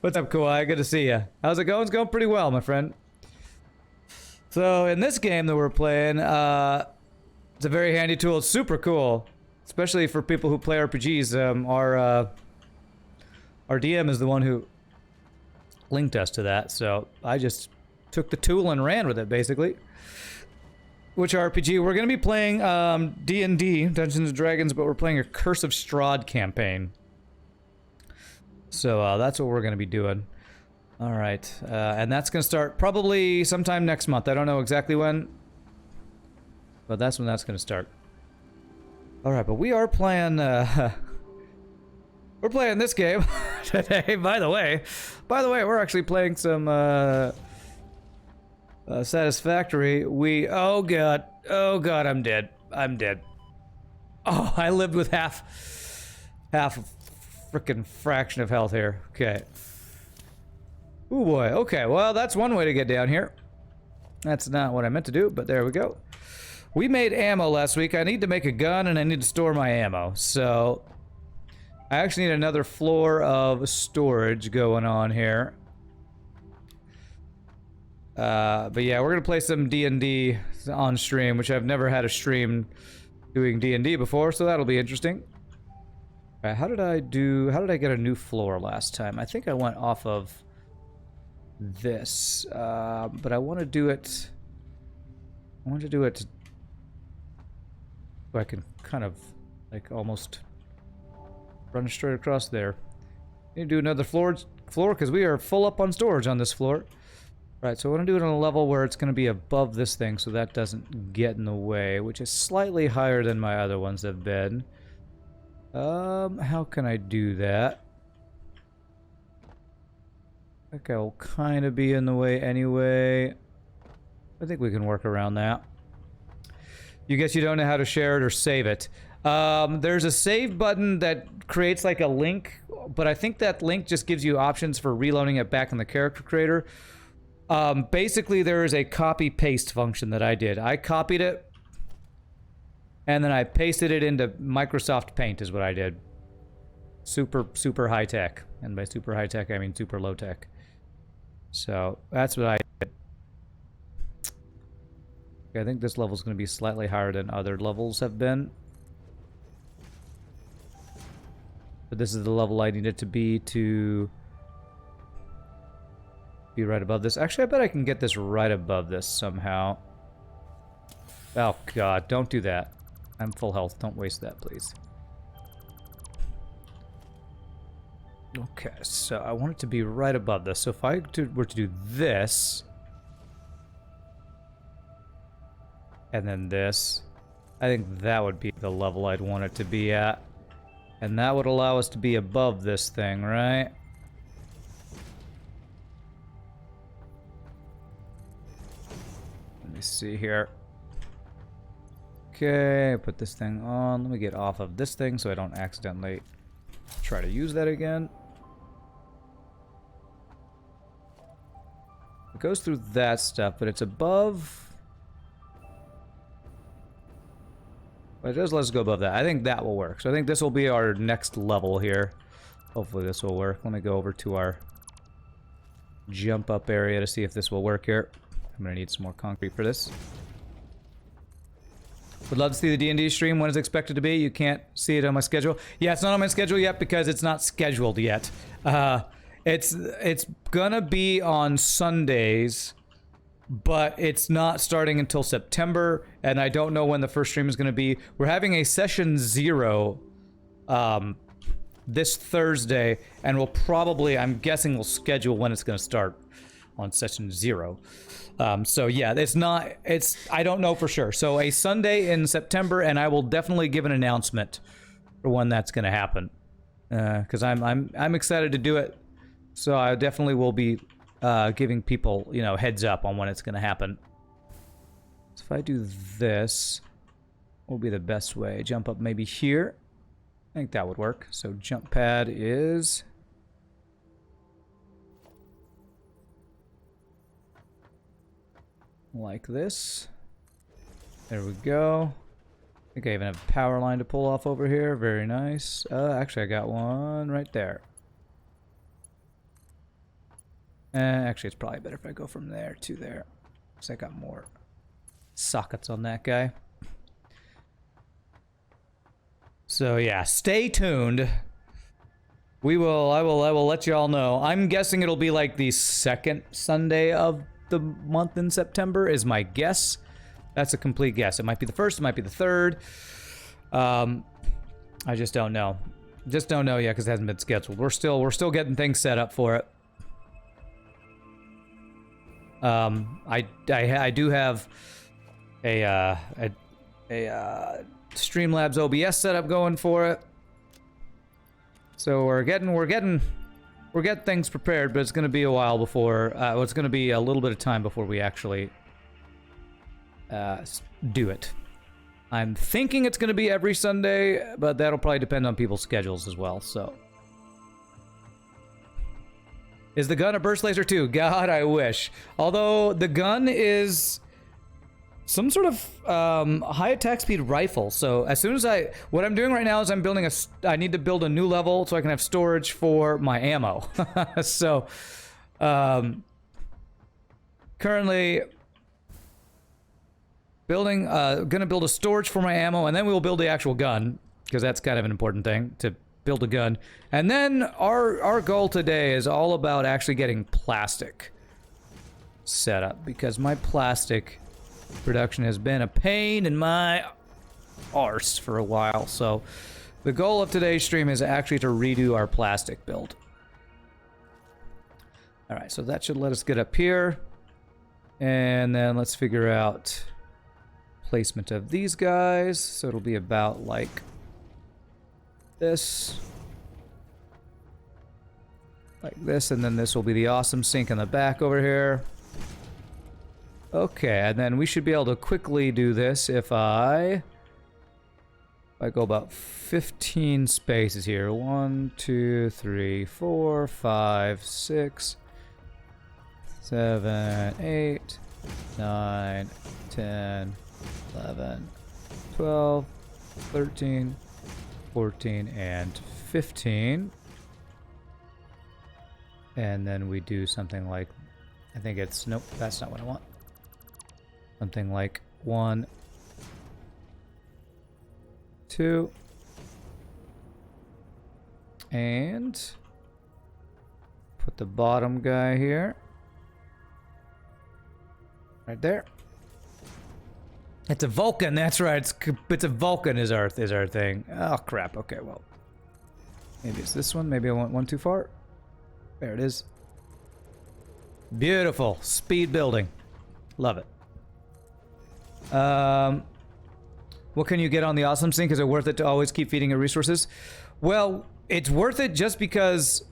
What's up, Kawhi? Good to see you. How's it going? It's going pretty well, my friend. So, in this game that we're playing, it's a very handy tool. It's super cool, especially for people who play RPGs. Our DM is the one who linked us to that, so I just took the tool and ran with it, basically. Which RPG? We're going to be playing D&D, Dungeons & Dragons, but we're playing a Curse of Strahd campaign. So that's what we're going to be doing. Alright, and that's going to start probably sometime next month. I don't know exactly when, but that's when that's going to start. Alright, but we are playing, we're playing this game today, by the way. We're actually playing some, Satisfactory. Oh god, I'm dead. Oh, I lived with half a frickin' fraction of health here. Okay. Oh boy, okay, well that's one way to get down here. That's not what I meant to do, but there we go. We made ammo last week. I need to make a gun and I need to store my ammo, so I actually need another floor of storage going on here. But yeah, we're gonna play some D&D on stream, which I've never had a stream doing D&D before, so that'll be interesting. Alright, how did I get a new floor last time? I think I went off of this, but I want to do it so I can kind of, like, almost run straight across there. Need to do another floor, because we are full up on storage on this floor. Right, so I want to do it on a level where it's going to be above this thing so that doesn't get in the way, which is slightly higher than my other ones have been. How can I do that? I think I'll kind of be in the way anyway. I think we can work around that. You guess you don't know how to share it or save it. There's a save button that creates like a link, but I think that link just gives you options for reloading it back in the character creator. Basically, there is a copy-paste function that I did. I copied it, and then I pasted it into Microsoft Paint is what I did. Super high-tech. And by super high-tech, I mean super low-tech. So, that's what I did. Okay, I think this level is going to be slightly higher than other levels have been. But this is the level I need it to be right above this. Actually, I bet I can get this right above this somehow. Oh god, don't do that. I'm full health. Don't waste that, please. Okay, so I want it to be right above this. So if I were to do this, and then this, I think that would be the level I'd want it to be at. And that would allow us to be above this thing, right? Let me see here. Okay, put this thing on. Let me get off of this thing so I don't accidentally try to use that again. It goes through that stuff, but it's above. But it does let us go above that. I think that will work. So I think this will be our next level here. Hopefully this will work. Let me go over to our jump up area to see if this will work here. I'm gonna need some more concrete for this. Would love to see the D&D stream. When is it expected to be? You can't see it on my schedule. Yeah, it's not on my schedule yet because it's not scheduled yet. It's gonna be on Sundays, but it's not starting until September, and I don't know when the first stream is gonna be. We're having a session 0 this Thursday, and we'll probably, I'm guessing we'll schedule when it's gonna start on session 0. So yeah, I don't know for sure. So a Sunday in September, and I will definitely give an announcement for when that's gonna happen. Because I'm excited to do it. So I definitely will be giving people, you know, heads up on when it's gonna happen. So if I do this, what will be the best way? Jump up maybe here. I think that would work. So jump pad is like this. There we go. I think I even have a power line to pull off over here. Very nice. Actually, I got one right there. Actually, it's probably better if I go from there to there. Because I got more sockets on that guy. So yeah, stay tuned. I will let you all know. I'm guessing it'll be like the second Sunday of the month in September is my guess. That's a complete guess. It might be the first, it might be the third. I just don't know. Just don't know yet because it hasn't been scheduled. We're still getting things set up for it. I do have a Streamlabs OBS setup going for it. So we're getting things prepared, but it's going to be a while before. It's going to be a little bit of time before we actually do it. I'm thinking it's going to be every Sunday, but that'll probably depend on people's schedules as well. So, is the gun a burst laser too? God, I wish. Although the gun is some sort of high attack speed rifle. So as soon as what I'm doing right now is I'm building I need to build a new level so I can have storage for my ammo. So currently gonna build a storage for my ammo, and then we will build the actual gun, because that's kind of an important thing, to build a gun. And then our goal today is all about actually getting plastic set up, because my plastic production has been a pain in my arse for a while. So the goal of today's stream is actually to redo our plastic build. All right, so that should let us get up here, and then let's figure out placement of these guys. So it'll be about like this, and then this will be the awesome sink in the back over here. Okay, and then we should be able to quickly do this if I go about 15 spaces here. 1, 2, 3, 4, 5, 6, 7, 8, 9, 10, 11, 12, 13, 14, and 15. And then we do something like, I think it's, nope, that's not what I want. Something like 1, 2, and put the bottom guy here, right there. It's a Vulcan, that's right. It's a Vulcan is our thing. Oh crap. Okay, well, maybe it's this one. Maybe I went one too far. There it is. Beautiful speed building. Love it. What can you get on the awesome sink? Is it worth it to always keep feeding it resources? Well, it's worth it just because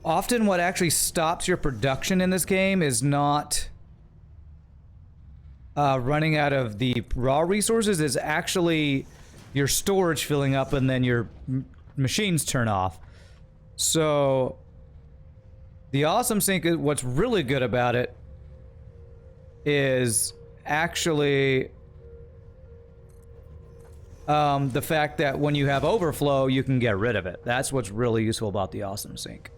often what actually stops your production in this game is not running out of the raw resources, is actually your storage filling up and then your machines turn off. So the awesome sink, what's really good about it is actually the fact that when you have overflow, you can get rid of it. That's what's really useful about the awesome sink.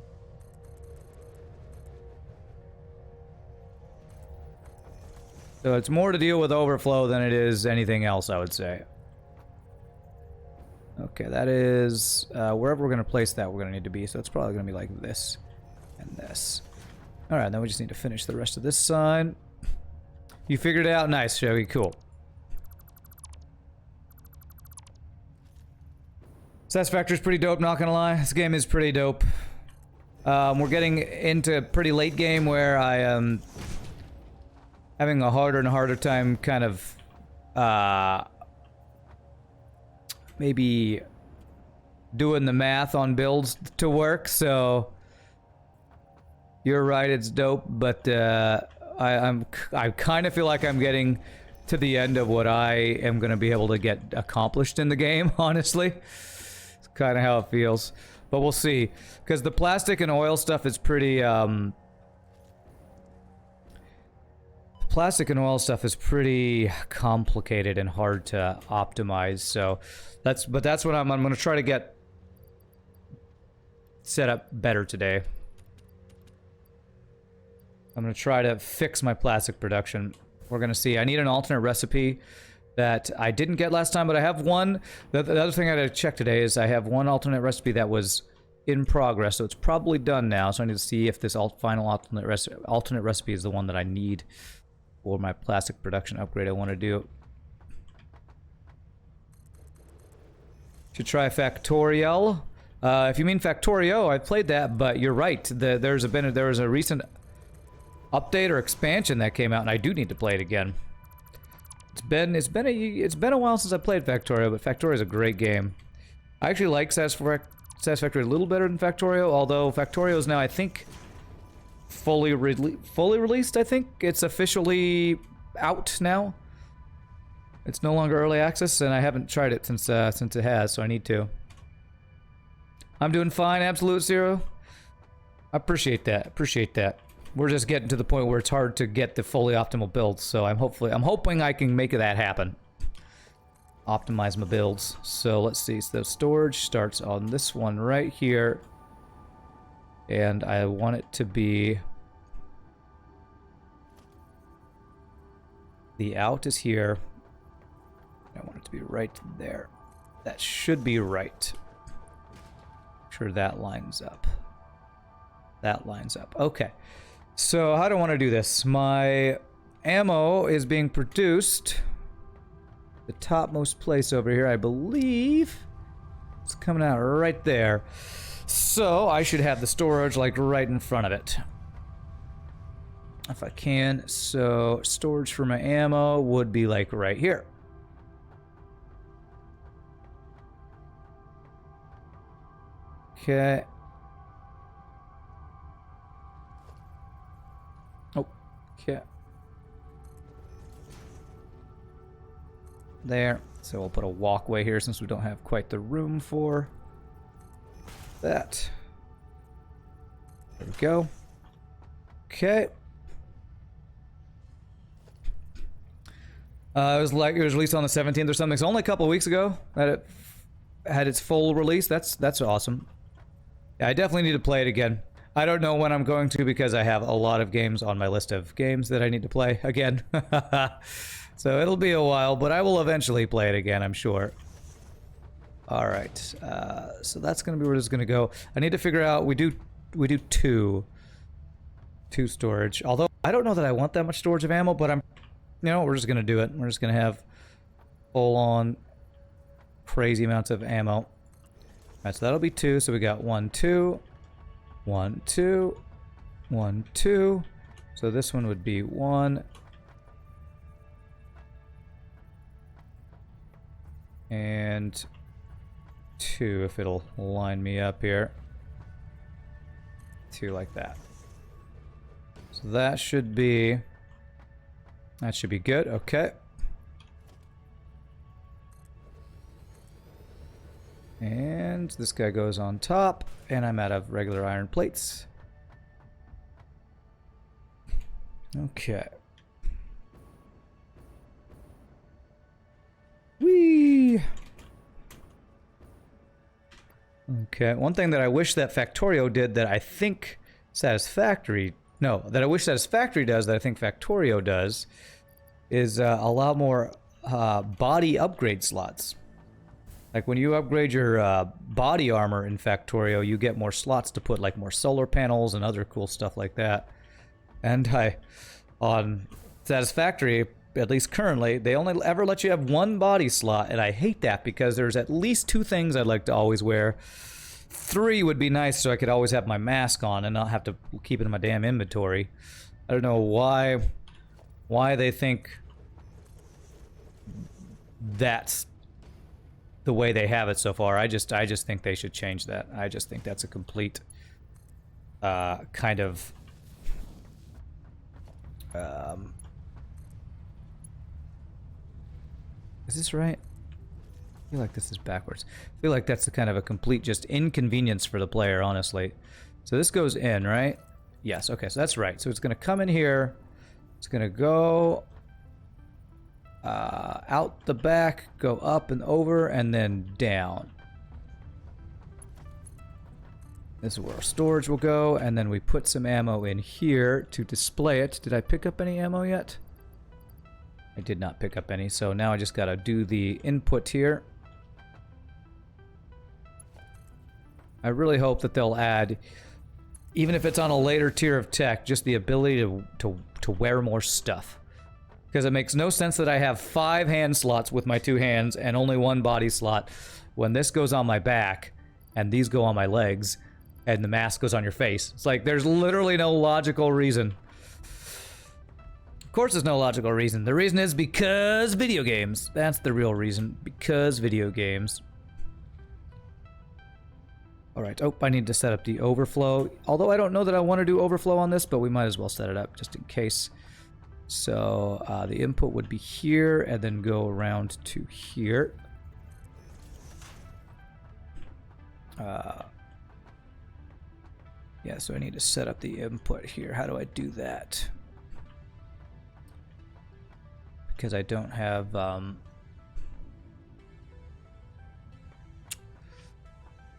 So it's more to deal with overflow than it is anything else, I would say. Okay, that is wherever we're going to place that, we're going to need to be. So it's probably going to be like this and this. All right, then we just need to finish the rest of this side. You figured it out? Nice, Shogi. Cool. Satisfactory is pretty dope, not gonna lie. This game is pretty dope. We're getting into a pretty late game where I am having a harder and harder time kind of maybe doing the math on builds to work, so you're right, it's dope, but I kind of feel like I'm getting to the end of what I am going to be able to get accomplished in the game, honestly. It's kind of how it feels. But we'll see. Because the plastic and oil stuff is pretty, plastic and oil stuff is pretty complicated and hard to optimize, so that's what I'm going to try to get set up better today. I'm going to try to fix my plastic production. We're going to see. I need an alternate recipe that I didn't get last time, but I have one. The other thing I got to check today is I have one alternate recipe that was in progress, so it's probably done now. So I need to see if this final alternate recipe is the one that I need for my plastic production upgrade I want to do. Should try Factorial. If you mean Factorio, I played that, but you're right. There was a recent update or expansion that came out, and I do need to play it again. It's been a while since I played Factorio, but Factorio is a great game. I actually like Satisfactory a little better than Factorio, although Factorio is now, I think, fully released. I think it's officially out now. It's no longer early access, and I haven't tried it since it has, so I need to. I'm doing fine, Absolute Zero. I appreciate that. Appreciate that. We're just getting to the point where it's hard to get the fully optimal builds, so I'm hoping I can make that happen. Optimize my builds. So let's see. So the storage starts on this one right here, and I want it to be. The out is here. I want it to be right there. That should be right. Make sure that lines up. That lines up. Okay. So how do I want to do this? My ammo is being produced. The topmost place over here, I believe. It's coming out right there. So I should have the storage like right in front of it. If I can. So storage for my ammo would be like right here. Okay. Okay. There. So we'll put a walkway here since we don't have quite the room for that. There we go. Okay. It was released on the 17th or something. So only a couple of weeks ago that it had its full release. That's awesome. Yeah, I definitely need to play it again. I don't know when I'm going to because I have a lot of games on my list of games that I need to play again. So it'll be a while, but I will eventually play it again, I'm sure. All right, so that's gonna be where it's gonna go. I need to figure out. We do two storage. Although I don't know that I want that much storage of ammo, but we're just gonna do it. We're just gonna have full-on crazy amounts of ammo. All right, so that'll be 2. So we got 1, 2. 1, 2, 1, 2. So this one would be 1. And 2, if it'll line me up here. 2 like that. So that should be good. Okay. And this guy goes on top, and I'm out of regular iron plates. Okay. Whee! Okay, one thing that I wish that Factorio did that I think Satisfactory... No, that I wish Satisfactory does that I think Factorio does is allow more body upgrade slots. Like when you upgrade your body armor in Factorio, you get more slots to put like more solar panels and other cool stuff like that. And on Satisfactory, at least currently, they only ever let you have 1 body slot, and I hate that because there's at least 2 things I'd like to always wear. 3 would be nice so I could always have my mask on and not have to keep it in my damn inventory. I don't know why they think that's the way they have it so far. I just think they should change that. I just think that's a complete kind of is this right? I feel like this is backwards. I feel like that's the kind of a complete just inconvenience for the player, honestly. So this goes in, right? Yes, okay, so that's right. So it's gonna come in here. It's gonna go out the back, go up and over, and then down. This is where our storage will go, and then we put some ammo in here to display it. Did I pick up any ammo yet? I did not pick up any, so now I just gotta do the input here. I really hope that they'll add, even if it's on a later tier of tech, just the ability to wear more stuff. Because it makes no sense that I have 5 hand slots with my 2 hands and only 1 body slot when this goes on my back and these go on my legs and the mask goes on your face. It's like there's literally no logical reason. Of course there's no logical reason. The reason is because video games. That's the real reason. Because video games. Alright, oh, I need to set up the overflow. Although I don't know that I want to do overflow on this, but we might as well set it up just in case. So the input would be here and then go around to here. Yeah, so I need to set up the input here. How do I do that? Because I don't have...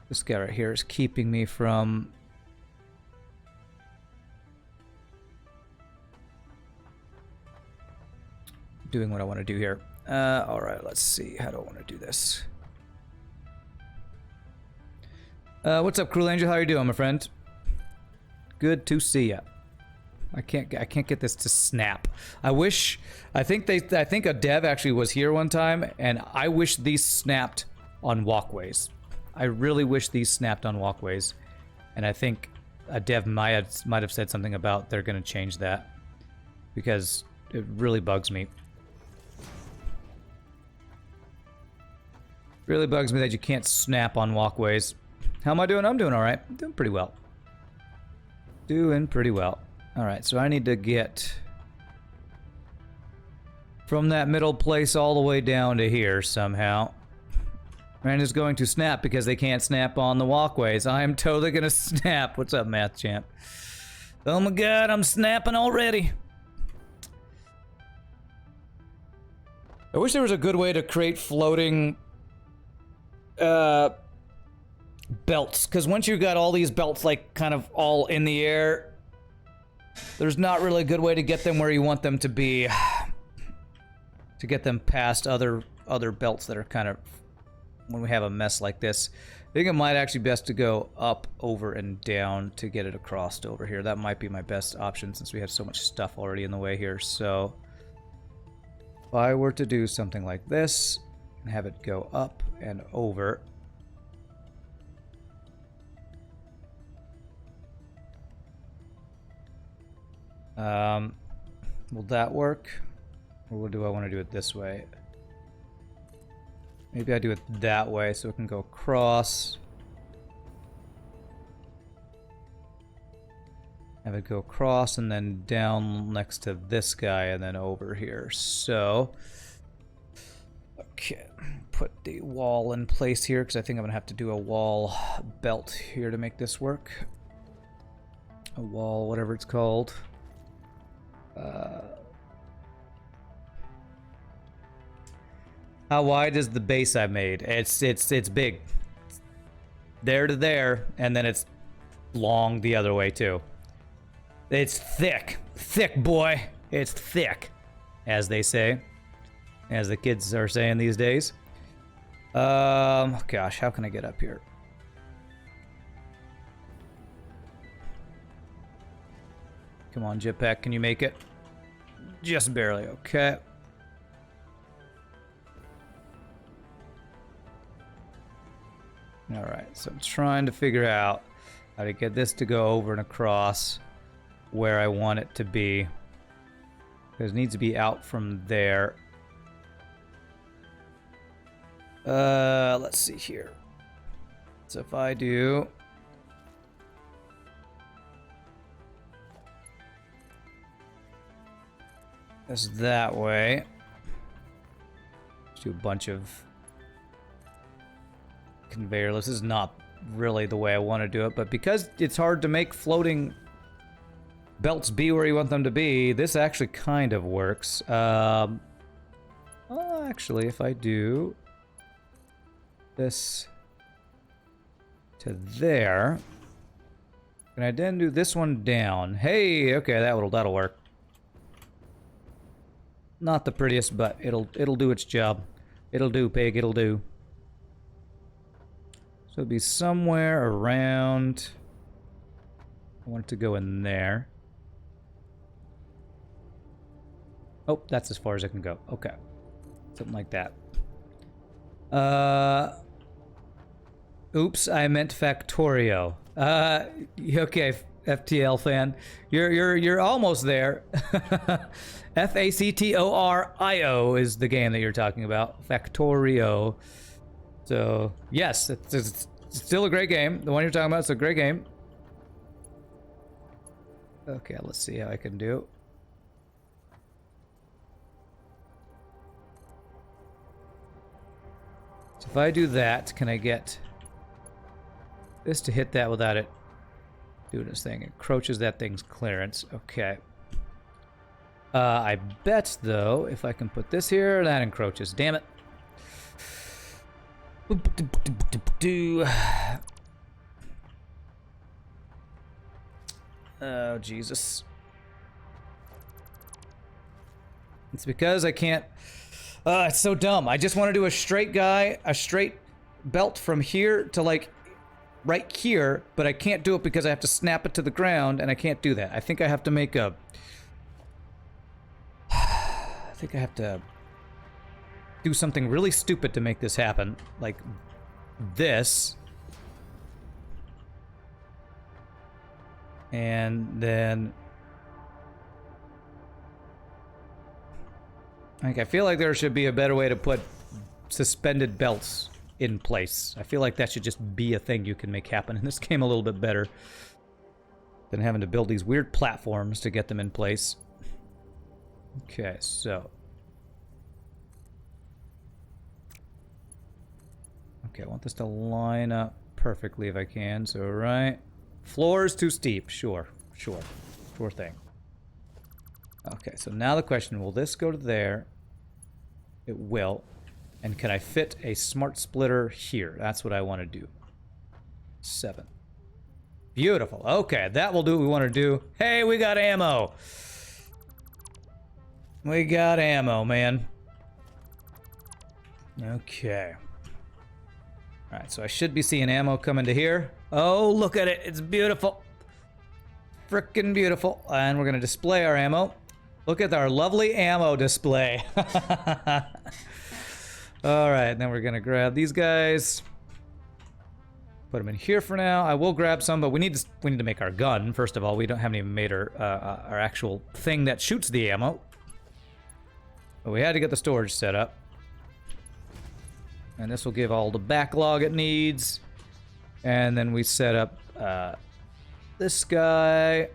this guy right here is keeping me from... doing what I want to do here. Alright, let's see. How do I want to do this? What's up, Cruel Angel? How you doing, my friend? Good to see ya. I can't get this to snap. I think a dev actually was here one time, and I wish these snapped on walkways. I really wish these snapped on walkways, and I think a dev might have said something about they're gonna change that, because it really bugs me. Really bugs me that you can't snap on walkways. How am I doing? I'm doing all right. I'm doing pretty well. Doing pretty well. All right, so I need to get from that middle place all the way down to here somehow. And it's going to snap because they can't snap on the walkways. I am totally gonna snap. What's up, Math Champ? Oh my god, I'm snapping already. I wish there was a good way to create floating belts, because once you've got all these belts like kind of all in the air, there's not really a good way to get them where you want them to be, to get them past other belts that are kind of, when we have a mess like this. I think it might actually be best to go up, over, and down to get it across to over here. That might be my best option since we have so much stuff already in the way here. So if I were to do something like this and have it go up and over, will that work? Or do I want to do it this way? Maybe I do it that way so it can go across. Have it go across and then down next to this guy and then over here. So, okay, put the wall in place here because I think I'm gonna have to do a wall belt here to make this work. A wall, whatever it's called. How wide is the base I made? It's big. It's there to there, and then it's long the other way too. It's thick. Thick, boy. It's thick, as they say. As the kids are saying these days. Gosh, how can I get up here? Come on, Jetpack, can you make it? Just barely, okay. Alright, so I'm trying to figure out how to get this to go over and across where I want it to be. Because it needs to be out from there. Let's see here. So if I do... this that way. Let's do a bunch of conveyor. This is not really the way I want to do it, but because it's hard to make floating belts be where you want them to be, this actually kind of works. Actually, if I do this to there, Can I then do this one down? Hey, okay, that'll work. Not the prettiest, but it'll do its job. It'll do, pig, it'll do. So it'll be somewhere around... I want it to go in there. Oh, that's as far as I can go. Okay. Something like that. Oops, I meant Factorio. Okay, FTL fan. You're almost there. Factorio is the game that you're talking about. Factorio. So, yes, it's still a great game. The one you're talking about is a great game. Okay, let's see how I can do. So if I do that, can I get this to hit that without it doing its thing? It encroaches that thing's clearance. Okay. I bet, though, if I can put this here, that encroaches. Damn it. Oh, Jesus. It's because I can't... it's so dumb. I just want to do a straight belt from here to, like, right here, but I can't do it because I have to snap it to the ground, and I can't do that. I think I have to make a... I think I have to do something really stupid to make this happen. Like this. And then... Like, I feel like there should be a better way to put suspended belts in place. I feel like that should just be a thing you can make happen in this game a little bit better than having to build these weird platforms to get them in place. Okay, so... Okay, I want this to line up perfectly if I can, so right... Floor is too steep, sure thing. Okay, so now the question, will this go to there? It will. And can I fit a smart splitter here? That's what I want to do. 7. Beautiful. Okay, that will do what we want to do. Hey, we got ammo! We got ammo, man. Okay. Alright, so I should be seeing ammo coming to here. Oh, look at it. It's beautiful. Frickin' beautiful. And we're going to display our ammo. Look at our lovely ammo display. Alright, then we're going to grab these guys. Put them in here for now. I will grab some, but we need to make our gun, first of all. We haven't even made our actual thing that shoots the ammo. But we had to get the storage set up. And this will give all the backlog it needs. And then we set up this guy.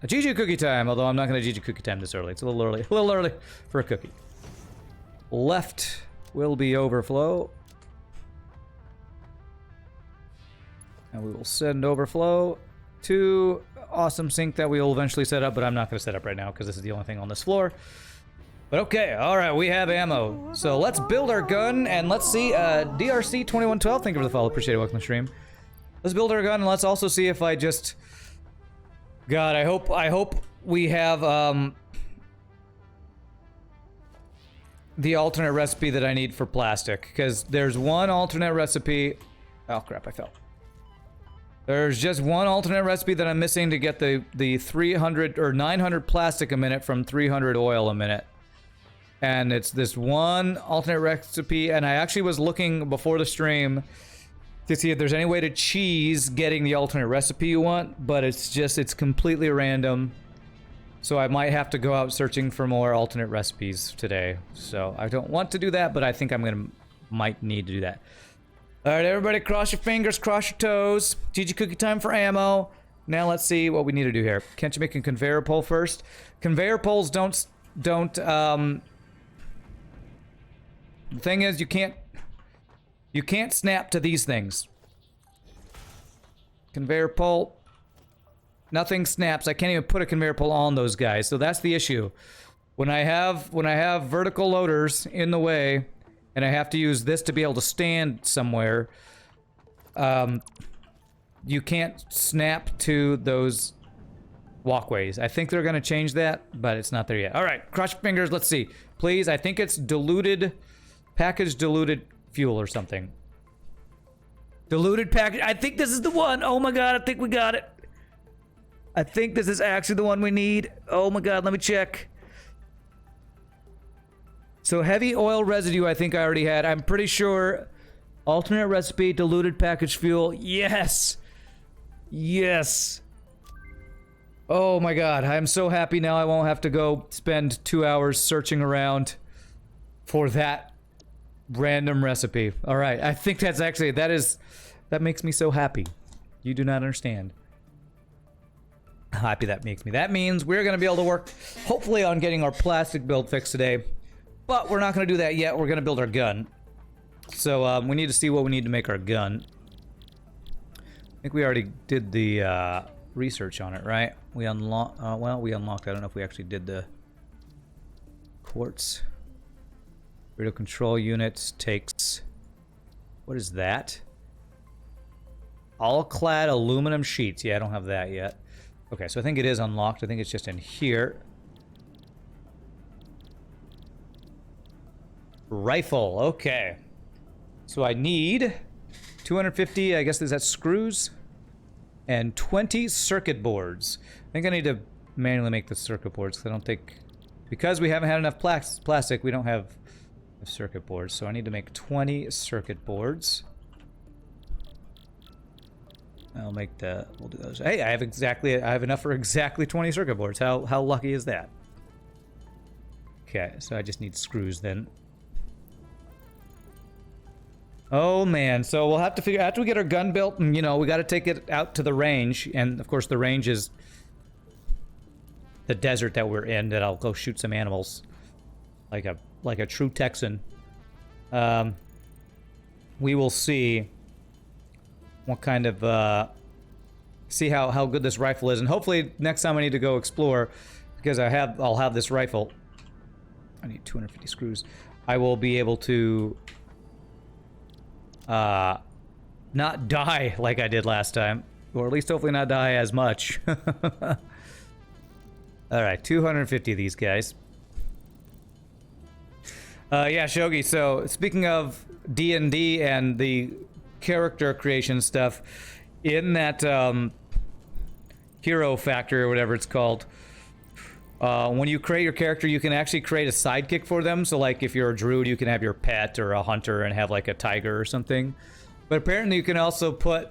A GG cookie time, although I'm not going to GG cookie time this early. It's a little early for a cookie. Left will be overflow. And we will send overflow to awesome sink that we will eventually set up, but I'm not going to set up right now because this is the only thing on this floor. But okay, alright, we have ammo. So let's build our gun, and let's see, DRC2112, thank you for the follow, appreciate it, welcome to the stream. Let's build our gun, and let's also see if I just... God, I hope we have, the alternate recipe that I need for plastic, because there's one alternate recipe... Oh crap, I fell. There's just one alternate recipe that I'm missing to get the 300, or 900 plastic a minute from 300 oil a minute. And it's this one alternate recipe, and I actually was looking before the stream to see if there's any way to cheese getting the alternate recipe you want, but it's completely random. So I might have to go out searching for more alternate recipes today. So I don't want to do that, but I think might need to do that. Alright, everybody, cross your fingers, cross your toes. GG cookie time for ammo. Now let's see what we need to do here. Can't you make a conveyor pole first? Conveyor poles don't the thing is, you can't snap to these things. Conveyor pole, nothing snaps. I can't even put a conveyor pole on those guys, so that's the issue. When I have vertical loaders in the way, and I have to use this to be able to stand somewhere, you can't snap to those walkways. I think they're gonna change that, but it's not there yet. All right, cross your fingers. Let's see, please. I think it's diluted, packaged diluted fuel or something. Diluted package. I think this is the one. Oh my god, I think we got it. I think this is actually the one we need. Oh my god, let me check. So heavy oil residue, I think I already had. I'm pretty sure. Alternate recipe, diluted packaged fuel. Yes. Yes. Oh my god, I'm so happy now I won't have to go spend 2 hours searching around for that random recipe. All right, I think that's actually, that makes me so happy. You do not understand how happy that makes me. That means we're gonna be able to work, hopefully, on getting our plastic build fixed today. But we're not gonna do that yet. We're gonna build our gun. So we need to see what we need to make our gun. I think we already did the research on it, right? We unlocked. Well, we unlocked. I don't know if we actually did the quartz. Radio control units takes. What is that? All clad aluminum sheets. Yeah, I don't have that yet. Okay, so I think it is unlocked. I think it's just in here. Rifle. Okay. So I need 250, I guess, is that screws? And 20 circuit boards. I think I need to manually make the circuit boards, because I don't think... Because we haven't had enough plastic, we don't have circuit boards. So I need to make 20 circuit boards. I'll make the... We'll do those. Hey, I have enough for exactly 20 circuit boards. How lucky is that? Okay, so I just need screws then. Oh man, so we'll have to figure, after we get our gun built, and you know, we gotta take it out to the range, and of course the range is the desert that we're in, that I'll go shoot some animals. Like a true Texan. We will see what kind of, see how good this rifle is, and hopefully next time I need to go explore, because I'll have this rifle. I need 250 screws. I will be able to not die like I did last time, or at least hopefully not die as much. Alright, 250 of these guys. Yeah, Shogi, so speaking of D&D and the character creation stuff, in that hero factory or whatever it's called, when you create your character, you can actually create a sidekick for them. So like if you're a druid, you can have your pet or a hunter and have like a tiger or something. But apparently you can also put,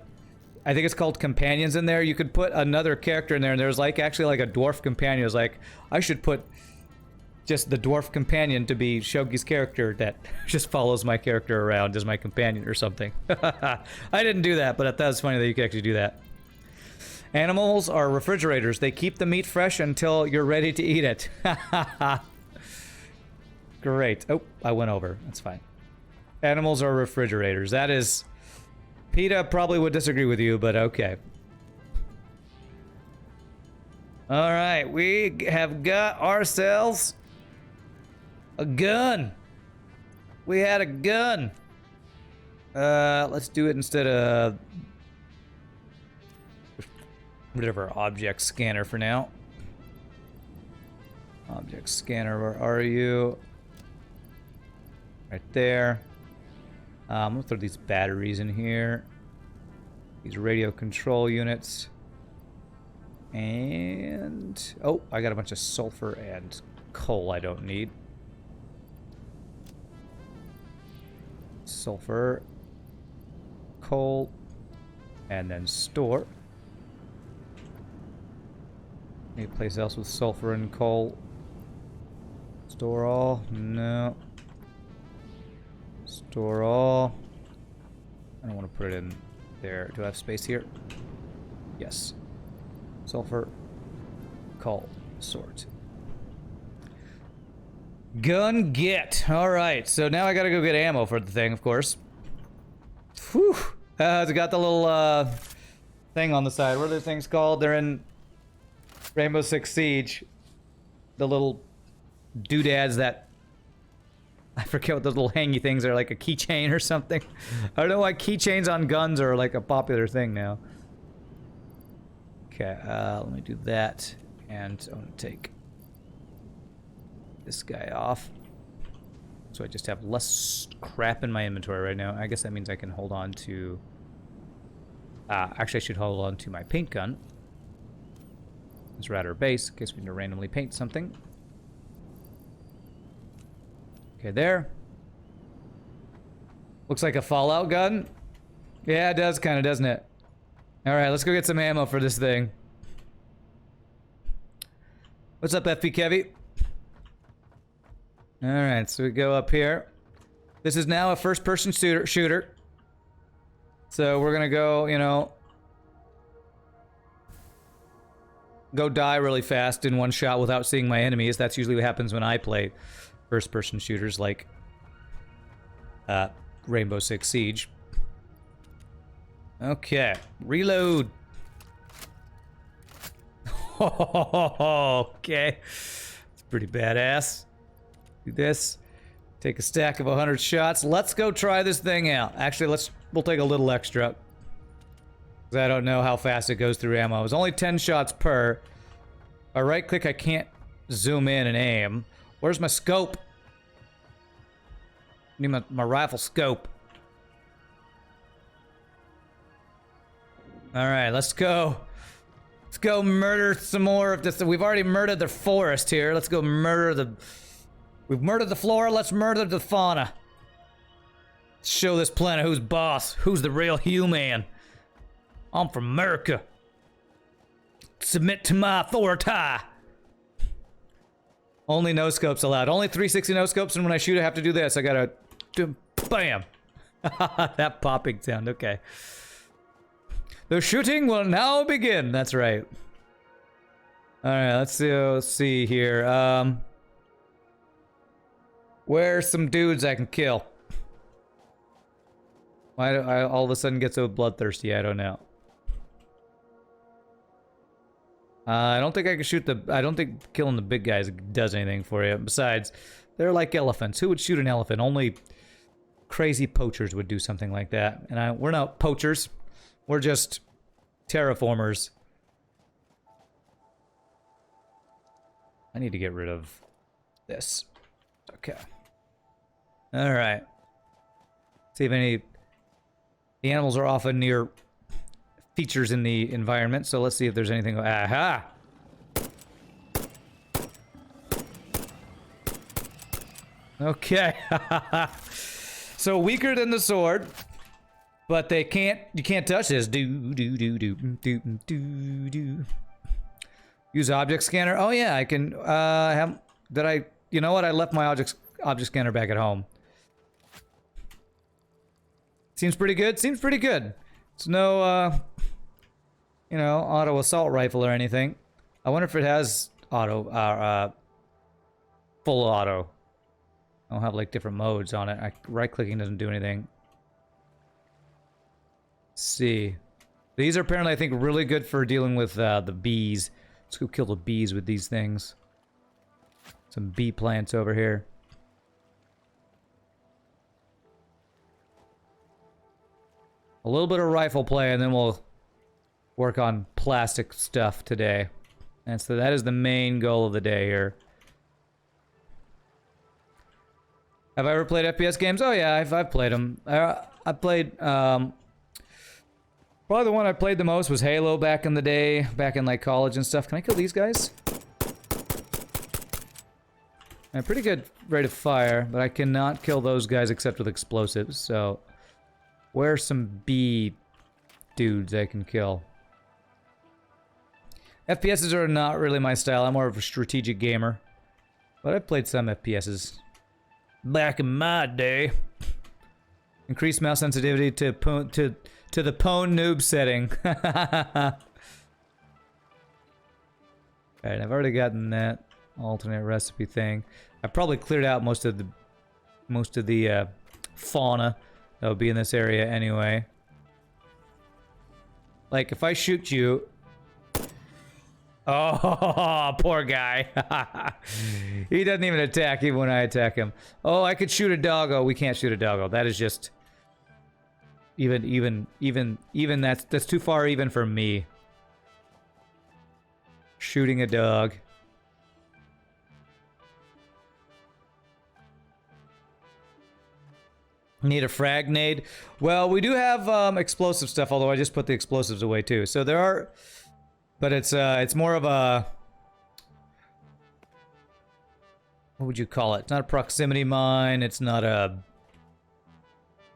I think it's called companions in there. You could put another character in there, and there's like actually like a dwarf companion. It was like, I should put just the dwarf companion to be Shogi's character that just follows my character around as my companion or something. I didn't do that, but I thought it was funny that you could actually do that. Animals are refrigerators. They keep the meat fresh until you're ready to eat it. Great. Oh, I went over. That's fine. Animals are refrigerators. That is... PETA probably would disagree with you, but okay. Alright, we have got ourselves a gun. We had a gun. Let's do it instead of... whatever, object scanner for now. Object scanner, where are you? Right there. I'm gonna throw these batteries in here. These radio control units. And... oh, I got a bunch of sulfur and coal I don't need. Sulfur. Coal. And then store. Any place else with sulfur and coal? Store all? No. Store all. I don't want to put it in there. Do I have space here? Yes. Sulfur. Coal. Sort. Gun get. Alright, so now I gotta go get ammo for the thing, of course. Whew. It's got the little thing on the side. What are the things called? They're in Rainbow Six Siege. The little doodads that... I forget what those little hangy things are, like a keychain or something. I don't know why keychains on guns are like a popular thing now. Okay, let me do that. And I'm going to take this guy off. So I just have less crap in my inventory right now. I guess that means I can hold on to... actually, I should hold on to my paint gun. Let's rat our base in case we need to randomly paint something. Okay, there. Looks like a Fallout gun. Yeah, it does kind of, doesn't it? Alright, let's go get some ammo for this thing. What's up, FP Kevy? Alright, so we go up here. This is now a first-person shooter. So we're gonna go, you know... go die really fast in one shot without seeing my enemies. That's usually what happens when I play first-person shooters like... Rainbow Six Siege. Okay, reload. Okay, it's pretty badass. Do this. Take a stack of 100 shots. Let's go try this thing out. Actually, we'll take a little extra. Because I don't know how fast it goes through ammo. It's only 10 shots per. If I right click, I can't zoom in and aim. Where's my scope? I need my rifle scope. Alright, let's go. Let's go murder some more of this. We've already murdered the forest here. Let's go murder the... We've murdered the flora, let's murder the fauna. Let's show this planet who's boss. Who's the real human. I'm from America. Submit to my authority. Only no-scopes allowed. Only 360 no-scopes, and when I shoot I have to do this. I gotta... Bam! That popping sound, okay. The shooting will now begin. That's right. Alright, let's see here. Where's some dudes I can kill? Why do I all of a sudden get so bloodthirsty? I don't know. I don't think I can shoot the... I don't think killing the big guys does anything for you. Besides, they're like elephants. Who would shoot an elephant? Only crazy poachers would do something like that. And we're not poachers. We're just terraformers. I need to get rid of this. Okay. Alright. See if any... The animals are often near features in the environment, so let's see if there's anything... Aha! Okay. So weaker than the sword. But they can't, you can't touch this. Use object scanner. Oh yeah, I can, you know what? I left my object scanner back at home. Seems pretty good, seems pretty good. It's no, you know, auto assault rifle or anything. I wonder if it has auto, full auto. I don't have like different modes on it. Right clicking doesn't do anything. See, these are apparently, I think, really good for dealing with the bees. Let's go kill the bees with these things. Some bee plants over here. A little bit of rifle play, and then we'll work on plastic stuff today. And so that is the main goal of the day here. Have I ever played FPS games? Oh yeah, I've played them. I played, probably the one I played the most was Halo back in the day, back in like college and stuff. Can I kill these guys? I have pretty good rate of fire, but I cannot kill those guys except with explosives, so... Where's some bee dudes I can kill? FPSs are not really my style, I'm more of a strategic gamer. But I've played some FPSs. Back in my day. Increase mouse sensitivity to the pwn noob setting. Alright, I've already gotten that alternate recipe thing. I probably cleared out most of the fauna that would be in this area anyway. Like if I shoot you. Oh, poor guy. He doesn't even attack even when I attack him. Oh, I could shoot a doggo. We can't shoot a doggo. That is just even that's too far even for me. shooting a dog. Need a frag nade. Well, we do have explosive stuff, although I just put the explosives away too. So there are, but it's more of a, what would you call it? It's not a proximity mine. It's not a,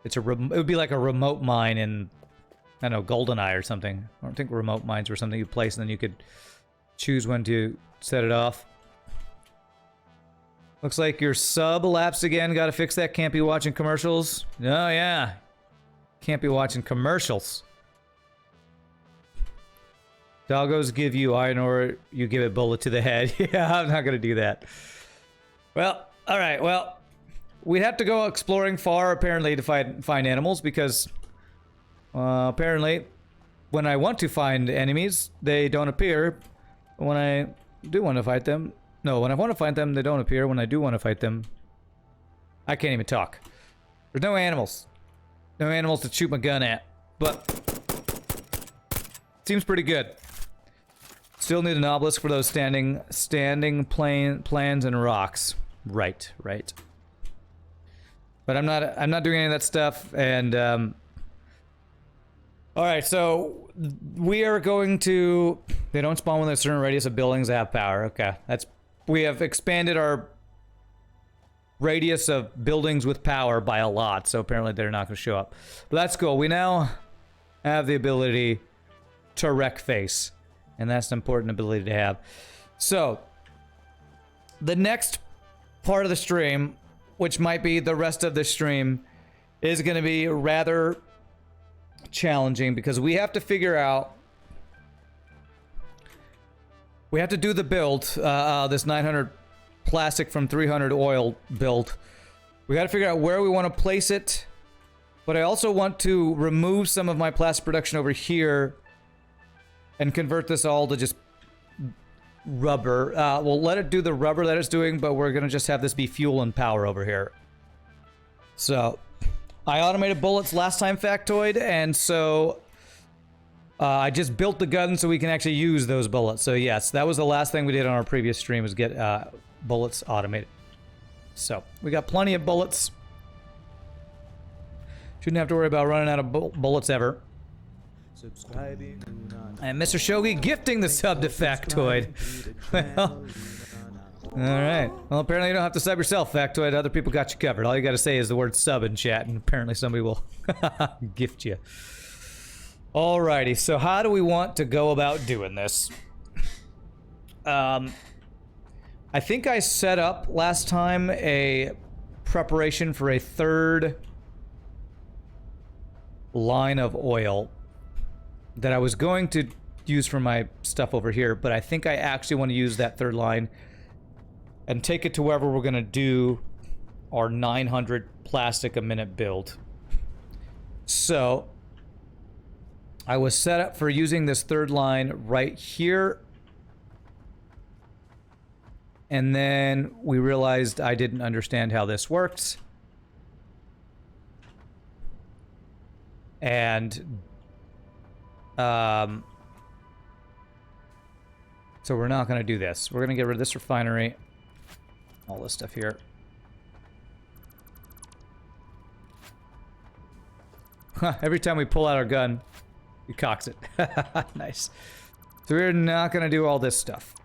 it would be like a remote mine in, I don't know, GoldenEye or something. I don't think remote mines were something you place and then you could choose when to set it off. Looks like your sub elapsed again. Gotta fix that. Can't be watching commercials. Oh, yeah. Can't be watching commercials. Doggos give you iron ore, you give it bullet to the head. Yeah, I'm not gonna do that. Well, alright, well. We'd have to go exploring far, apparently, to find animals, because... apparently, when I want to find enemies, they don't appear. When I do want to fight them... No, when I want to fight them, they don't appear. When I do want to fight them... I can't even talk. There's no animals. No animals to shoot my gun at. But... seems pretty good. Still need an obelisk for those standing plans and rocks. Right. But I'm not doing any of that stuff, and alright, so we are going to... They don't spawn within a certain radius of buildings that have power. Okay, we have expanded our radius of buildings with power by a lot, so apparently they're not going to show up. But that's cool. We now have the ability to wreck face, and that's an important ability to have. So, the next part of the stream, which might be the rest of the stream, is going to be rather challenging because we have to figure out... We have to do the build, this 900 plastic from 300 oil build. We got to figure out where we want to place it, but I also want to remove some of my plastic production over here and convert this all to just rubber. We'll let it do the rubber that it's doing, but we're going to just have this be fuel and power over here. So, I automated bullets last time, Factoid, and so... I just built the gun so we can actually use those bullets. So yes, that was the last thing we did on our previous stream, was get bullets automated. So, we got plenty of bullets. Shouldn't have to worry about running out of bullets ever. And Mr. Shogi gifting the sub to Factoid. Well, alright. Well, apparently you don't have to sub yourself, Factoid. Other people got you covered. All you gotta say is the word sub in chat, and apparently somebody will gift you. Alrighty, so how do we want to go about doing this? I think I set up last time a preparation for a third line of oil that I was going to use for my stuff over here, but I think I actually want to use that third line and take it to wherever we're going to do our 900 plastic a minute build. So... I was set up for using this third line right here. And then we realized I didn't understand how this works. And so we're not going to do this. We're going to get rid of this refinery. All this stuff here. Huh, every time we pull out our gun, he cocks it. Nice. So we're not going to do all this stuff.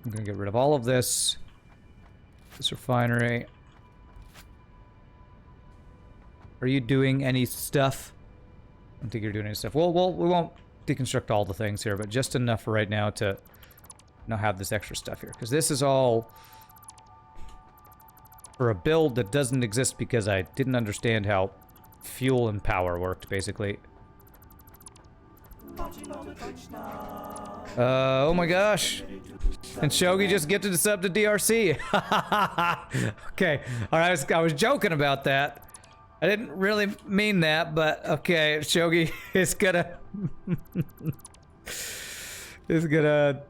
I'm going to get rid of all of this. This refinery. Are you doing any stuff? I don't think you're doing any stuff. Well, we won't deconstruct all the things here, but just enough for right now to not have this extra stuff here. Because this is all for a build that doesn't exist because I didn't understand how fuel and power worked, basically. Oh my gosh. And Shogi just gifted a sub to DRC. Okay. Alright, I was joking about that. I didn't really mean that, but okay, Shogi is gonna... is gonna...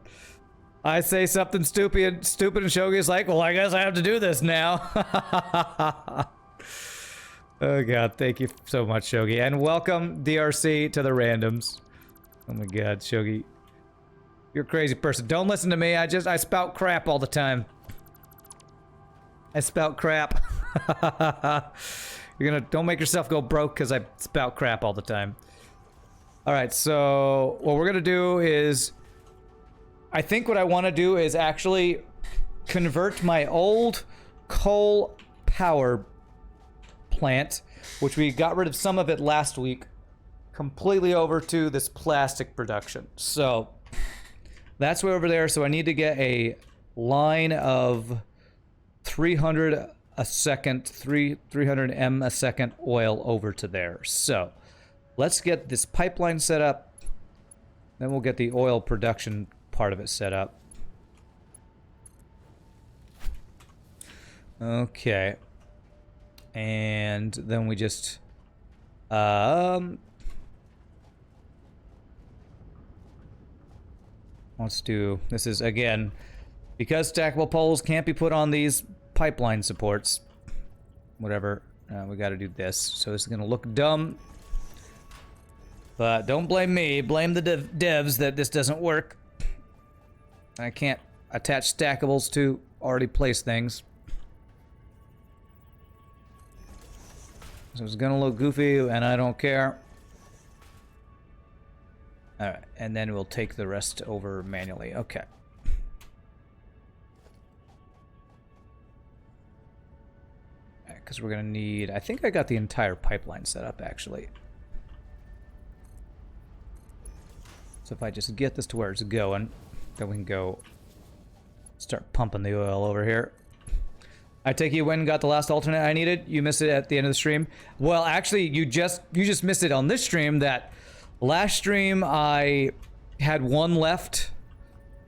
I say something stupid, and Shogi is like, well, I guess I have to do this now. Oh god, thank you so much, Shogi. And welcome, DRC, to the randoms. Oh my god, Shogi. You're a crazy person. Don't listen to me. I spout crap all the time. I spout crap. Don't make yourself go broke because I spout crap all the time. Alright, so what we're gonna do is, I think what I want to do is actually convert my old coal power plant, which we got rid of some of it last week, completely over to this plastic production. So that's way over there. So I need to get a line of 300 a second, 300 M a second oil over to there. So let's get this pipeline set up. Then we'll get the oil production part of it set up. Okay. And then we just let's do, this is again, because stackable poles can't be put on these pipeline supports, whatever, we got to do this. So this is gonna look dumb, but don't blame me, blame the devs that this doesn't work. I can't attach stackables to already placed things. So it's gonna look goofy, and I don't care. Alright, and then we'll take the rest over manually. Okay. Because we're gonna need... I think I got the entire pipeline set up, actually. So if I just get this to where it's going, then we can go start pumping the oil over here. I take you went and got the last alternate I needed. You missed it at the end of the stream. Well, actually, you just missed it on this stream. That last stream I had one left,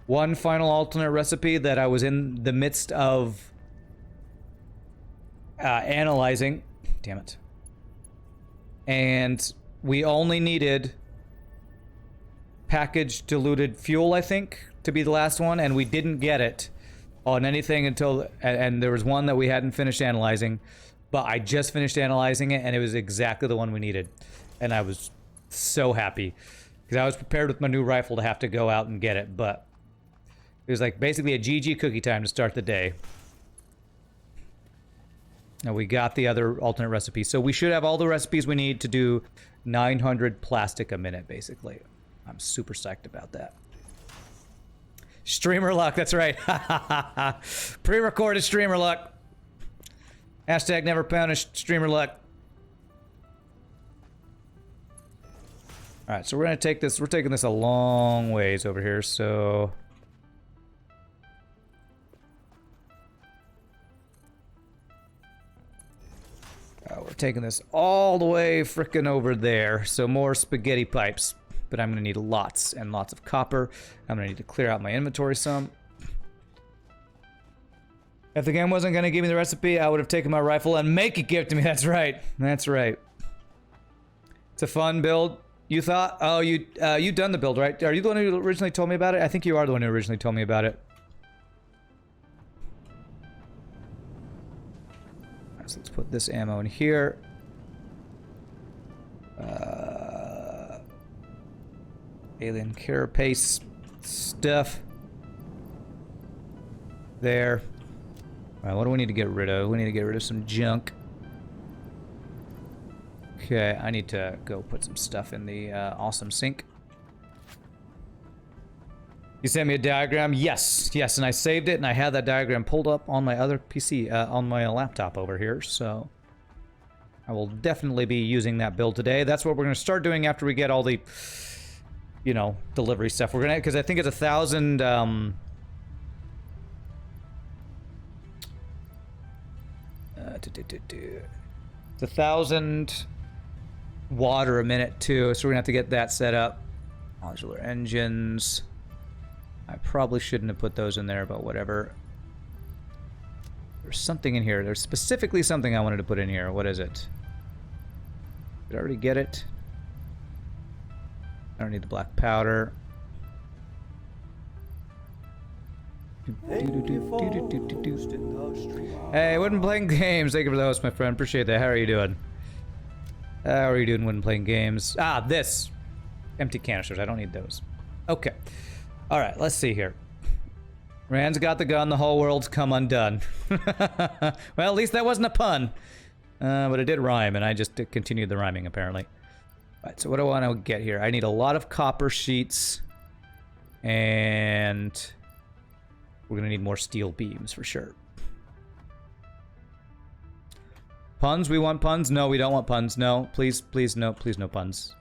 one final alternate recipe that I was in the midst of analyzing. Damn it. And we only needed packaged diluted fuel, I think, to be the last one, and we didn't get it on anything until, and there was one that we hadn't finished analyzing, but I just finished analyzing it, and it was exactly the one we needed, and I was so happy because I was prepared with my new rifle to have to go out and get it, but it was like basically a GG cookie time to start the day. And we got the other alternate recipe, so we should have all the recipes we need to do 900 plastic a minute, basically. I'm super psyched about that. Streamer luck, that's right. Pre-recorded streamer luck. Hashtag never punished streamer luck. Alright, so we're gonna take this, we're taking this a long ways over here, so... we're taking this all the way frickin' over there, so more spaghetti pipes. But I'm gonna need lots and lots of copper. I'm gonna need to clear out my inventory some. If the game wasn't gonna give me the recipe, I would have taken my rifle and make it give to me. That's right. That's right. It's a fun build. You thought? Oh, you done the build, right? Are you the one who originally told me about it? I think you are the one who originally told me about it. Alright, so let's put this ammo in here. Alien carapace stuff. There. Alright, what do we need to get rid of? We need to get rid of some junk. Okay, I need to go put some stuff in the awesome sink. You sent me a diagram? Yes, yes, and I saved it, and I had that diagram pulled up on my other PC, on my laptop over here, so... I will definitely be using that build today. That's what we're going to start doing after we get all the... you know, delivery stuff. We're gonna, because I think it's 1,000, it's 1,000 water a minute too, so we're gonna have to get that set up. Modular engines. I probably shouldn't have put those in there, but whatever. There's something in here. There's specifically something I wanted to put in here. What is it? Did I already get it? I don't need the black powder. Hey, Wooden Playing Games. Thank you for the host, my friend. Appreciate that. How are you doing? How are you doing, Wooden Playing Games? Ah, this. Empty canisters. I don't need those. Okay. All right, let's see here. Rand's got the gun, the whole world's come undone. Well, at least that wasn't a pun. But it did rhyme, and I just continued the rhyming, apparently. All right, so what do I want to get here? I need a lot of copper sheets. And we're going to need more steel beams, for sure. Puns? We want puns? No, we don't want puns. No, please, please, no. Please, no puns.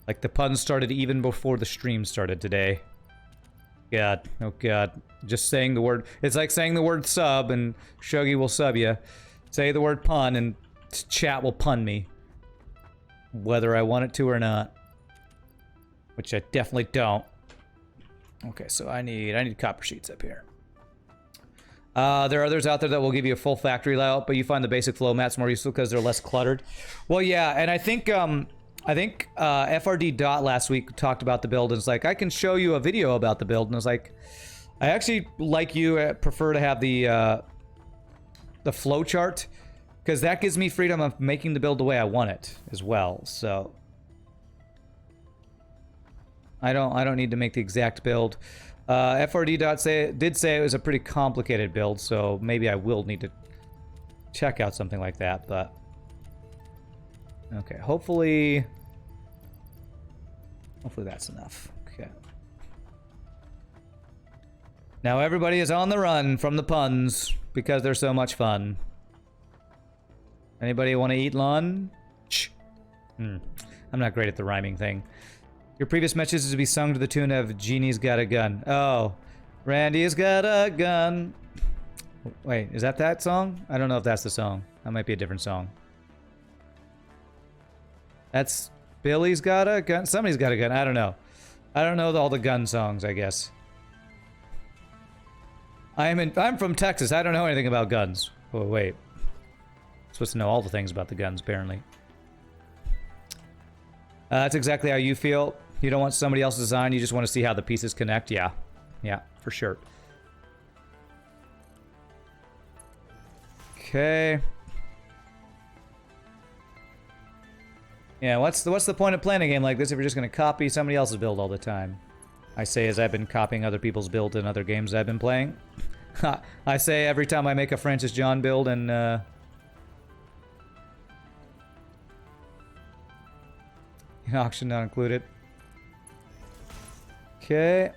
Like, the puns started even before the stream started today. God. Oh, God. Just saying the word... It's like saying the word sub, and Shogi will sub you. Say the word pun, and chat will pun me. Whether I want it to or not. Which I definitely don't. Okay, so I need copper sheets up here. There are others out there that will give you a full factory layout, but you find the basic flow mats more useful because they're less cluttered. Well, yeah, and I think FRD Dot last week talked about the build, and it's like, I can show you a video about the build, and I was like, I actually, like you, prefer to have the flow chart, because that gives me freedom of making the build the way I want it as well. So I don't need to make the exact build. FRD did say it was a pretty complicated build, so maybe I will need to check out something like that, but... Okay, hopefully that's enough. Okay. Now everybody is on the run from the puns, because they're so much fun. Anybody want to eat lunch? I'm not great at the rhyming thing. Your previous message is to be sung to the tune of Genie's Got a Gun. Oh, Randy's got a gun. Wait, is that song? I don't know if that's the song. That might be a different song. That's Billy's got a gun. Somebody's got a gun. I don't know. I don't know all the gun songs, I guess. I'm from Texas. I don't know anything about guns. Oh, wait. I'm supposed to know all the things about the guns, apparently. That's exactly how you feel. You don't want somebody else's design, you just want to see how the pieces connect. Yeah. Yeah, for sure. Okay. Yeah, what's the point of playing a game like this if you're just going to copy somebody else's build all the time? I say as I've been copying other people's build in other games I've been playing. I say every time I make a Francis John build and auction not included. Okay.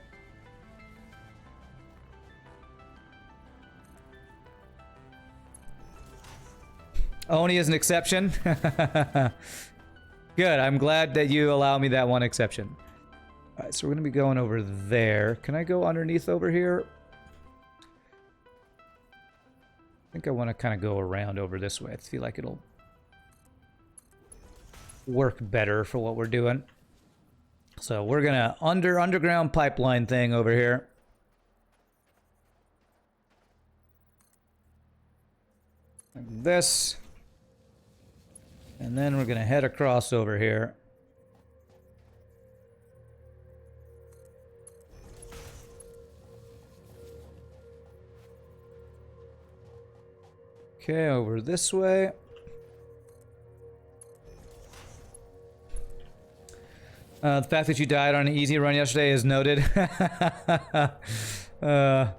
Oni is an exception. Good, I'm glad that you allow me that one exception. Alright, so we're going to be going over there. Can I go underneath over here? I think I want to kind of go around over this way. I feel like it'll work better for what we're doing. So we're gonna underground pipeline thing over here. Like this. And then we're gonna head across over here. Okay, over this way. The fact that you died on an easy run yesterday is noted. Yeah.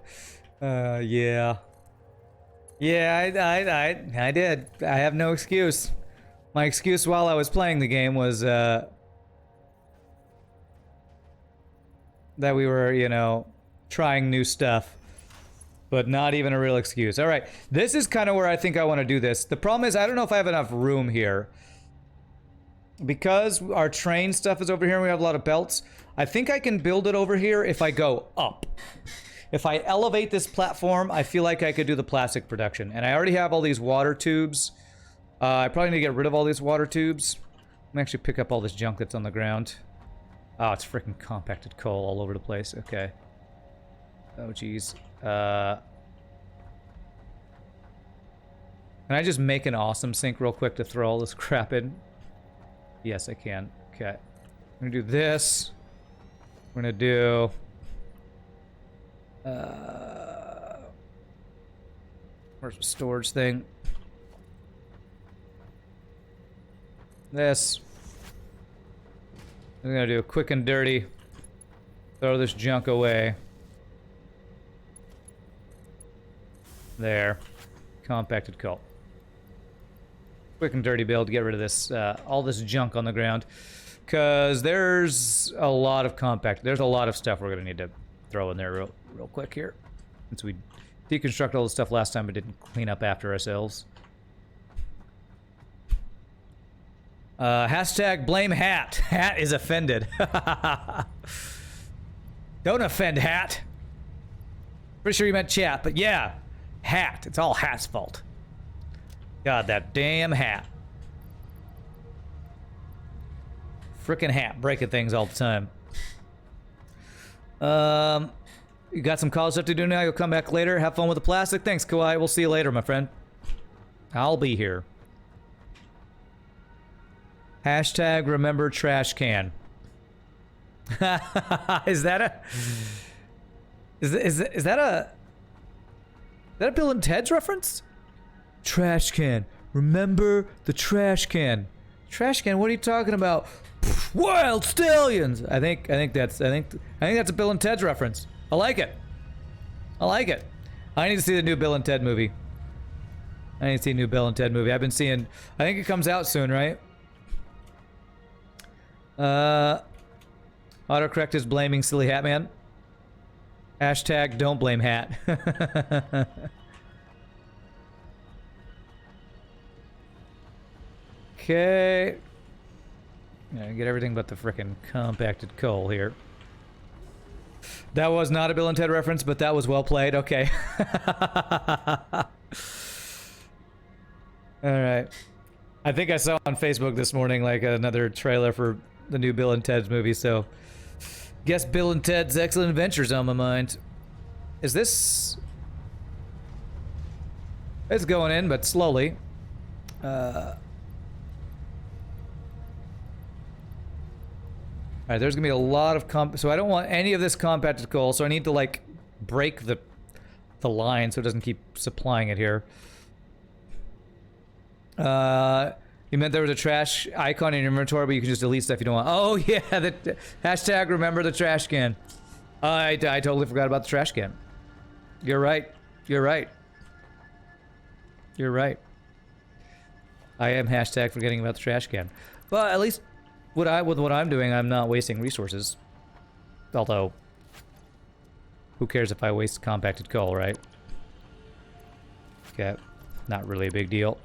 Yeah, I did. I have no excuse. My excuse while I was playing the game was, that we were, you know, trying new stuff. But not even a real excuse. Alright, this is kind of where I think I want to do this. The problem is, I don't know if I have enough room here. Because our train stuff is over here and we have a lot of belts, I think I can build it over here if I go up. If I elevate this platform, I feel like I could do the plastic production. And I already have all these water tubes. I probably need to get rid of all these water tubes. Let me actually pick up all this junk that's on the ground. Oh, it's freaking compacted coal all over the place. Okay. Oh, geez. Can I just make an awesome sink real quick to throw all this crap in? Yes, I can. Okay. I'm gonna do this. We're gonna do... where's the storage thing? This. I'm gonna do a quick and dirty. Throw this junk away. There. Compacted coal. Quick and dirty build to get rid of this, all this junk on the ground. Because there's a lot of there's a lot of stuff we're going to need to throw in there real quick here. Since we deconstructed all the stuff last time but didn't clean up after ourselves. Hashtag blame Hat. Hat is offended. Don't offend Hat. Pretty sure you meant chat, but yeah. Hat. It's all Hat's fault. God, that damn Hat. Frickin' Hat breaking things all the time. You got some college stuff to do now. You'll come back later. Have fun with the plastic. Thanks, Kawhi. We'll see you later, my friend. I'll be here. Hashtag remember trash can. Is that a... Is that a Bill and Ted's reference? Trash can. Remember the trash can. Trash can? What are you talking about? Wild stallions. I think that's a Bill and Ted's reference. I like it. I like it. I need to see the new Bill and Ted movie. I need to see a new Bill and Ted movie. I've been seeing. I think it comes out soon, right? Autocorrect is blaming Silly Hat Man. Hashtag don't blame Hat. Okay. Get everything but the frickin' compacted coal here. That was not a Bill and Ted reference, but that was well played. Okay. Alright. I think I saw on Facebook this morning like another trailer for the new Bill and Ted's movie, so guess Bill and Ted's Excellent Adventures on my mind. Is this... It's going in, but slowly. Alright, there's gonna be a lot of so I don't want any of this compacted coal, so I need to like break the line so it doesn't keep supplying it here. You meant there was a trash icon in your inventory, but you can just delete stuff you don't want. Oh yeah, the hashtag remember the trash can. I totally forgot about the trash can. You're right. You're right. You're right. I am hashtag forgetting about the trash can. But at least with what I'm doing, I'm not wasting resources. Although, who cares if I waste compacted coal, right? Okay, not really a big deal.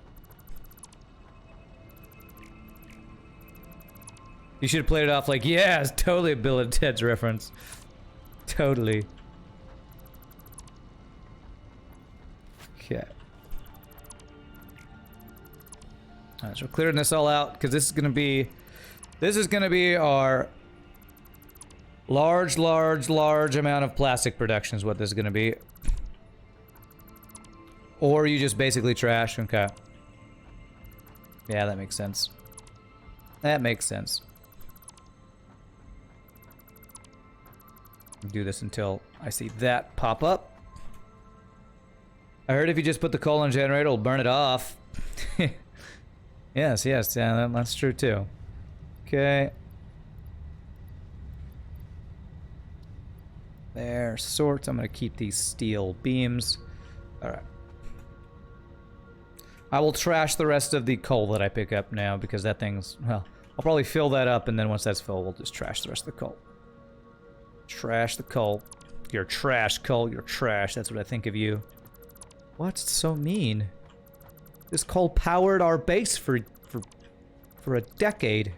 You should have played it off like, yeah, it's totally a Bill and Ted's reference. Totally. Okay. Alright, so we're clearing this all out, because this is gonna be our large amount of plastic production is what this is gonna be. Or you just basically trash. Okay. Yeah, that makes sense. That makes sense. Do this until I see that pop up. I heard if you just put the coal on generator, it'll burn it off. Yes, yeah, that's true too. Okay. There, sorts. I'm gonna keep these steel beams. Alright. I will trash the rest of the coal that I pick up now because that thing's, well, I'll probably fill that up and then once that's filled, we'll just trash the rest of the coal. Trash the coal. You're trash, coal. You're trash. That's what I think of you. What? It's so mean. This coal powered our base for a decade.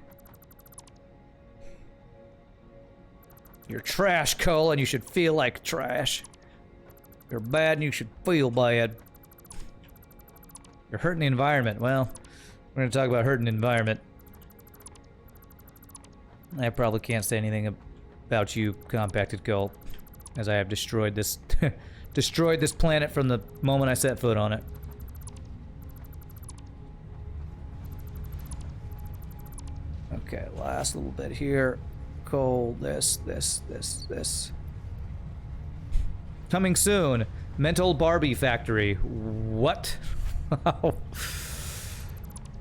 You're trash, coal, and you should feel like trash. You're bad and you should feel bad. You're hurting the environment. Well, we're gonna talk about hurting the environment. I probably can't say anything about you, compacted coal, as I have destroyed this destroyed this planet from the moment I set foot on it. Okay, last little bit here. Coal, this. Coming soon. Mental Barbie Factory. What?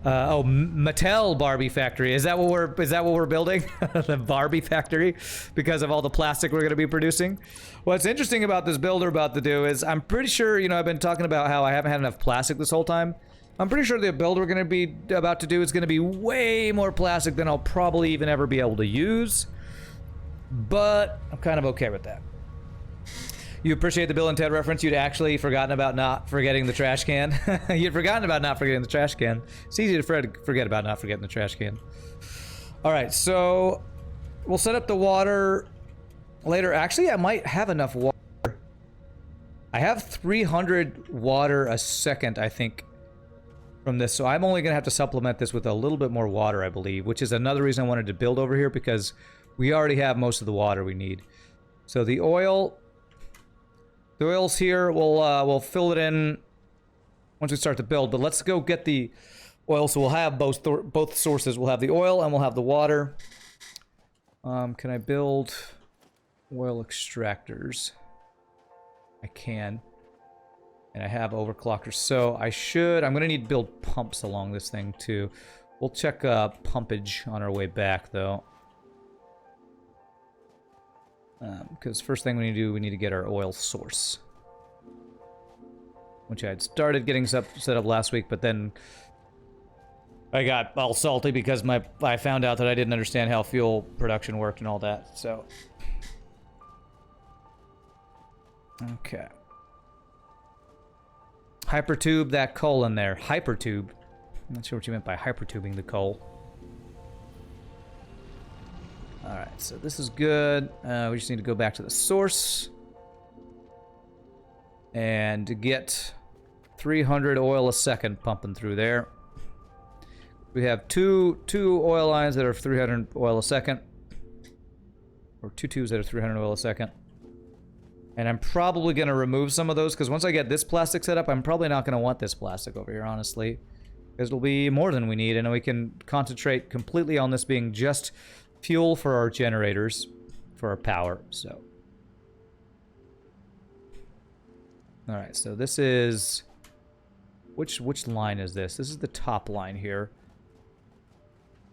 Oh, Mattel Barbie factory. Is that what we're building? The Barbie factory, because of all the plastic we're going to be producing. What's interesting about this build we're about to do is, I'm pretty sure, you know, I've been talking about how I haven't had enough plastic this whole time. I'm pretty sure the build we're going to be about to do is going to be way more plastic than I'll probably even ever be able to use. But I'm kind of okay with that. You appreciate the Bill and Ted reference. You'd actually forgotten about not forgetting the trash can. You'd forgotten about not forgetting the trash can. It's easy to forget about not forgetting the trash can. All right, so we'll set up the water later. Actually, I might have enough water. I have 300 water a second, I think, from this. So I'm only going to have to supplement this with a little bit more water, I believe, which is another reason I wanted to build over here, because we already have most of the water we need. So the oil... The oil's here. We'll fill it in once we start to build. But let's go get the oil. So we'll have both sources. We'll have the oil and we'll have the water. Can I build oil extractors? I can. And I have overclockers. So I'm going to need to build pumps along this thing too. We'll check pumpage on our way back though. Because first thing we need to do, we need to get our oil source. Which I had started getting set up last week, but then I got all salty because I found out that I didn't understand how fuel production worked and all that, so. Okay. Hypertube that coal in there. Hypertube. I'm not sure what you meant by hypertubing the coal. Alright, so this is good. We just need to go back to the source. And get 300 oil a second pumping through there. We have two oil lines that are 300 oil a second. Or two tubes that are 300 oil a second. And I'm probably going to remove some of those, because once I get this plastic set up, I'm probably not going to want this plastic over here, honestly. Because it'll be more than we need, and we can concentrate completely on this being just fuel for our generators, for our power, so. Alright, so this is... Which line is this? This is the top line here.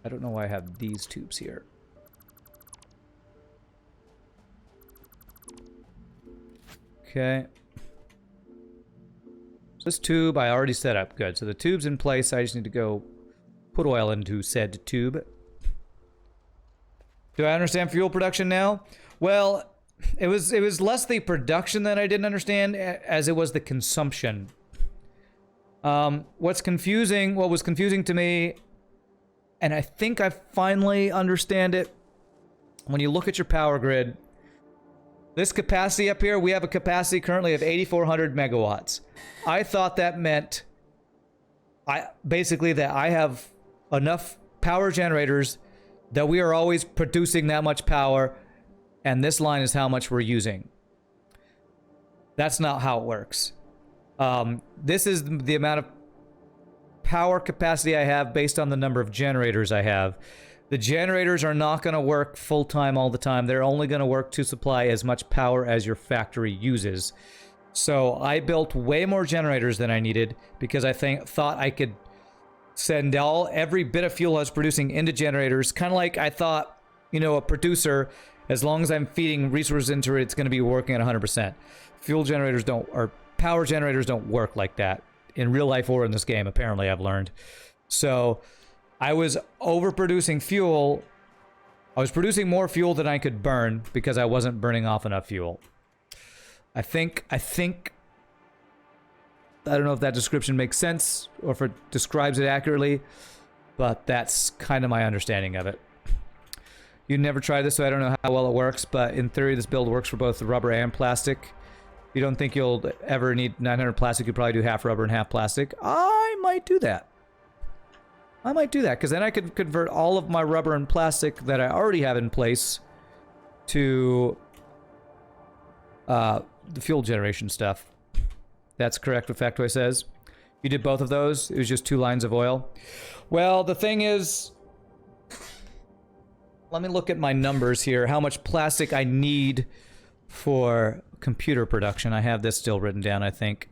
I don't know why I have these tubes here. Okay. So this tube I already set up. Good. So the tube's in place. I just need to go put oil into said tube. Do I understand fuel production now? Well, it was less the production that I didn't understand as it was the consumption. What was confusing to me, and I think I finally understand it, when you look at your power grid, this capacity up here, we have a capacity currently of 8,400 megawatts. I thought that meant basically that I have enough power generators that we are always producing that much power, and this line is how much we're using. That's not how it works. This is the amount of power capacity I have based on the number of generators I have. The generators are not going to work full-time all the time. They're only going to work to supply as much power as your factory uses. So I built way more generators than I needed because I thought I could send every bit of fuel I was producing into generators. Kind of like I thought, you know, a producer, as long as I'm feeding resources into it, it's going to be working at 100%. Fuel generators don't, or power generators don't work like that in real life or in this game, apparently I've learned. So I was overproducing fuel. I was producing more fuel than I could burn because I wasn't burning off enough fuel. I think I don't know if that description makes sense or if it describes it accurately, but that's kind of my understanding of it. You never tried this, so I don't know how well it works, but in theory, this build works for both rubber and plastic. You don't think you'll ever need 900 plastic, you'd probably do half rubber and half plastic. I might do that. I might do that, because then I could convert all of my rubber and plastic that I already have in place to the fuel generation stuff. That's correct what Factoid says. You did both of those? It was just 2 lines of oil? Well, the thing is... Let me look at my numbers here. How much plastic I need for computer production. I have this still written down, I think.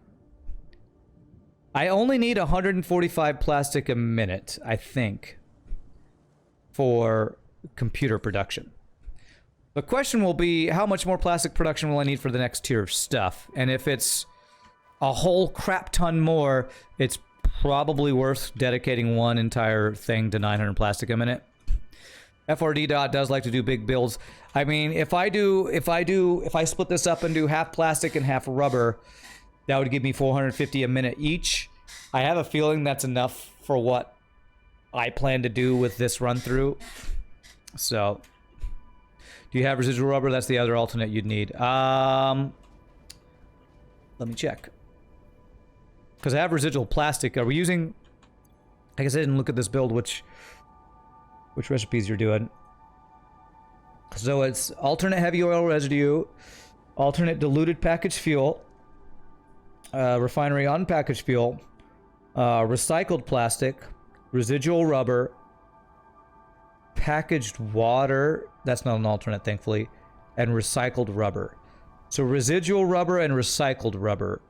I only need 145 plastic a minute, I think, for computer production. The question will be, how much more plastic production will I need for the next tier of stuff? And if it's a whole crap ton more, it's probably worth dedicating one entire thing to 900 plastic a minute. FRD dot does like to do big builds. I mean, if I split this up and do half plastic and half rubber, that would give me 450 a minute each. I have a feeling that's enough for what I plan to do with this run through. So, do you have residual rubber? That's the other alternate you'd need. Let me check. Because I have residual plastic. Are we using... I guess I didn't look at this build, which recipes you're doing. So it's alternate heavy oil residue, alternate diluted packaged fuel, refinery unpackaged fuel, recycled plastic, residual rubber, packaged water, that's not an alternate thankfully, and recycled rubber. So residual rubber and recycled rubber.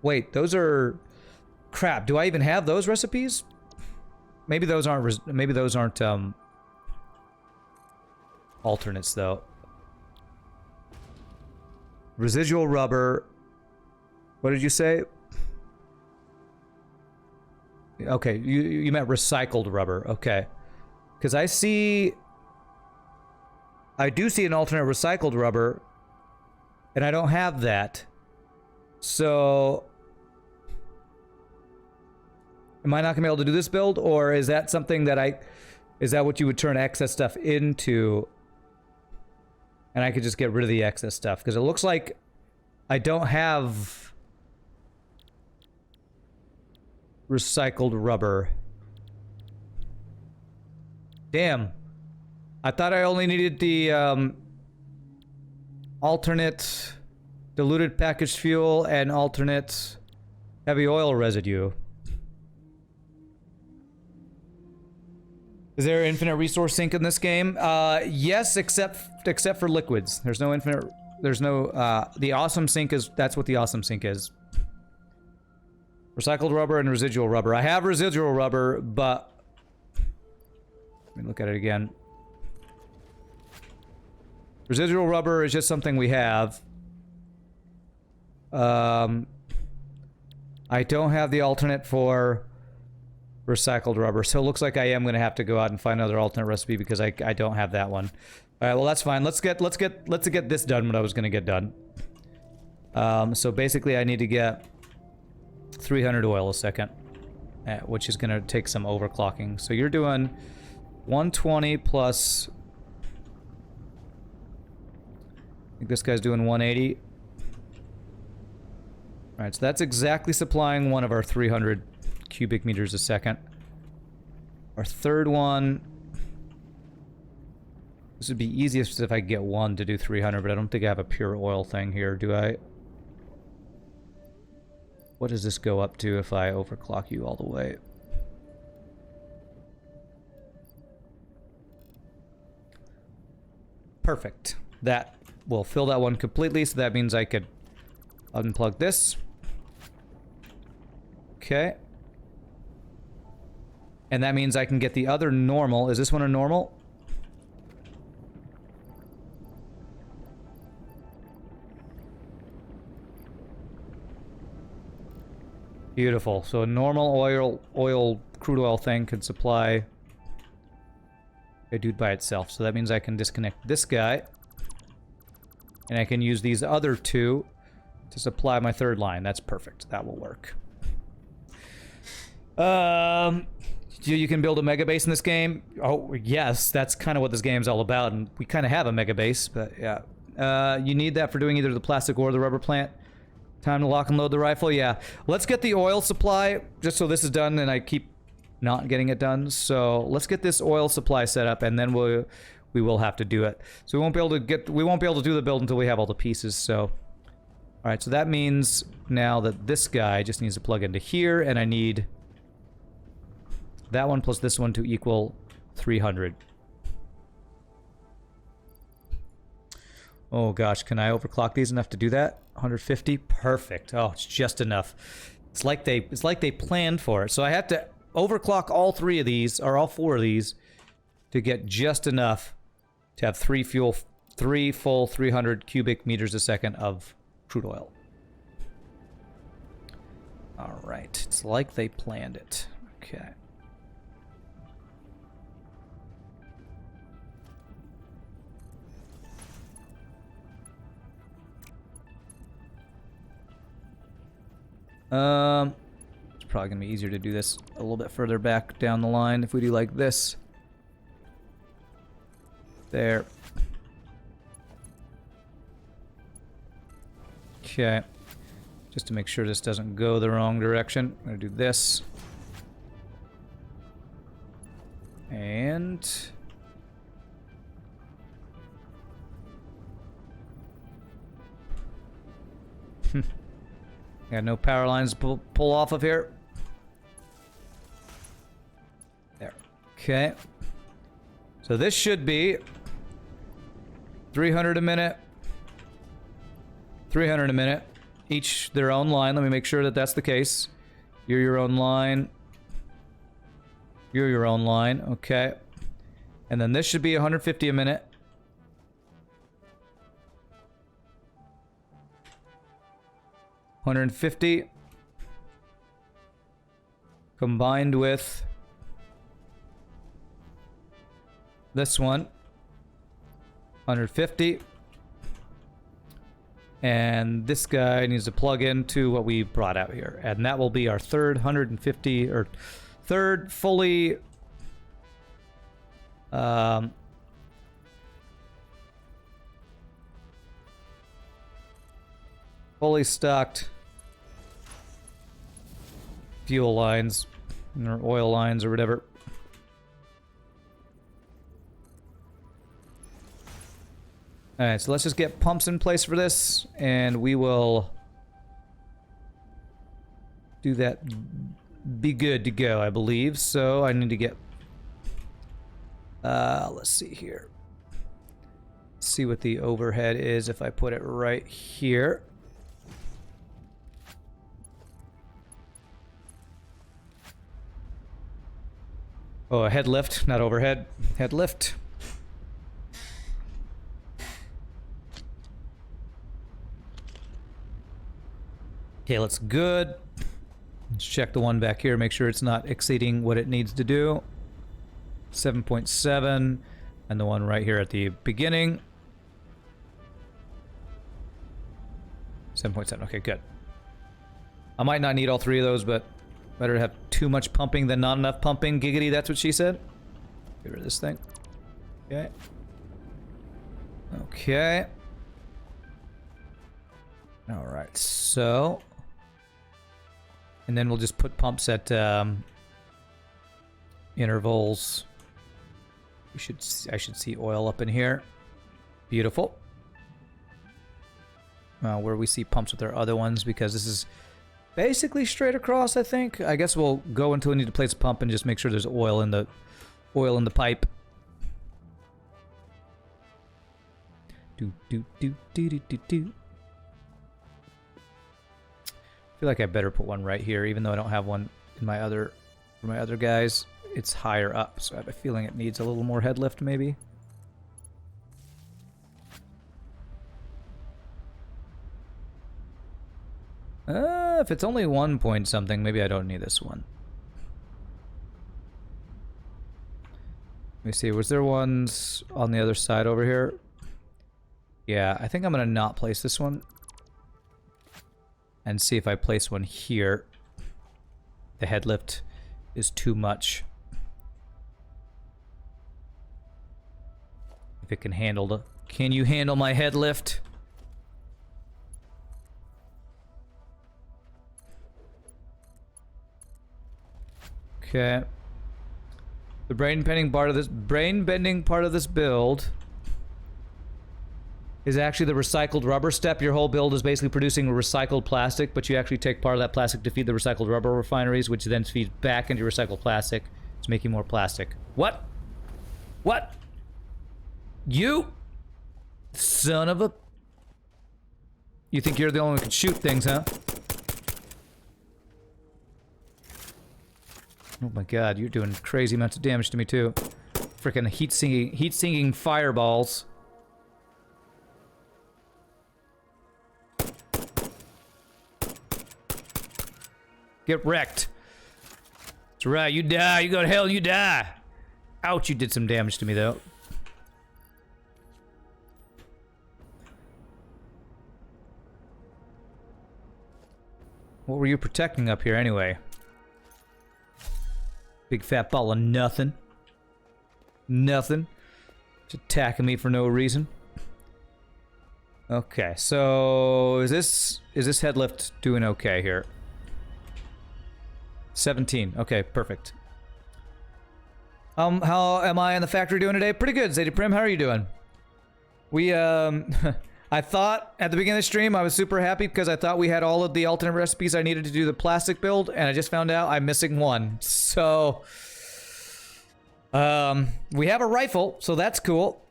Wait, those are... Crap, do I even have those recipes? Maybe those aren't alternates though. Residual rubber. What did you say? Okay, you meant recycled rubber. Okay. Because I do see an alternate recycled rubber, and I don't have that. So, am I not gonna be able to do this build, or is that something that is that what you would turn excess stuff into? And I could just get rid of the excess stuff, because it looks like I don't have recycled rubber. Damn. I thought I only needed the alternate diluted packaged fuel and alternate heavy oil residue. Is there infinite resource sink in this game? Yes, except for liquids. There's no infinite. There's no. The awesome sink is. That's what the awesome sink is. Recycled rubber and residual rubber. I have residual rubber, but let me look at it again. Residual rubber is just something we have. I don't have the alternate for recycled rubber, so it looks like I am going to have to go out and find another alternate recipe because I don't have that one. All right, well that's fine. Let's get this done. What I was going to get done. So basically, I need to get 300 oil a second, which is going to take some overclocking. So you're doing 120 plus. I think this guy's doing 180. All right, so that's exactly supplying one of our 300 cubic meters a second. Our third one, this would be easiest if I could get one to do 300, but I don't think I have a pure oil thing here, do I? What does this go up to if I overclock you all the way? Perfect. That will fill that one completely, so that means I could unplug this. Okay. And that means I can get the other normal. Is this one a normal? Beautiful. So a normal crude oil thing could supply a dude by itself. So that means I can disconnect this guy. And I can use these other two to supply my third line. That's perfect. That will work. You can build a mega base in this game. Oh, yes. That's kind of what this game's all about. And we kind of have a mega base, but yeah. You need that for doing either the plastic or the rubber plant. Time to lock and load the rifle. Yeah. Let's get the oil supply, just so this is done and I keep not getting it done. So let's get this oil supply set up, and then we will have to do it. So we won't be able to do the build until we have all the pieces. So, all right. So that means now that this guy just needs to plug into here, and I need that one plus this one to equal 300. Oh gosh, can I overclock these enough to do that? 150? Perfect. Oh, it's just enough. It's like they planned for it. So I have to overclock all 3 of these, or all 4 of these, to get just enough to have 3 full 300 cubic meters a second of crude oil. All right, it's like they planned it. Okay. It's probably gonna be easier to do this a little bit further back down the line if we do like this. There. Okay. Just to make sure this doesn't go the wrong direction, I'm gonna do this. And... got no power lines to pull off of here. There. Okay. So this should be 300 a minute. 300 a minute. Each their own line. Let me make sure that that's the case. You're your own line. You're your own line. Okay. And then this should be 150 a minute. $150 combined with this one, $150, and this guy needs to plug into what we brought out here, and that will be our third 150 or third fully fully stocked fuel lines or oil lines or whatever. Alright, so let's just get pumps in place for this, and we will do that. Be good to go, I believe. So I need to get let's see here. See what the overhead is if I put it right here. Oh, a head lift, not overhead. Head lift. Okay, looks good. Let's check the one back here, make sure it's not exceeding what it needs to do. 7.7, and the one right here at the beginning. 7.7, okay, good. I might not need all 3 of those, but better to have too much pumping than not enough pumping. Giggity, that's what she said. Get rid of this thing. Okay. Okay. Alright, so... and then we'll just put pumps at intervals. I should see oil up in here. Beautiful. Where we see pumps with our other ones, because this is basically straight across, I think. I guess we'll go until we need to place a pump and just make sure there's oil in the pipe. Do do do do do do do. I feel like I better put one right here, even though I don't have one in my other guys. It's higher up, so I have a feeling it needs a little more head lift, maybe. If it's only 1 point something, maybe I don't need this one. Let me see, was there ones on the other side over here? Yeah, I think I'm gonna not place this one. And see if I place one here. The head lift is too much. If it can handle the... Can you handle my head lift? Okay. The brain-bending part of this build is actually the recycled rubber step. Your whole build is basically producing recycled plastic, but you actually take part of that plastic to feed the recycled rubber refineries, which then feeds back into recycled plastic. It's making more plastic. What? What? You? Son of a You think you're the only one who can shoot things, huh? Oh my god, you're doing crazy amounts of damage to me too. Freaking heat-sinking fireballs. Get wrecked. That's right, you die. You go to hell, you die. Ouch, you did some damage to me though. What were you protecting up here anyway? Big fat ball of nothing. Nothing. Just attacking me for no reason. Okay, so is this head lift doing okay here? 17. Okay, perfect. How am I in the factory doing today? Pretty good, Zadie Prim. How are you doing? We I thought at the beginning of the stream I was super happy because I thought we had all of the alternate recipes I needed to do the plastic build, and I just found out I'm missing one. So we have a rifle, so that's cool.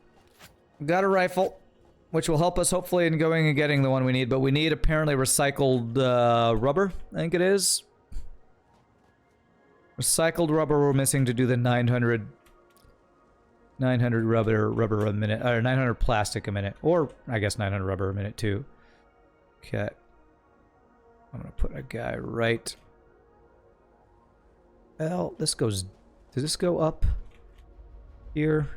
Got a rifle, which will help us hopefully in going and getting the one we need, but we need apparently recycled rubber, I think it is. Recycled rubber we're missing to do the 900 rubber a minute, or 900 plastic a minute, or I guess 900 rubber a minute too. Okay. I'm gonna put a guy right. Well, this goes, does this go up here?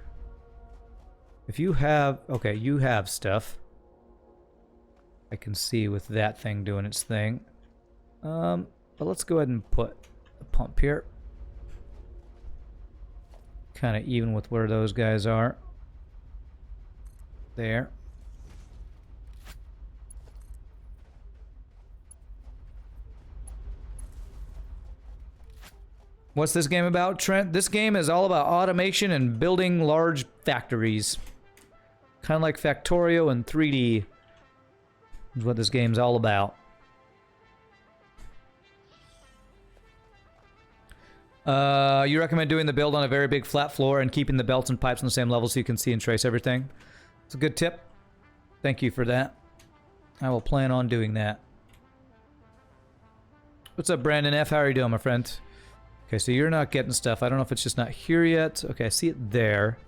If you have, okay, you have stuff. I can see with that thing doing its thing. But let's go ahead and put the pump here. Kind of even with where those guys are. There. What's this game about, Trent? This game is all about automation and building large factories. Kind of like Factorio and 3D is what this game's all about. You recommend doing the build on a very big flat floor and keeping the belts and pipes on the same level so you can see and trace everything. It's a good tip. Thank you for that. I will plan on doing that. What's up, Brandon F? How are you doing, my friend? Okay, so you're not getting stuff. I don't know if it's just not here yet. Okay, I see it there.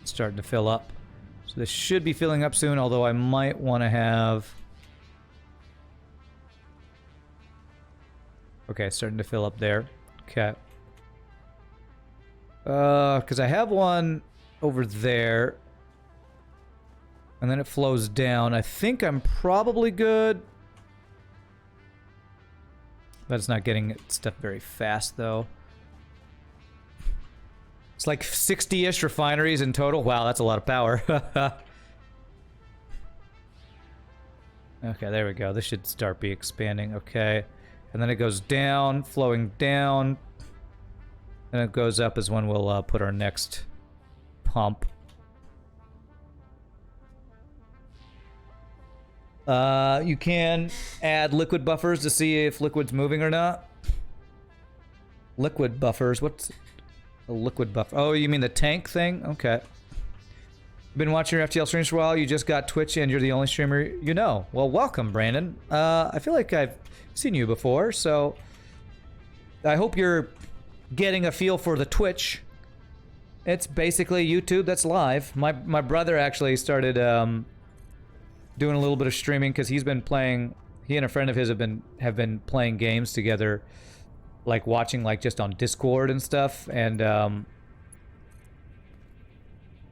It's starting to fill up. So this should be filling up soon, although I might want to have... Okay, it's starting to fill up there. Okay. Because I have one over there. And then it flows down. I think I'm probably good. But it's not getting stuff very fast, though. It's like 60-ish refineries in total. Wow, that's a lot of power. Okay, there we go. This should start be expanding. Okay. And then it goes down, flowing down. And it goes up is when we'll put our next pump. You can add liquid buffers to see if liquid's moving or not. Liquid buffers, what's a liquid buffer? Oh, you mean the tank thing? Okay. Been watching your FTL streams for a while. You just got Twitch and you're the only streamer you know. Well, welcome, Brandon. I feel like I've seen you before, so I hope you're getting a feel for the Twitch. It's basically YouTube that's live. My brother actually started doing a little bit of streaming because he's been playing. He and a friend of his have been playing games together, like watching like just on Discord and stuff, and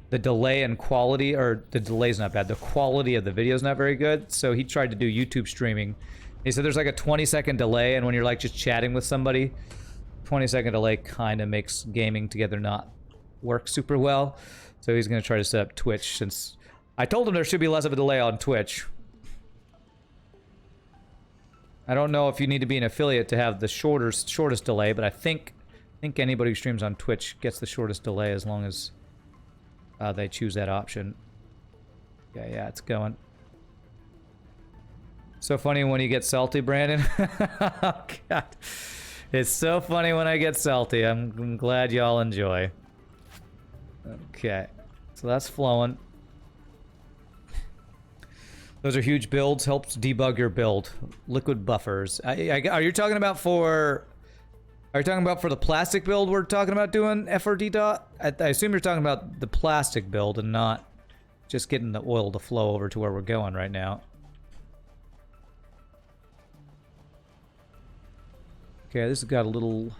the delay and quality, or the delay's not bad, the quality of the video's not very good, so he tried to do YouTube streaming. He said there's like a 20-second delay, and when you're like just chatting with somebody, 20-second delay kind of makes gaming together not work super well. So he's going to try to set up Twitch, since I told him there should be less of a delay on Twitch. I don't know if you need to be an affiliate to have the shortest delay, but I think anybody who streams on Twitch gets the shortest delay as long as they choose that option. Yeah, it's going. So funny when you get salty, Brandon. Oh, God. It's so funny when I get salty. I'm glad y'all enjoy. Okay. So that's flowing. Those are huge builds. Helps debug your build. Liquid buffers. Are you talking about for... Are you talking about for the plastic build we're talking about doing FRD dot? I assume you're talking about the plastic build and not just getting the oil to flow over to where we're going right now. Okay, this has got a little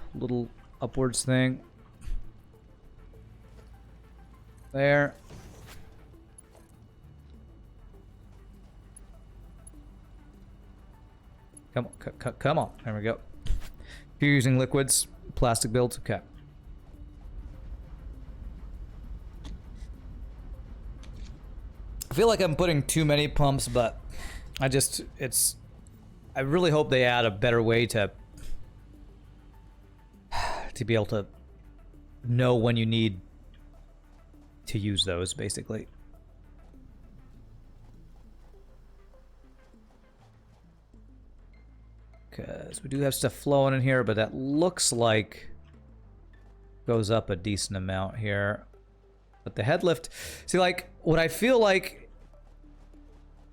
upwards thing. There. Come on, come on. There we go. If you're using liquids, plastic builds, okay. I feel like I'm putting too many pumps, but I really hope they add a better way to be able to know when you need to use those, basically. Because we do have stuff flowing in here, but that looks like goes up a decent amount here. But the head lift, see, like, what I feel like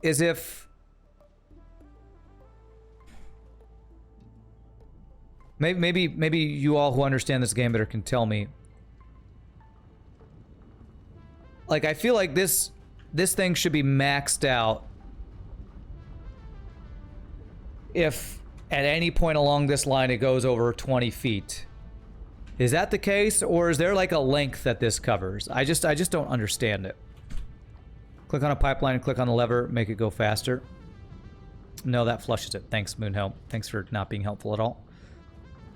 is if maybe you all who understand this game better can tell me. Like, I feel like this thing should be maxed out if at any point along this line it goes over 20 feet. Is that the case, or is there like a length that this covers? I just don't understand it. Click on a pipeline, click on the lever, make it go faster. No, that flushes it. Thanks, Moonhelp. Thanks for not being helpful at all.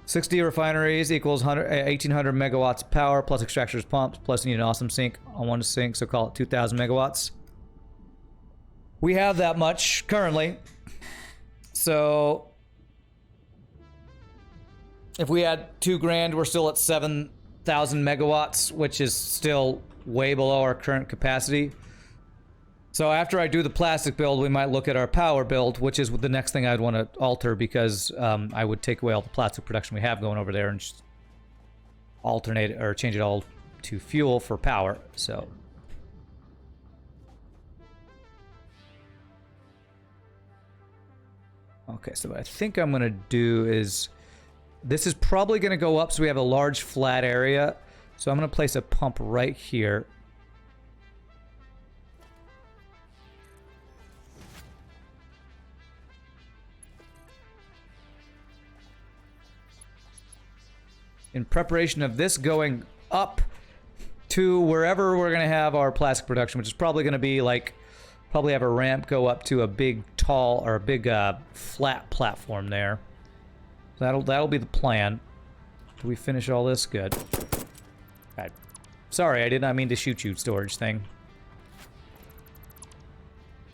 60 refineries equals 1,800 megawatts of power, plus extractors pumps, plus you need an awesome sink on one sink, so call it 2,000 megawatts. We have that much currently. So if we had 2 grand, we're still at 7,000 megawatts, which is still way below our current capacity. So after I do the plastic build, we might look at our power build, which is the next thing I'd want to alter, because I would take away all the plastic production we have going over there and just alternate or change it all to fuel for power. So okay, so what I think I'm going to do is, this is probably going to go up so we have a large flat area. So I'm going to place a pump right here. In preparation of this going up to wherever we're going to have our plastic production, which is probably going to be like, probably have a ramp go up to a big tall, or a big flat platform there. So that'll be the plan. Do we finish all this? Good. Sorry, I did not mean to shoot you, storage thing.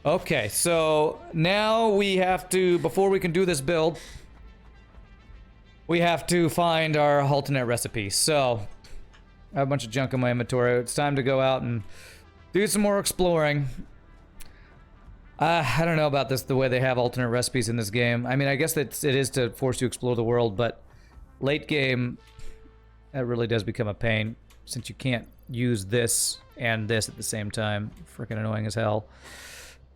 Okay, so now we have to, before we can do this build, we have to find our alternate recipe. So I have a bunch of junk in my inventory. It's time to go out and do some more exploring. I don't know about this, the way they have alternate recipes in this game. I mean, I guess that it is to force you to explore the world, but late game, that really does become a pain, since you can't use this and this at the same time. Freaking annoying as hell.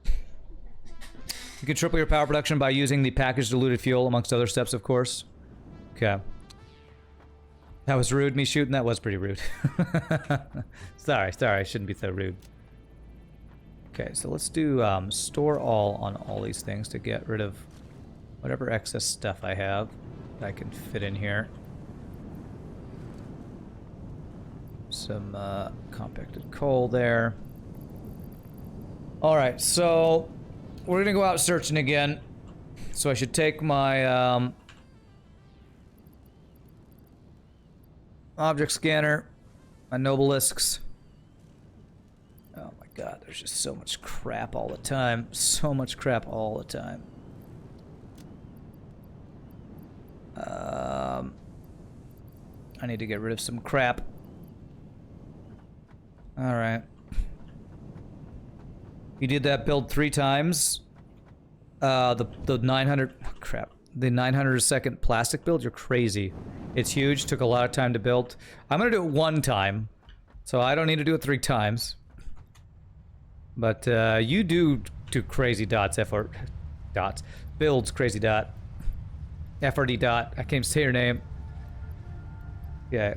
You can triple your power production by using the packaged diluted fuel, amongst other steps, of course. Okay. That was rude, me shooting. That was pretty rude. Sorry, I shouldn't be so rude. Okay, so let's do store all on all these things to get rid of whatever excess stuff I have that I can fit in here. Some compacted coal there. Alright, so we're gonna go out searching again. So I should take my object scanner, my nobelisks. Oh my god, there's just so much crap all the time. So much crap all the time. I need to get rid of some crap. Alright. You did that build 3 times. The 900... Oh, crap. The 900 a second plastic build? You're crazy. It's huge. Took a lot of time to build. I'm gonna do it 1 time. So I don't need to do it 3 times. But you do crazy dots, dots. Builds crazy dot. FRD dot. I can't even say your name. Yeah.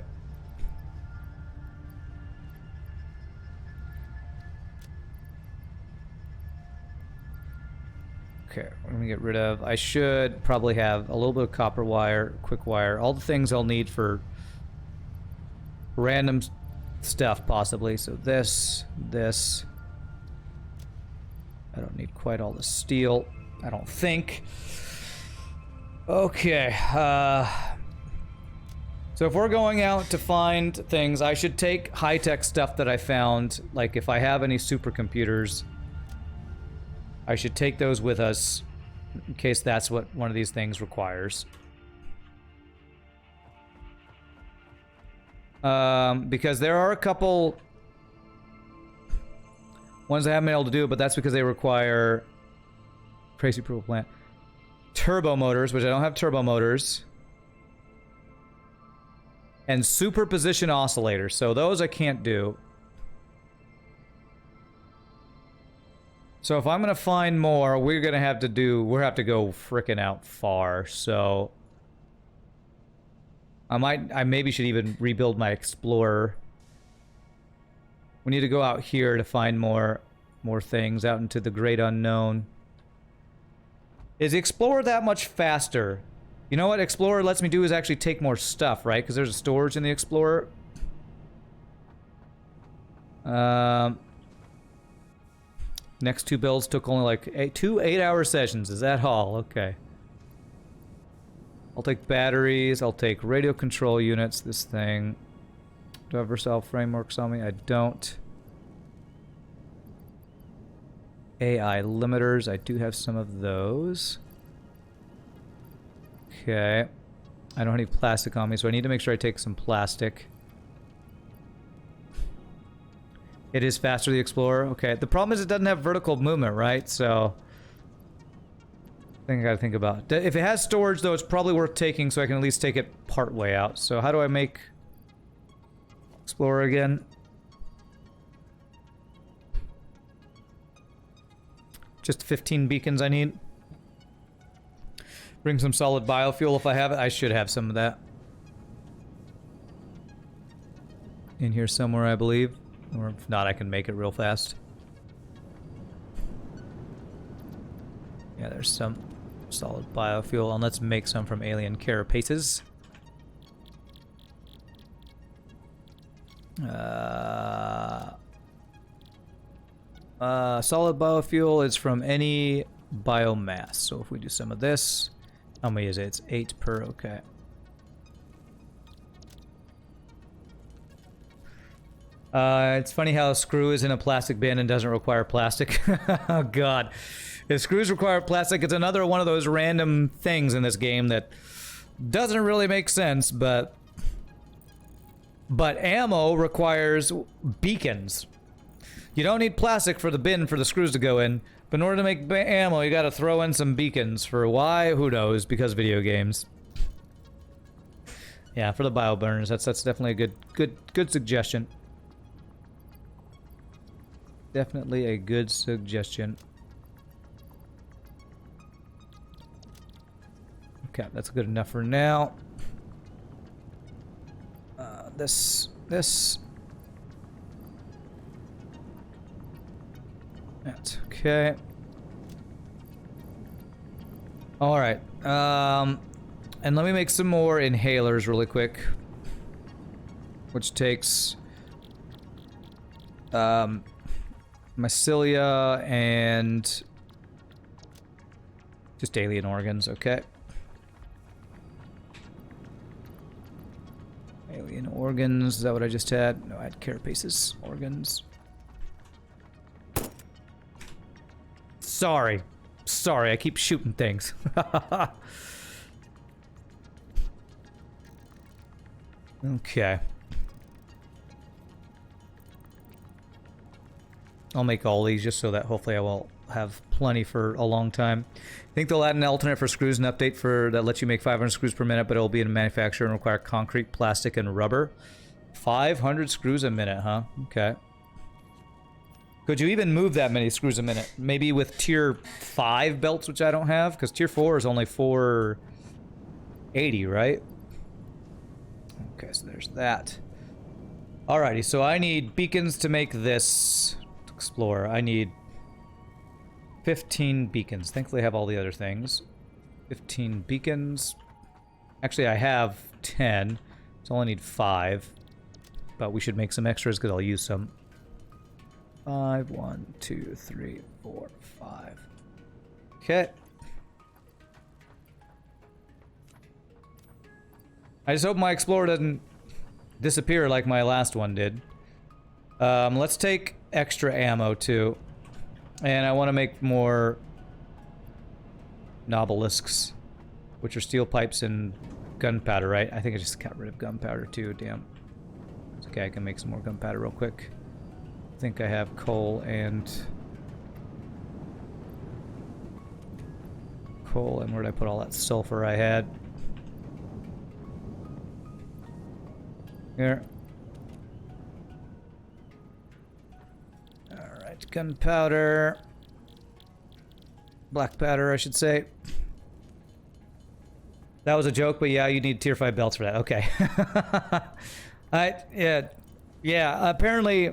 Okay, we're gonna get rid of. I should probably have a little bit of copper wire, quick wire, all the things I'll need for random stuff, possibly. So this. I don't need quite all the steel, I don't think. Okay, so if we're going out to find things, I should take high-tech stuff that I found. Like if I have any supercomputers, I should take those with us in case that's what one of these things requires. Because there are a couple ones I haven't been able to do, but that's because they require crazy approval plant. Turbo motors, which I don't have turbo motors. And superposition oscillators, so those I can't do. So if I'm gonna find more, we're gonna have to go frickin' out far, so I maybe should even rebuild my Explorer. We need to go out here to find more things out into the great unknown. Is the Explorer that much faster? You know what Explorer lets me do is actually take more stuff, right? Because there's a storage in the Explorer. Next two builds took only like two 8-hour sessions. Is that all? Okay. I'll take batteries. I'll take radio control units. This thing. Do I have versatile frameworks on me? I don't. AI limiters. I do have some of those. Okay. I don't have any plastic on me, so I need to make sure I take some plastic. It is faster, the Explorer. Okay. The problem is it doesn't have vertical movement, right? So I think I gotta think about it. If it has storage, though, it's probably worth taking so I can at least take it part way out. So how do I make Explorer again? Just 15 beacons I need. Bring some solid biofuel if I have it. I should have some of that. In here somewhere, I believe. Or if not, I can make it real fast. Yeah, there's some solid biofuel. And let's make some from alien carapaces. Solid biofuel is from any biomass. So if we do some of this, how many is it? It's 8 per, okay. It's funny how a screw is in a plastic bin and doesn't require plastic. Oh god. If screws require plastic, it's another one of those random things in this game that doesn't really make sense, but ammo requires beacons. You don't need plastic for the bin for the screws to go in, but in order to make ammo, you gotta throw in some beacons. For why? Who knows? Because video games. Yeah, for the bio burners, that's definitely a good suggestion. Definitely a good suggestion. Okay, that's good enough for now. This. That's okay. All right. And let me make some more inhalers really quick, which takes mycelia and just alien organs. Okay. Alien organs. Is that what I just had? No, I had carapaces. Organs. Sorry, I keep shooting things. Okay. I'll make all these just so that hopefully I will have plenty for a long time. I think they'll add an alternate for screws and update for that lets you make 500 screws per minute, but it'll be in manufacture and require concrete, plastic, and rubber. 500 screws a minute, huh? Okay. Could you even move that many screws a minute? Maybe with tier 5 belts, which I don't have, because tier 4 is only 480, right? Okay, so there's that. Alrighty, so I need beacons to make this explorer. I need 15 beacons. Thankfully I have all the other things. 15 beacons. Actually, I have 10, so I only need 5. But we should make some extras because I'll use some. 5, 1, 2, 3, 4, 5. Okay. I just hope my explorer doesn't disappear like my last one did. Let's take extra ammo too. And I want to make more nobelisks, which are steel pipes and gunpowder, right? I think I just got rid of gunpowder too, damn. It's okay, I can make some more gunpowder real quick. I think I have coal and where'd I put all that sulfur I had? Here. Alright, gunpowder. Black powder, I should say. That was a joke, but yeah, you need tier 5 belts for that. Okay. Apparently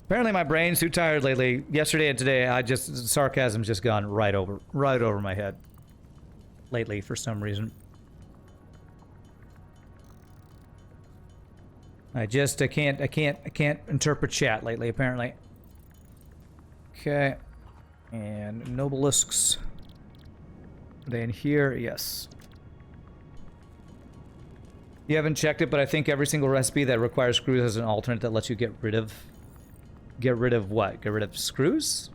my brain's too tired lately. Yesterday and today, sarcasm's just gone right over my head. Lately, for some reason. I can't interpret chat lately, apparently. Okay. And nobelisks. Are they in here? Yes. You haven't checked it, but I think every single recipe that requires screws has an alternate that lets you get rid of what? Get rid of screws?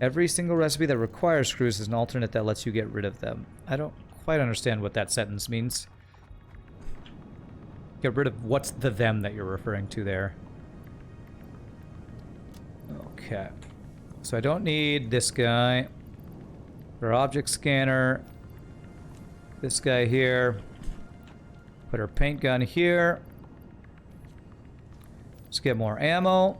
Every single recipe that requires screws has an alternate that lets you get rid of them. I don't quite understand what that sentence means. Get rid of what's the them that you're referring to there. Okay. So I don't need this guy. Our object scanner. This guy here. Put our paint gun here. Let's get more ammo.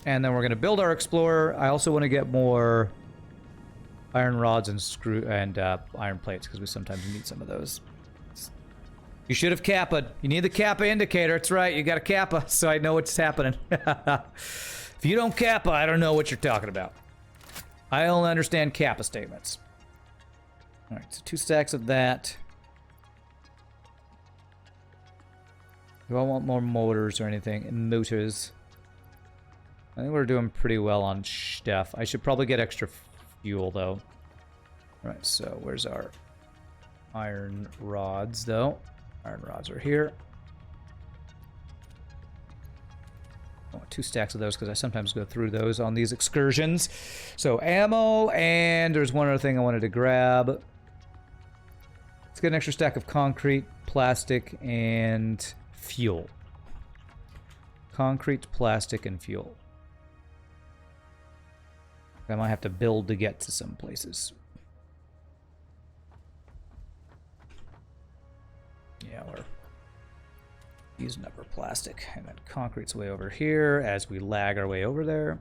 And then we're going to build our explorer. I also want to get more iron rods and iron plates because we sometimes need some of those. You should have Kappa. You need the Kappa indicator. That's right. You got a Kappa, so I know what's happening. If you don't Kappa, I don't know what you're talking about. I only understand Kappa statements. All right, so 2 stacks of that. Do I want more motors or anything? Motors. I think we're doing pretty well on stuff. I should probably get extra fuel, though. All right, so where's our iron rods, though? Iron rods are here. I want 2 stacks of those because I sometimes go through those on these excursions. So ammo, and there's one other thing I wanted to grab. Let's get an extra stack of concrete, plastic, and fuel. Concrete, plastic, and fuel. I might have to build to get to some places. Yeah, we're using up our plastic. And then concrete's way over here as we lag our way over there.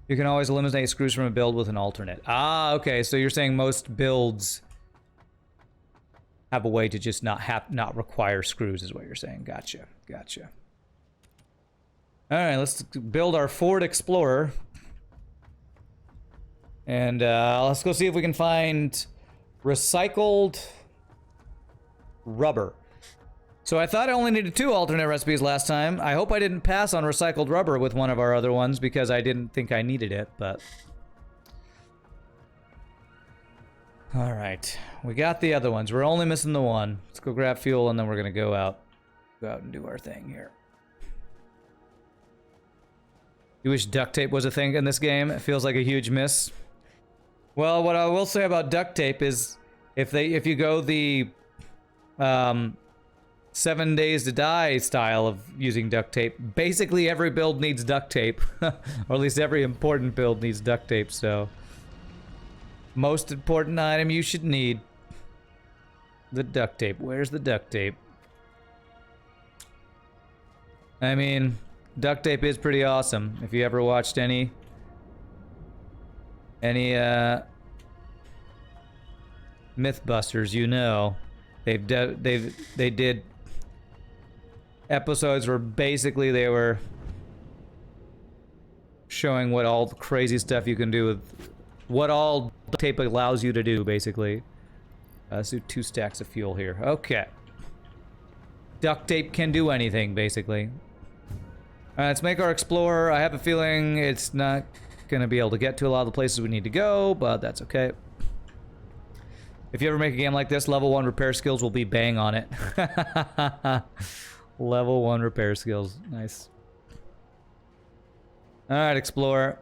You can always eliminate screws from a build with an alternate. Ah, okay, so you're saying most builds have a way to just not require screws is what you're saying. Gotcha, gotcha. Alright, let's build our Ford Explorer. And let's go see if we can find recycled rubber. So I thought I only needed 2 alternate recipes last time. I hope I didn't pass on recycled rubber with one of our other ones because I didn't think I needed it, but... Alright, we got the other ones. We're only missing the one. Let's go grab fuel and then we're gonna go out and do our thing here. You wish duct tape was a thing in this game? It feels like a huge miss. Well, what I will say about duct tape is if you go the 7 days to die style of using duct tape, basically every build needs duct tape. Or at least every important build needs duct tape, so most important item you should need. The duct tape. Where's the duct tape? I mean, Duct tape is pretty awesome. If you ever watched any Mythbusters, you know they did episodes where basically they were showing what all the crazy stuff you can do with what all duct tape allows you to do, basically. Let's do 2 stacks of fuel here. Okay. Duct tape can do anything, basically. Let's make our Explorer. I have a feeling it's not gonna be able to get to a lot of the places we need to go, but that's okay. If you ever make a game like this, level 1 repair skills will be bang on it. Level 1 repair skills. Nice. Alright, Explorer.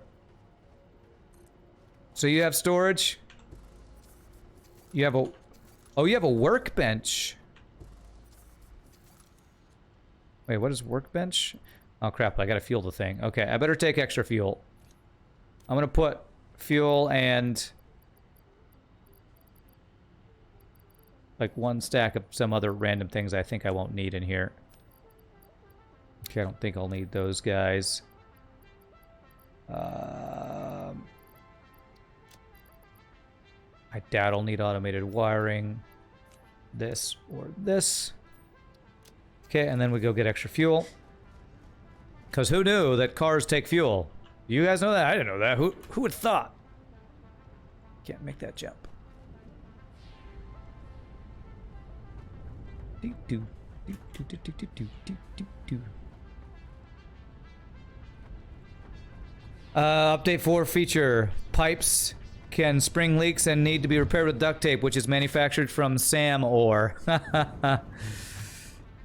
So you have storage. You have a... Oh, you have a workbench. Wait, what is workbench? Oh crap, I gotta fuel the thing. Okay, I better take extra fuel. I'm gonna put fuel and... like 1 stack of some other random things I think I won't need in here. Okay, I don't think I'll need those guys. I doubt I'll need automated wiring. This or this. Okay, and then we go get extra fuel. Because who knew that cars take fuel? You guys know that? I didn't know that. Who would have thought? Can't make that jump. Update 4 feature. Pipes can spring leaks and need to be repaired with duct tape, which is manufactured from SAM ore.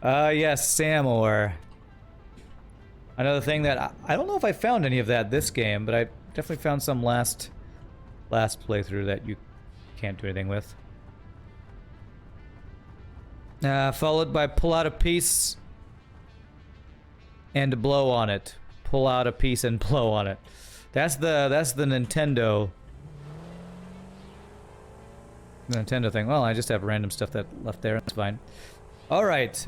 Yes, SAM ore. Another thing that I don't know if I found any of that this game, but I definitely found some last playthrough that you can't do anything with. Followed by pull out a piece and blow on it. Pull out a piece and blow on it. That's the Nintendo thing. Well, I just have random stuff that left there. That's fine. All right.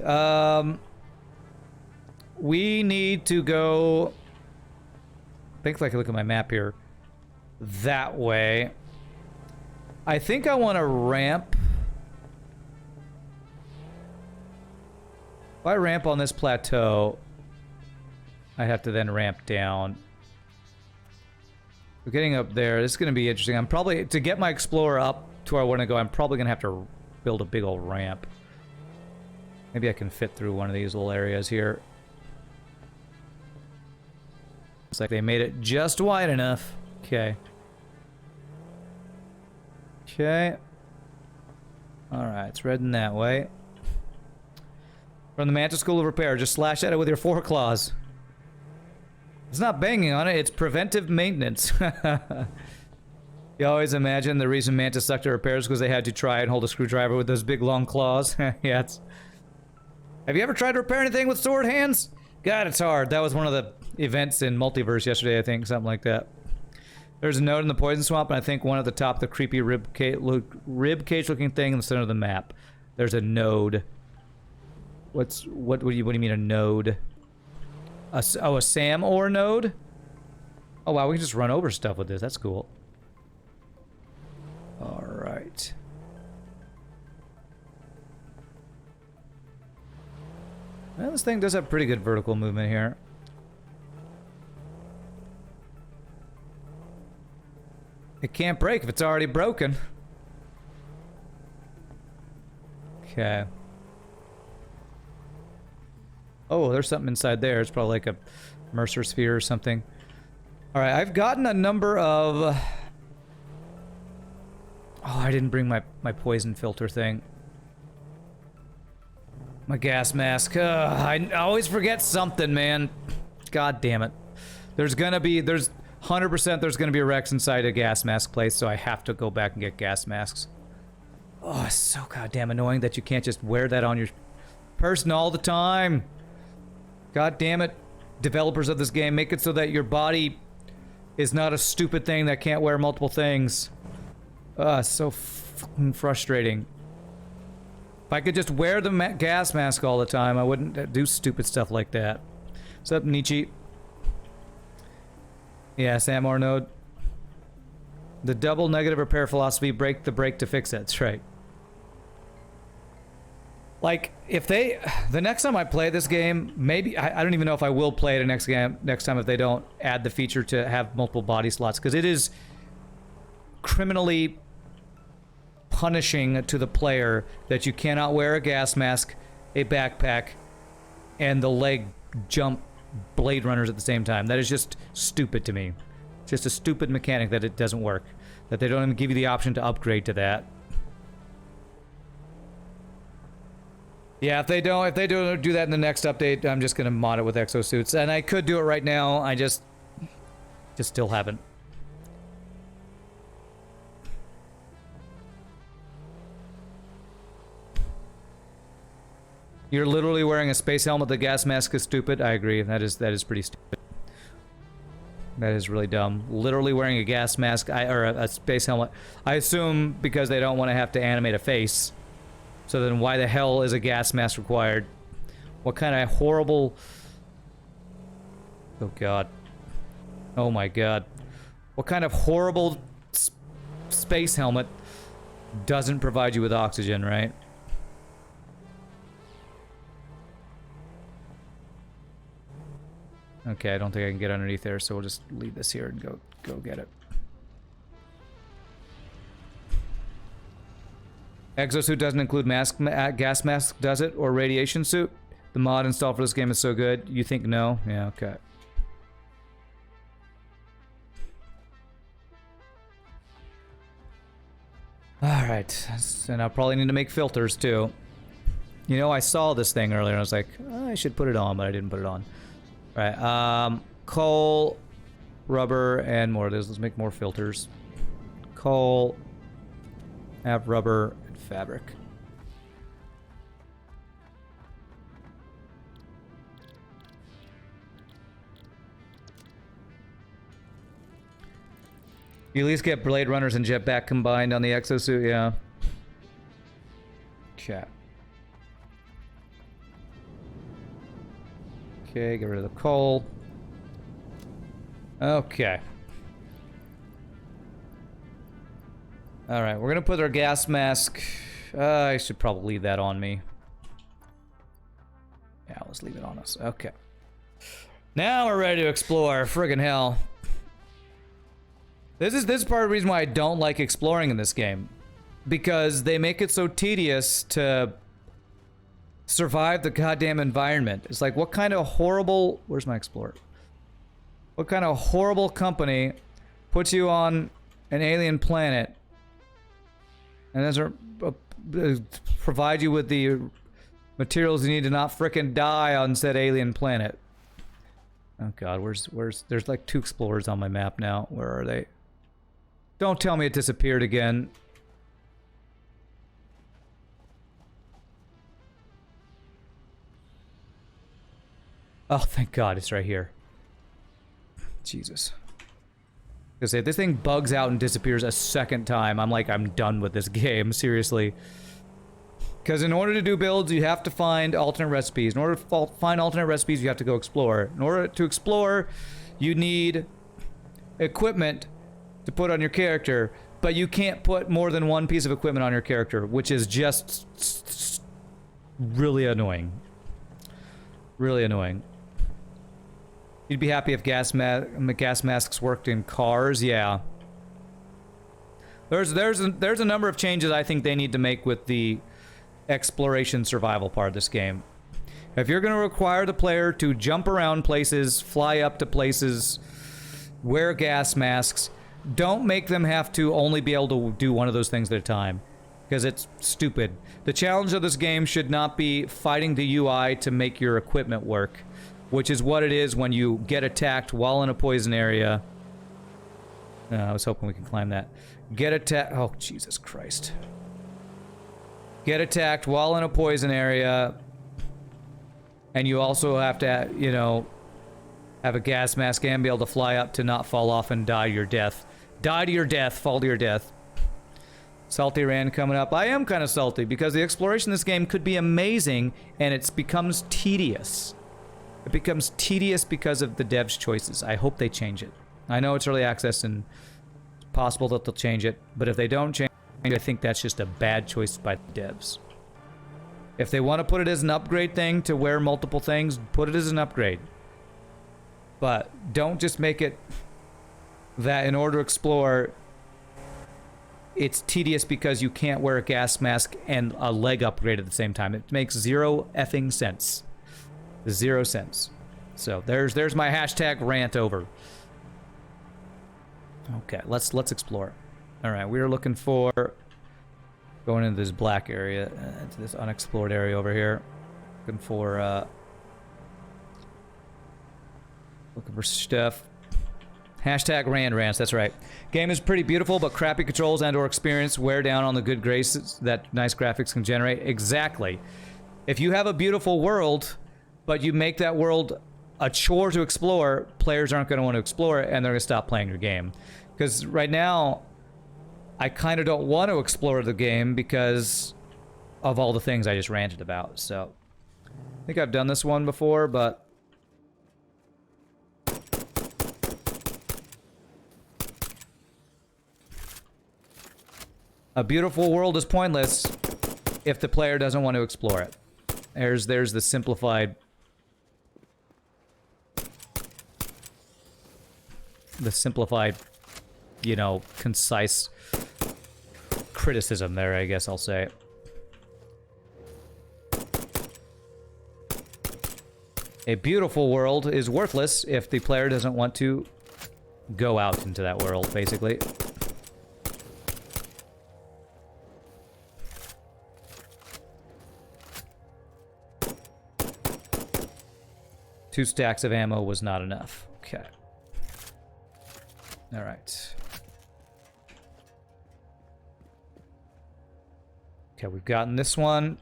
We need to go. I think if I can look at my map here. That way. I think I want to ramp. If I ramp on this plateau, I have to then ramp down. We're getting up there. This is going to be interesting. I'm probably, to get my Explorer up to where I want to go, I'm probably going to have to build a big old ramp. Maybe I can fit through one of these little areas here. Looks like they made it just wide enough. Okay. Okay. Alright, it's heading that way. From the Manta School of Repair, just slash at it with your 4 claws. It's not banging on it, it's preventive maintenance. You always imagine the reason Manta sucked at repairs because they had to try and hold a screwdriver with those big long claws. Yeah, it's... Have you ever tried to repair anything with sword hands? God, it's hard. That was one of the events in Multiverse yesterday, I think, something like that. There's a node in the Poison Swamp, and I think one at the top, the creepy rib cage looking thing in the center of the map. There's a node. What do you mean a node? A SAM ore node? Oh wow, we can just run over stuff with this. That's cool. All right. Well, this thing does have pretty good vertical movement here. It can't break if it's already broken. Okay. Oh, there's something inside there. It's probably like a Mercer sphere or something. Alright, I've gotten a number of... Oh, I didn't bring my poison filter thing. My gas mask. I always forget something, man. God damn it. There's 100% there's gonna be a Rex inside a gas mask place, so I have to go back and get gas masks. Oh, it's so goddamn annoying that you can't just wear that on your person all the time. God damn it. Developers of this game, make it so that your body is not a stupid thing that can't wear multiple things. It's so fucking frustrating. If I could just wear the gas mask all the time, I wouldn't do stupid stuff like that. What's up, Nietzsche? Yeah, Sam Arnold. The double negative repair philosophy, break the brake to fix it. That's right. Like, if they... The next time I play this game, maybe... I don't even know if I will play it next time if they don't add the feature to have multiple body slots. Because it is criminally punishing to the player that you cannot wear a gas mask, a backpack, and the leg jump Blade Runners at the same time. That is just stupid to me. Just a stupid mechanic that it doesn't work. That they don't even give you the option to upgrade to that. Yeah, if they don't do that in the next update, I'm just gonna mod it with exosuits. And I could do it right now, I just still haven't. You're literally wearing a space helmet. The gas mask is stupid. I agree. That is pretty stupid. That is really dumb. Literally wearing a gas mask or a space helmet. I assume because they don't want to have to animate a face. So then why the hell is a gas mask required? What kind of horrible... Oh god. Oh my god. What kind of horrible space helmet doesn't provide you with oxygen, right? Okay, I don't think I can get underneath there, so we'll just leave this here and go get it. Exosuit doesn't include gas mask, does it? Or radiation suit? The mod installed for this game is so good. You think no? Yeah, okay. Alright, and I'll probably need to make filters too. You know, I saw this thing earlier and I was like, oh, I should put it on, but I didn't put it on. Right, coal, rubber, and more of this. Let's make more filters. Coal, have rubber, and fabric. You at least get Blade Runners and Jetpack combined on the exosuit, yeah. Okay. Okay, get rid of the coal. Okay. Alright, we're gonna put our gas mask... I should probably leave that on me. Yeah, let's leave it on us. Okay. Now we're ready to explore. Friggin' hell. This is part of the reason why I don't like exploring in this game. Because they make it so tedious to... survive the goddamn environment. It's like, what kind of horrible... Where's my explorer? What kind of horrible company puts you on an alien planet and doesn't provide you with the materials you need to not frickin' die on said alien planet? Oh god, where's... There's like 2 explorers on my map now. Where are they? Don't tell me it disappeared again. Oh, thank God, it's right here. Jesus. Because if this thing bugs out and disappears a second time, I'm like, I'm done with this game, seriously. Because in order to do builds, you have to find alternate recipes. In order to find alternate recipes, you have to go explore. In order to explore, you need equipment to put on your character, but you can't put more than 1 piece of equipment on your character, which is just really annoying. Really annoying. You'd be happy if gas masks worked in cars, yeah. There's a number of changes I think they need to make with the exploration survival part of this game. If you're going to require the player to jump around places, fly up to places, wear gas masks, don't make them have to only be able to do one of those things at a time. Because it's stupid. The challenge of this game should not be fighting the UI to make your equipment work. Which is what it is when you get attacked while in a poison area. I was hoping we could climb that. Get attacked... Oh, Jesus Christ. Get attacked while in a poison area. And you also have to, you know, have a gas mask and be able to fly up to not fall off and die your death. Die to your death, fall to your death. Salty Rand coming up. I am kind of salty because the exploration in this game could be amazing and it becomes tedious. It becomes tedious because of the devs' choices. I hope they change it. I know it's early access and it's possible that they'll change it, but if they don't change it, I think that's just a bad choice by the devs. If they want to put it as an upgrade thing to wear multiple things, put it as an upgrade. But don't just make it that in order to explore, it's tedious because you can't wear a gas mask and a leg upgrade at the same time. It makes zero effing sense. 0 cents. So there's my hashtag rant over. Okay, let's explore. All right, we're looking for going into this black area, into this unexplored area over here. Looking for stuff. Hashtag rants. That's right. Game is pretty beautiful, but crappy controls and/or experience wear down on the good graces that nice graphics can generate. Exactly. If you have a beautiful world, but you make that world a chore to explore, players aren't going to want to explore it, and they're going to stop playing your game. Because right now, I kind of don't want to explore the game because of all the things I just ranted about. So, I think I've done this one before, but... A beautiful world is pointless if the player doesn't want to explore it. There's the simplified... you know, concise criticism there, I guess I'll say. A beautiful world is worthless if the player doesn't want to go out into that world, basically. Two stacks of ammo was not enough. Okay. All right. Okay, we've gotten this one.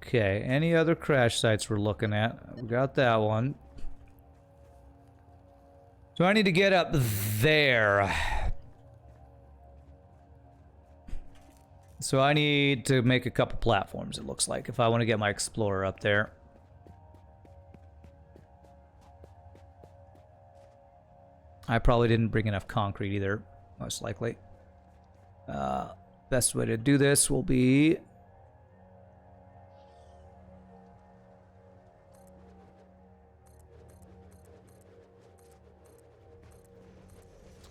Okay, any other crash sites we're looking at? We got that one. So I need to get up there. So I need to make a couple platforms, it looks like, if I want to get my Explorer up there. I probably didn't bring enough concrete either, most likely. Best way to do this will be...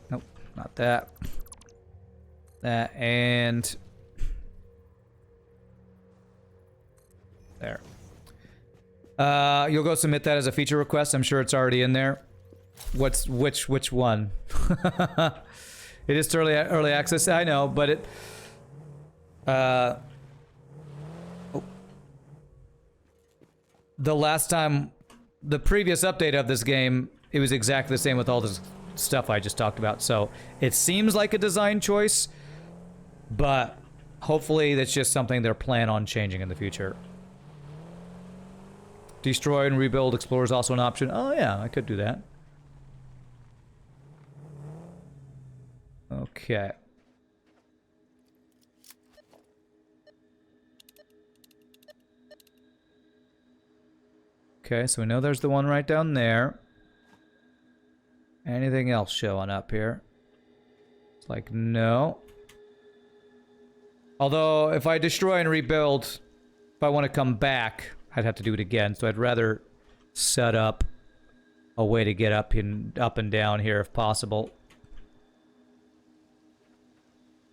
Nope, not that. That and... There. You'll go submit that as a feature request. I'm sure it's already in there. Which one? It is early access. I know, but it. Oh. The last time, the previous update of this game, it was exactly the same with all this stuff I just talked about. So it seems like a design choice, but hopefully that's just something they're planning on changing in the future. Destroy and rebuild Explorer is also an option. Oh yeah, I could do that. Okay. Okay, so we know there's the one right down there. Anything else showing up here? It's like, no. Although, if I destroy and rebuild, if I want to come back, I'd have to do it again, so I'd rather set up a way to get up and down here if possible.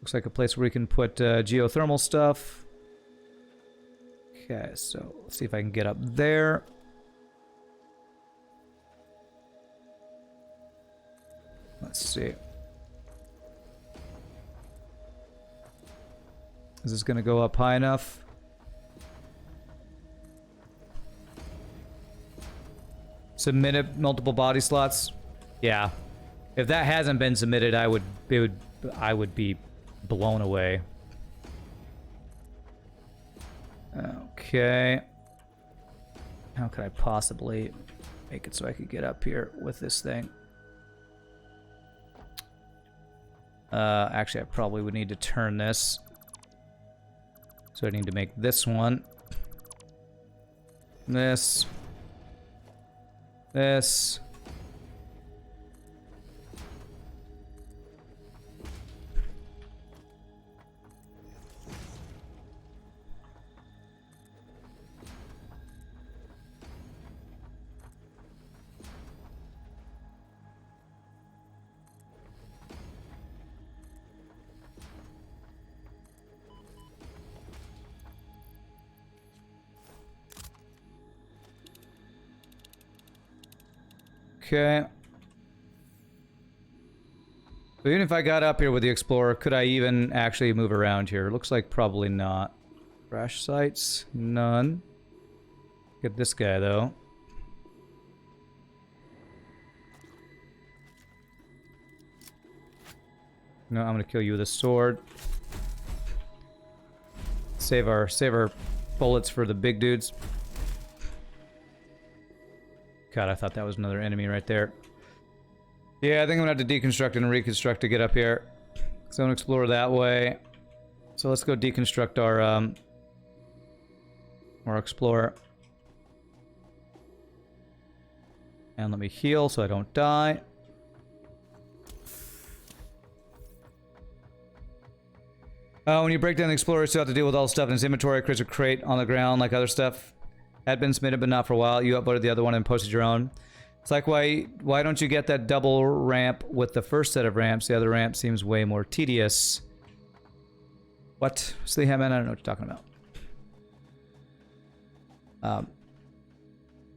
Looks like a place where we can put geothermal stuff. Okay, so let's see if I can get up there. Let's see. Is this going to go up high enough? Submitted multiple body slots. Yeah, if that hasn't been submitted, I would be blown away. Okay. How could I possibly make it so I could get up here with this thing? Actually, I probably would need to turn this. So I need to make this one. This. This. Okay. So even if I got up here with the Explorer, could I even actually move around here? Looks like probably not. Crash sites? None. Get this guy, though. No, I'm gonna kill you with a sword. Save our bullets for the big dudes. God, I thought that was another enemy right there. Yeah, I think I'm gonna have to deconstruct and reconstruct to get up here. So I'm gonna explore that way. So let's go deconstruct our Explorer. And let me heal so I don't die. When you break down the Explorer, you still have to deal with all the stuff in his inventory. Creates a crate on the ground like other stuff. Had been submitted, but not for a while. You uploaded the other one and posted your own. It's like, why don't you get that double ramp with the first set of ramps? The other ramp seems way more tedious. What? Sleehaman, I don't know what you're talking about.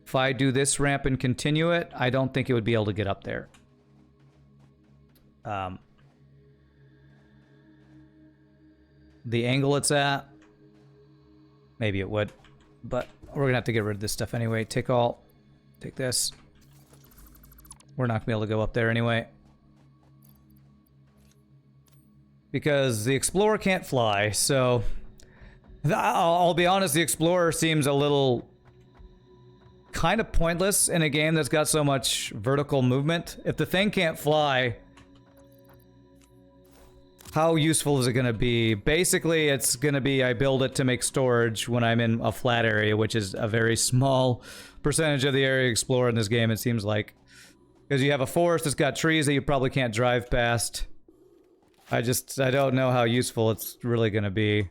If I do this ramp and continue it, I don't think it would be able to get up there. The angle it's at, maybe it would. But we're gonna have to get rid of this stuff anyway. Take all. Take this. We're not gonna be able to go up there anyway. Because the Explorer can't fly, so... I'll be honest, the Explorer seems a little... kind of pointless in a game that's got so much vertical movement. If the thing can't fly... how useful is it going to be? Basically, it's going to be I build it to make storage when I'm in a flat area, which is a very small percentage of the area explored in this game, it seems like. Because you have a forest that's got trees that you probably can't drive past. I don't know how useful it's really going to be.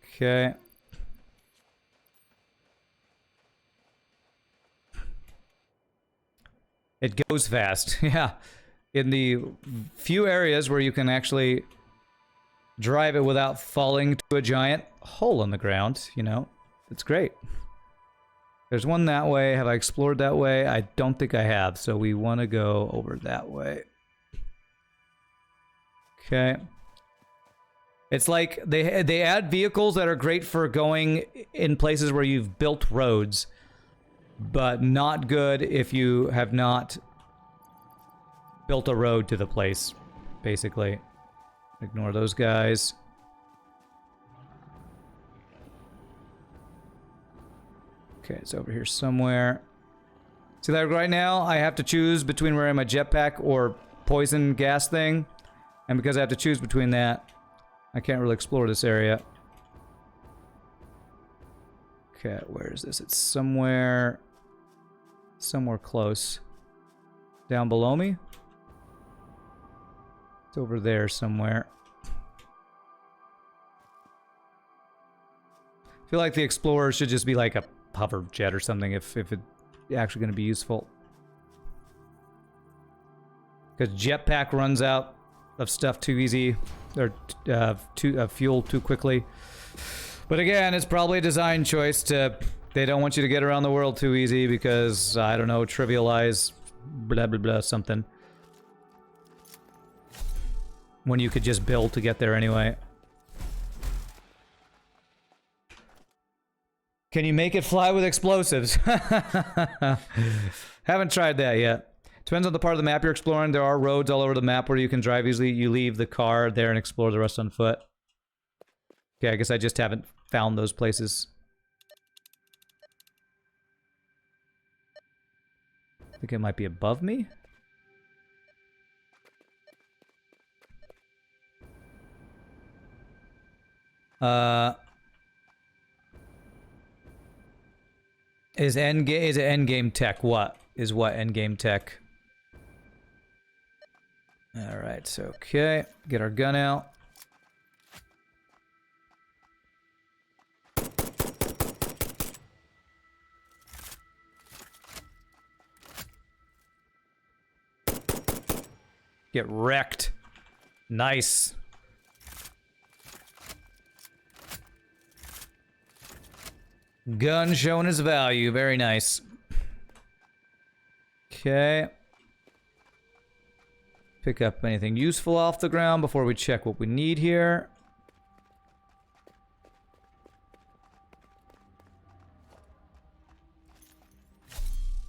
Okay. It goes fast, yeah. In the few areas where you can actually drive it without falling to a giant hole in the ground, you know, it's great. There's one that way. Have I explored that way? I don't think I have, so we want to go over that way. Okay. It's like they add vehicles that are great for going in places where you've built roads, but not good if you have not built a road to the place, basically. Ignore those guys. Okay, it's over here somewhere. See that right now? I have to choose between wearing my jetpack or poison gas thing. And because I have to choose between that, I can't really explore this area. Okay, where is this? It's somewhere close. Down below me? It's over there somewhere. I feel like the Explorer should just be like a hover jet or something if it's actually going to be useful. Because jetpack runs out of stuff too easy, or fuel too quickly. But again, it's probably a design choice to... They don't want you to get around the world too easy because, I don't know, trivialize blah blah blah something. When you could just build to get there anyway. Can you make it fly with explosives? Haven't tried that yet. Depends on the part of the map you're exploring. There are roads all over the map where you can drive easily. You leave the car there and explore the rest on foot. Okay, I guess I just haven't found those places. I think it might be above me. Is it endgame tech? What is what endgame tech? Alright, so okay. Get our gun out. Get wrecked. Nice. Gun showing its value. Very nice. Okay. Pick up anything useful off the ground before we check what we need here.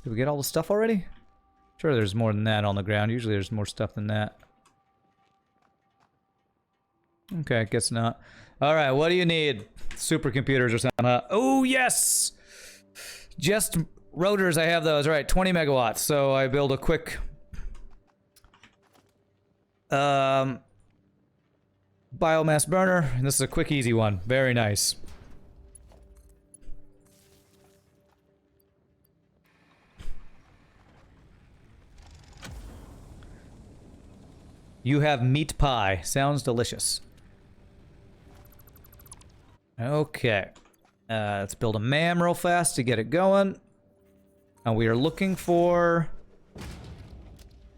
Did we get all the stuff already? Sure, there's more than that on the ground. Usually there's more stuff than that. Okay, I guess not. Alright, what do you need? Supercomputers or something. Oh, yes! Just rotors, I have those. Alright, 20 megawatts. So I build a quick... biomass burner. And this is a quick, easy one. Very nice. You have meat pie. Sounds delicious. Okay. Let's build a MAM real fast to get it going. And we are looking for... What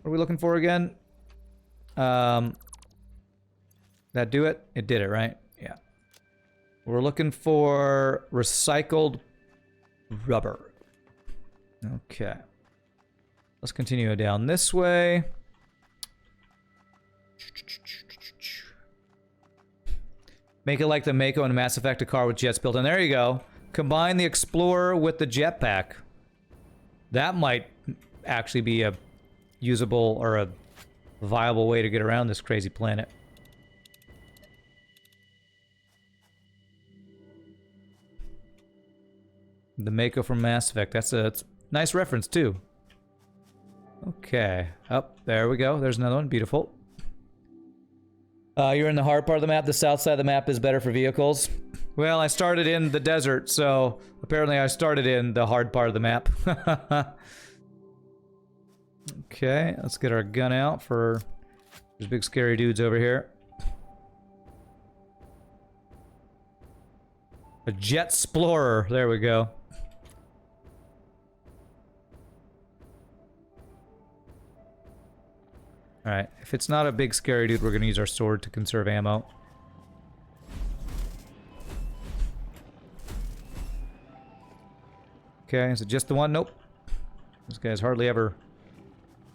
are we looking for again? That do it? It did it, right? Yeah. We're looking for recycled rubber. Okay. Let's continue down this way. Make it like the Mako in Mass Effect, a car with jets built in. There you go. Combine the Explorer with the jetpack. That might actually be a usable or a viable way to get around this crazy planet. The Mako from Mass Effect. That's a nice reference, too. Okay. Up, there we go. There's another one. Beautiful. You're in the hard part of the map. The south side of the map is better for vehicles. Well, I started in the desert, so apparently I started in the hard part of the map. Okay, let's get our gun out for... There's big scary dudes over here. A Jet Explorer. There we go. Alright, if it's not a big scary dude, we're gonna use our sword to conserve ammo. Okay, is it just the one? Nope. This guy's hardly ever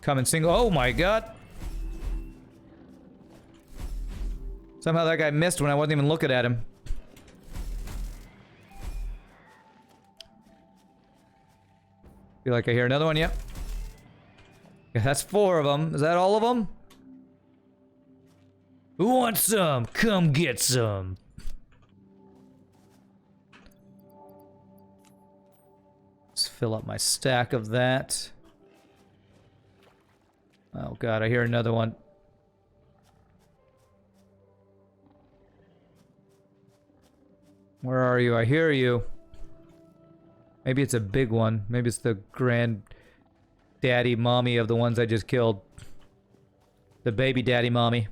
come in single. Oh my god! Somehow that guy missed when I wasn't even looking at him. Feel like I hear another one, yep. Yeah, that's 4 of them. Is that all of them? Who wants some? Come get some. Let's fill up my stack of that. Oh god, I hear another one. Where are you? I hear you. Maybe it's a big one. Maybe it's the grand daddy mommy of the ones I just killed. The baby daddy mommy.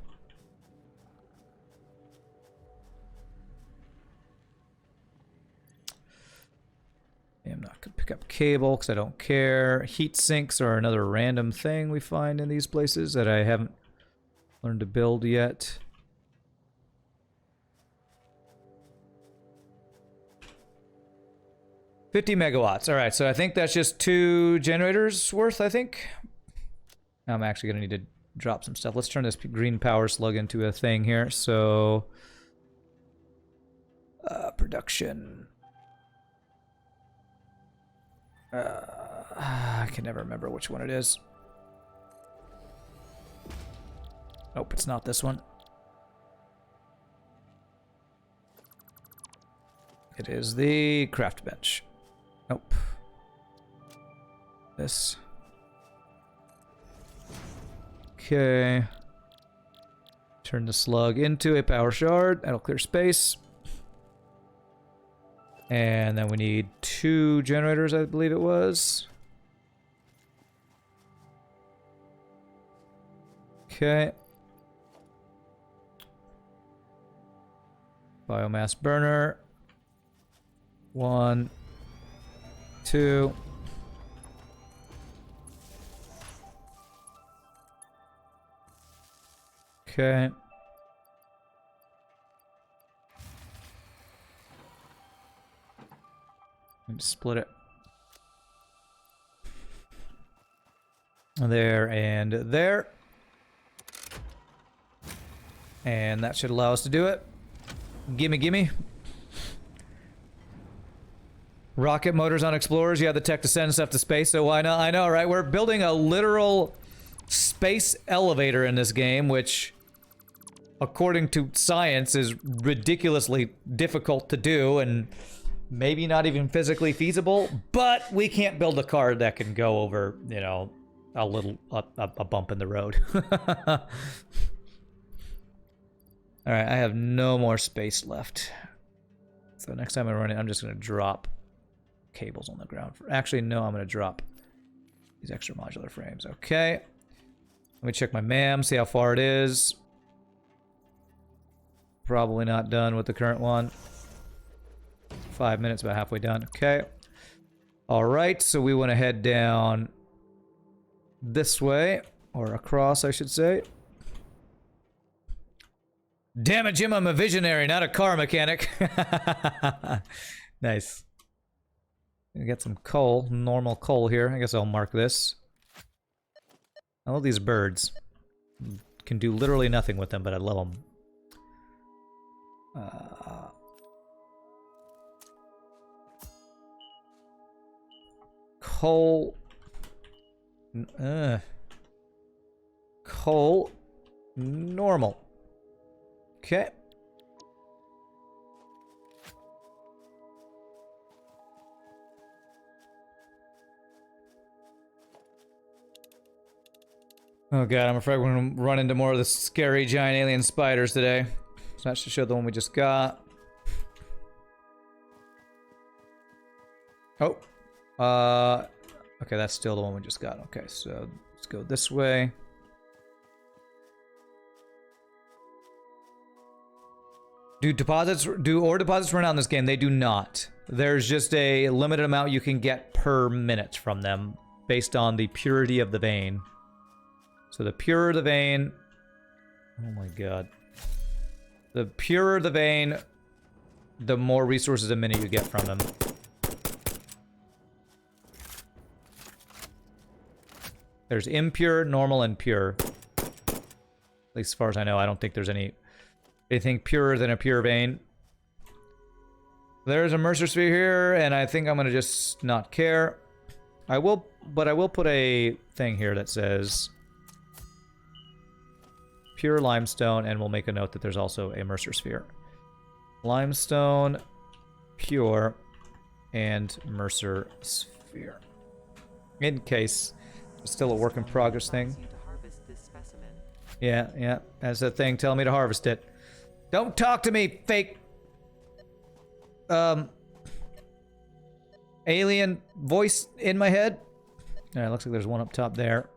I'm not gonna pick up cable because I don't care. Heat sinks are another random thing we find in these places that I haven't learned to build yet. $50 megawatts. All right, so I think that's just 2 generators worth, I think. I'm actually going to need to drop some stuff. Let's turn this green power slug into a thing here. So, production. I can never remember which one it is. Nope, it's not this one. It is the craft bench. Nope. This. Okay. Turn the slug into a power shard. That'll clear space. And then we need 2 generators, I believe it was. Okay. Biomass burner. 1, 2. Okay. And split it. There and there. And that should allow us to do it. Gimme, gimme. Rocket motors on Explorers. You have the tech to send stuff to space, so why not? I know, right? We're building a literal space elevator in this game, which, according to science, is ridiculously difficult to do and maybe not even physically feasible, but we can't build a car that can go over, you know, a bump in the road. Alright, I have no more space left. So next time I run it, I'm just going to drop cables on the ground. Actually, no, I'm going to drop these extra modular frames. Okay. Let me check my MAM, see how far it is. Probably not done with the current one. 5 minutes, about halfway done. Okay. Alright, so we want to head down this way. Or across, I should say. Damn it, Jim, I'm a visionary, not a car mechanic. Nice. Get some coal, normal coal here. I guess I'll mark this. I love these birds. Can do literally nothing with them, but I love them. Coal. Coal. Normal. Okay. Oh god, I'm afraid we're gonna run into more of the scary giant alien spiders today. So that should show the one we just got. Oh. Okay, that's still the one we just got. Okay, so let's go this way. Do ore deposits run out in this game? They do not. There's just a limited amount you can get per minute from them based on the purity of the vein. So the purer the vein... Oh my god. The purer the vein, the more resources a minute you get from them. There's impure, normal, and pure. At least as far as I know, I don't think there's anything purer than a pure vein. There's a Mercer sphere here, and I think I'm gonna just not care. But I will put a thing here that says pure limestone, and we'll make a note that there's also a Mercer sphere. Limestone, pure, and Mercer sphere. In case it's still a work in progress thing. Yeah, that's a thing telling me to harvest it. Don't talk to me, fake alien voice in my head. Alright, looks like there's one up top there.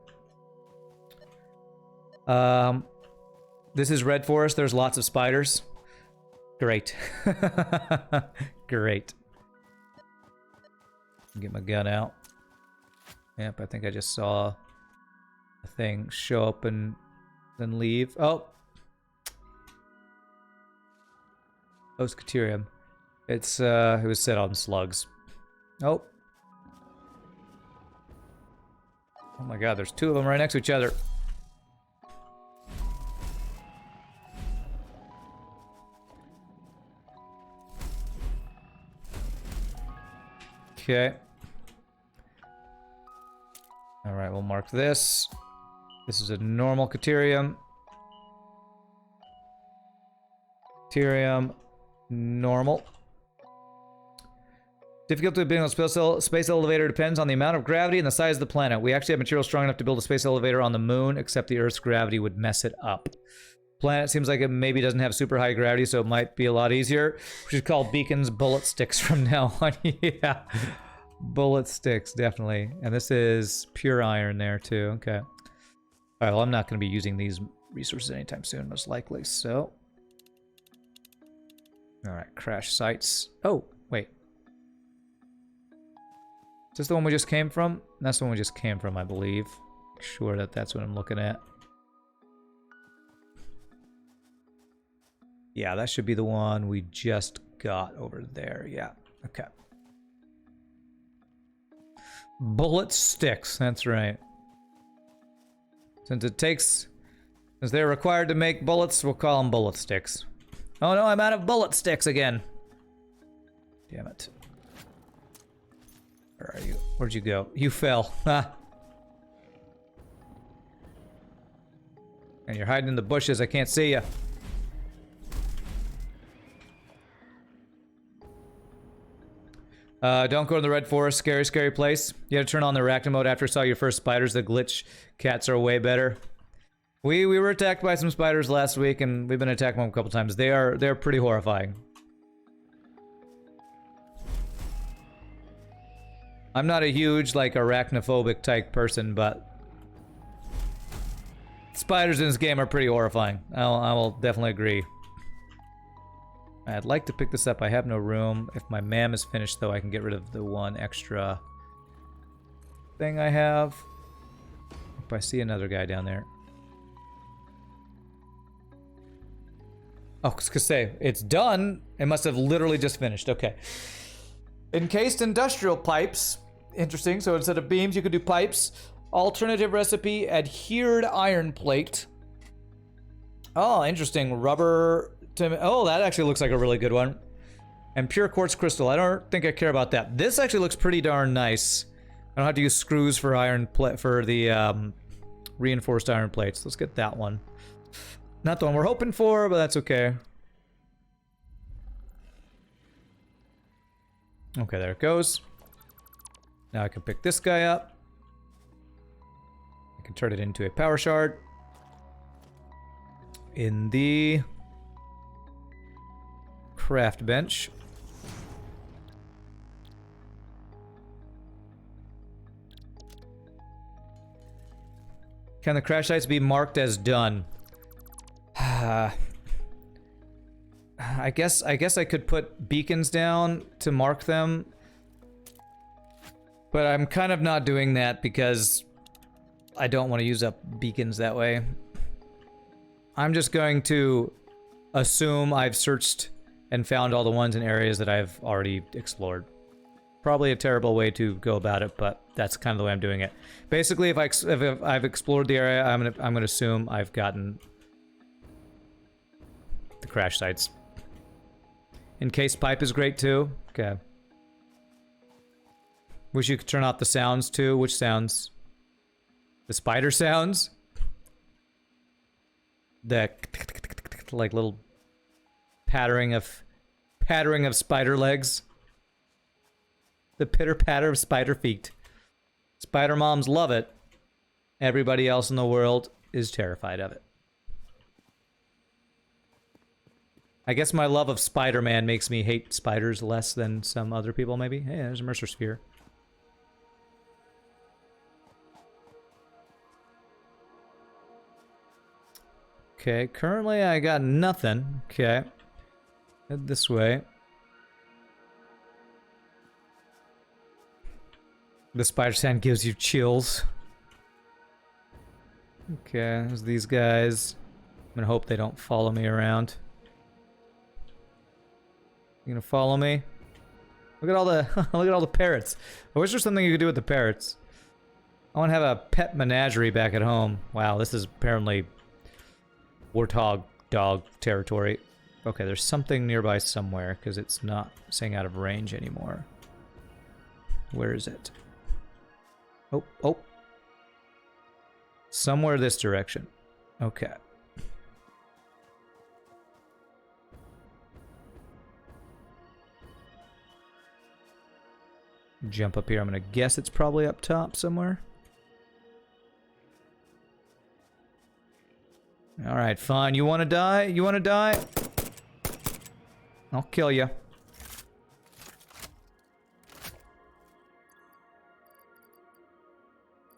This is Red Forest. There's lots of spiders. Great. Great. Get my gun out. Yep, I think I just saw a thing show up and then leave. Oh! Oscaterium. It was set on slugs. Oh. Oh my god, there's 2 of them right next to each other. Okay. Alright, we'll mark this. This is a normal Caterium. Caterium. Normal. Difficulty of building a space elevator depends on the amount of gravity and the size of the planet. We actually have material strong enough to build a space elevator on the moon, except the Earth's gravity would mess it up. Planet seems like it maybe doesn't have super high gravity, so it might be a lot easier. We should call beacons bullet sticks from now on. Yeah. Bullet sticks, definitely. And this is pure iron there, too. Okay. All right, well, I'm not going to be using these resources anytime soon, most likely, so... All right, crash sites. Oh, wait. Is this the one we just came from? That's the one we just came from, I believe. Sure that that's what I'm looking at. Yeah, that should be the one we just got over there. Yeah, okay. Bullet sticks, that's right. Since they're required to make bullets, we'll call them bullet sticks. Oh no, I'm out of bullet sticks again. Damn it. Where are you? Where'd you go? You fell. Ah. And you're hiding in the bushes, I can't see you. Don't go to the Red Forest, scary, scary place. You had to turn on the arachnid mode after you saw your first spiders. The glitch cats are way better. We were attacked by some spiders last week, and we've been attacked by them a couple times. They're pretty horrifying. I'm not a huge, like, arachnophobic type person, but spiders in this game are pretty horrifying. I will definitely agree. I'd like to pick this up. I have no room. If my MAM is finished, though, I can get rid of the one extra thing I have. If I see another guy down there. Oh, I was gonna say, it's done. It must have literally just finished. Okay. Encased industrial pipes. Interesting. So instead of beams, you could do pipes. Alternative recipe, adhered iron plate. Oh, interesting. Rubber... Oh, that actually looks like a really good one. And pure quartz crystal. I don't think I care about that. This actually looks pretty darn nice. I don't have to use screws for for the reinforced iron plates. Let's get that one. Not the one we're hoping for, but that's okay. Okay, there it goes. Now I can pick this guy up. I can turn it into a power shard. In the craft bench. Can the crash sites be marked as done? I guess I could put beacons down to mark them. But I'm kind of not doing that because I don't want to use up beacons that way. I'm just going to assume I've searched and found all the ones in areas that I've already explored. Probably a terrible way to go about it, but that's kind of the way I'm doing it. Basically, if I've explored the area, I'm gonna assume I've gotten the crash sites. Encased pipe is great too. Okay. Wish you could turn off the sounds too. Which sounds? The spider sounds? The like little pattering of spider legs. The pitter-patter of spider feet. Spider moms love it. Everybody else in the world is terrified of it. I guess my love of Spider-Man makes me hate spiders less than some other people, maybe. Hey, there's a Mercer Sphere. Okay, currently I got nothing. Okay. Head this way. The spider sand gives you chills. Okay, there's these guys. I'm gonna hope they don't follow me around. You gonna follow me? Look at all the look at all the parrots. I wish there's something you could do with the parrots. I want to have a pet menagerie back at home. Wow, this is apparently warthog dog territory. Okay, there's something nearby somewhere because it's not saying out of range anymore. Where is it? Oh, oh. Somewhere this direction. Okay. Jump up here. I'm gonna guess it's probably up top somewhere. Alright, fine. You wanna die? You wanna die? I'll kill you.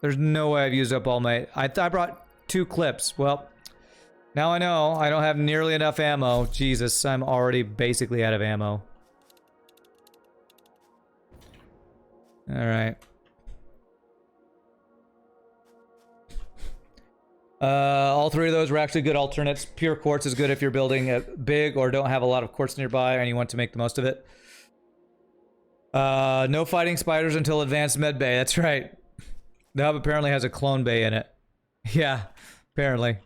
There's no way I've used up all my... I brought 2 clips. Well, now I know I don't have nearly enough ammo. Jesus, I'm already basically out of ammo. Alright. All 3 of those were actually good alternates. Pure quartz is good if you're building a big or don't have a lot of quartz nearby and you want to make the most of it. No fighting spiders until advanced med bay. That's right. The hub apparently has a clone bay in it. Yeah, apparently.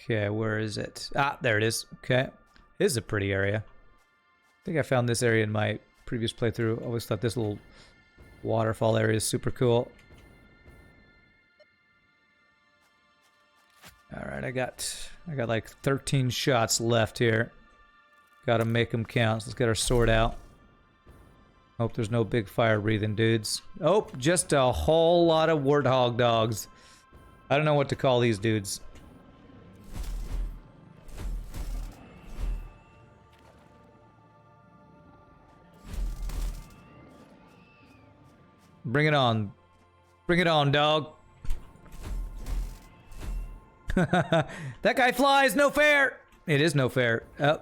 Okay, where is it? Ah, there it is. Okay. This is a pretty area. I think I found this area in my previous playthrough. I always thought this little waterfall area is super cool. Alright, I got like 13 shots left here. Gotta make them count. So let's get our sword out. Hope there's no big fire-breathing dudes. Oh, just a whole lot of warthog dogs. I don't know what to call these dudes. Bring it on. Bring it on, dog. That guy flies, no fair! It is no fair. Oh,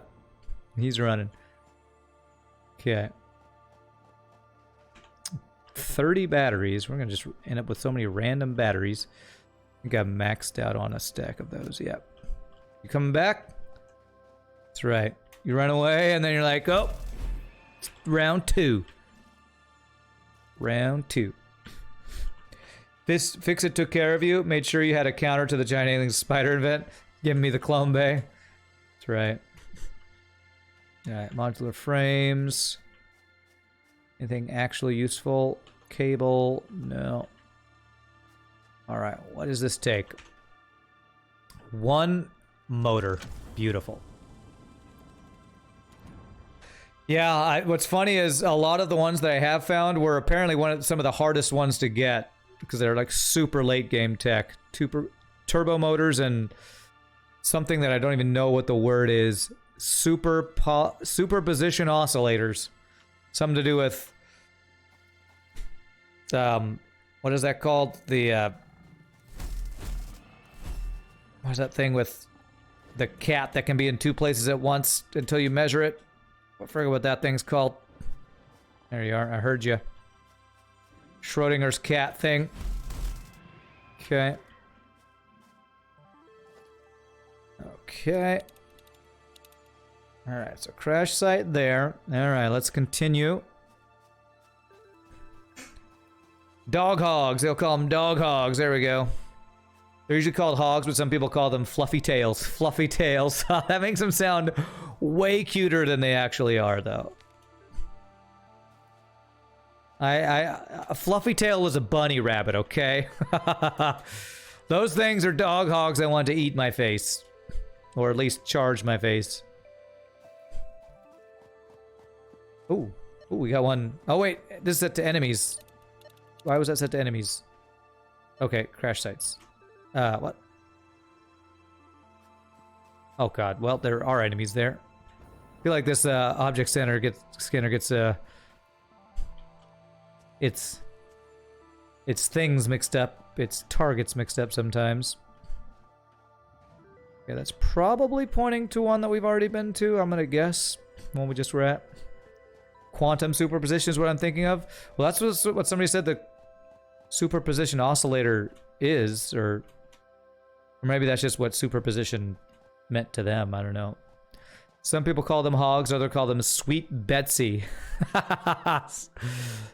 he's running. Okay. 30 batteries. We're gonna just end up with so many random batteries. I think I'm maxed out on a stack of those. Yep. You coming back? That's right. You run away and then you're like, oh, round 2. Round 2. This Fix-It took care of you. Made sure you had a counter to the giant alien spider event. Giving me the clone bay. That's right. Alright, modular frames. Anything actually useful? Cable? No. Alright, what does this take? 1 motor. Beautiful. Yeah, what's funny is a lot of the ones that I have found were apparently some of the hardest ones to get because they're like super late game tech. Turbo motors and something that I don't even know what the word is. Superposition oscillators. Something to do with what is that called? The what's that thing with the cat that can be in 2 places at once until you measure it? I forget what that thing's called. There you are. I heard you. Schrodinger's cat thing. Okay. Okay. Alright, so crash site there. Alright, let's continue. Dog hogs. They'll call them dog hogs. There we go. They're usually called hogs, but some people call them fluffy tails. Fluffy tails. That makes them sound way cuter than they actually are, though. A fluffy tail was a bunny rabbit, okay? Those things are dog hogs that want to eat my face. Or at least charge my face. Ooh. Ooh, we got one. Oh, wait. This is set to enemies. Why was that set to enemies? Okay, crash sites. What? Oh god, well, there are enemies there. I feel like this object scanner gets its things mixed up, its targets mixed up sometimes. Okay, that's probably pointing to one that we've already been to, I'm gonna guess. One we just were at. Quantum superposition is what I'm thinking of. Well, that's what somebody said the superposition oscillator is, or maybe that's just what superposition meant to them. I don't know. Some people call them hogs, others call them Sweet Betsy.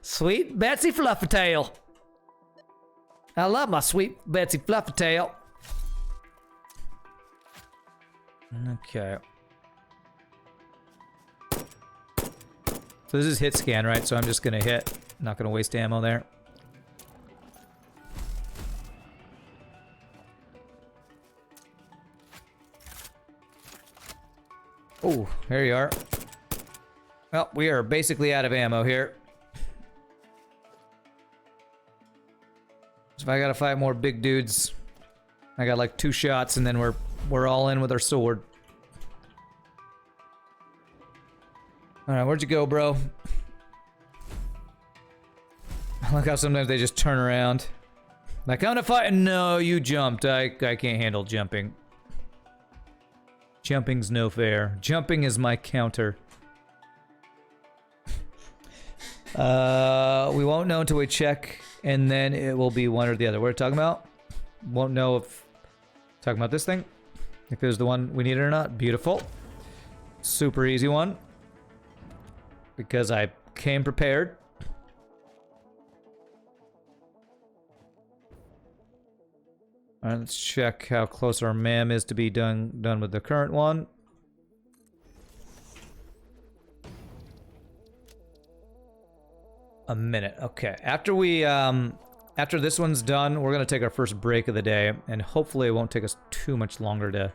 Sweet Betsy Fluffytail. I love my Sweet Betsy Fluffytail. Okay. So this is hit scan, right? So I'm just gonna hit. Not gonna waste ammo there. Oh, here you are. Well, we are basically out of ammo here. if I gotta fight more big dudes, I got like 2 shots and then we're all in with our sword. Alright, where'd you go, bro? I like how sometimes they just turn around. Like, I'm gonna fight. No, you jumped. I can't handle jumping. Jumping's no fair. Jumping is my counter. We won't know until we check, and then it will be one or the other. What are we talking about? Won't know if... Talking about this thing? If it was the one we needed or not. Beautiful. Super easy one. Because I came prepared. Alright, let's check how close our MAM is to be done with the current one. A minute. Okay. After this one's done, we're gonna take our first break of the day, and hopefully it won't take us too much longer to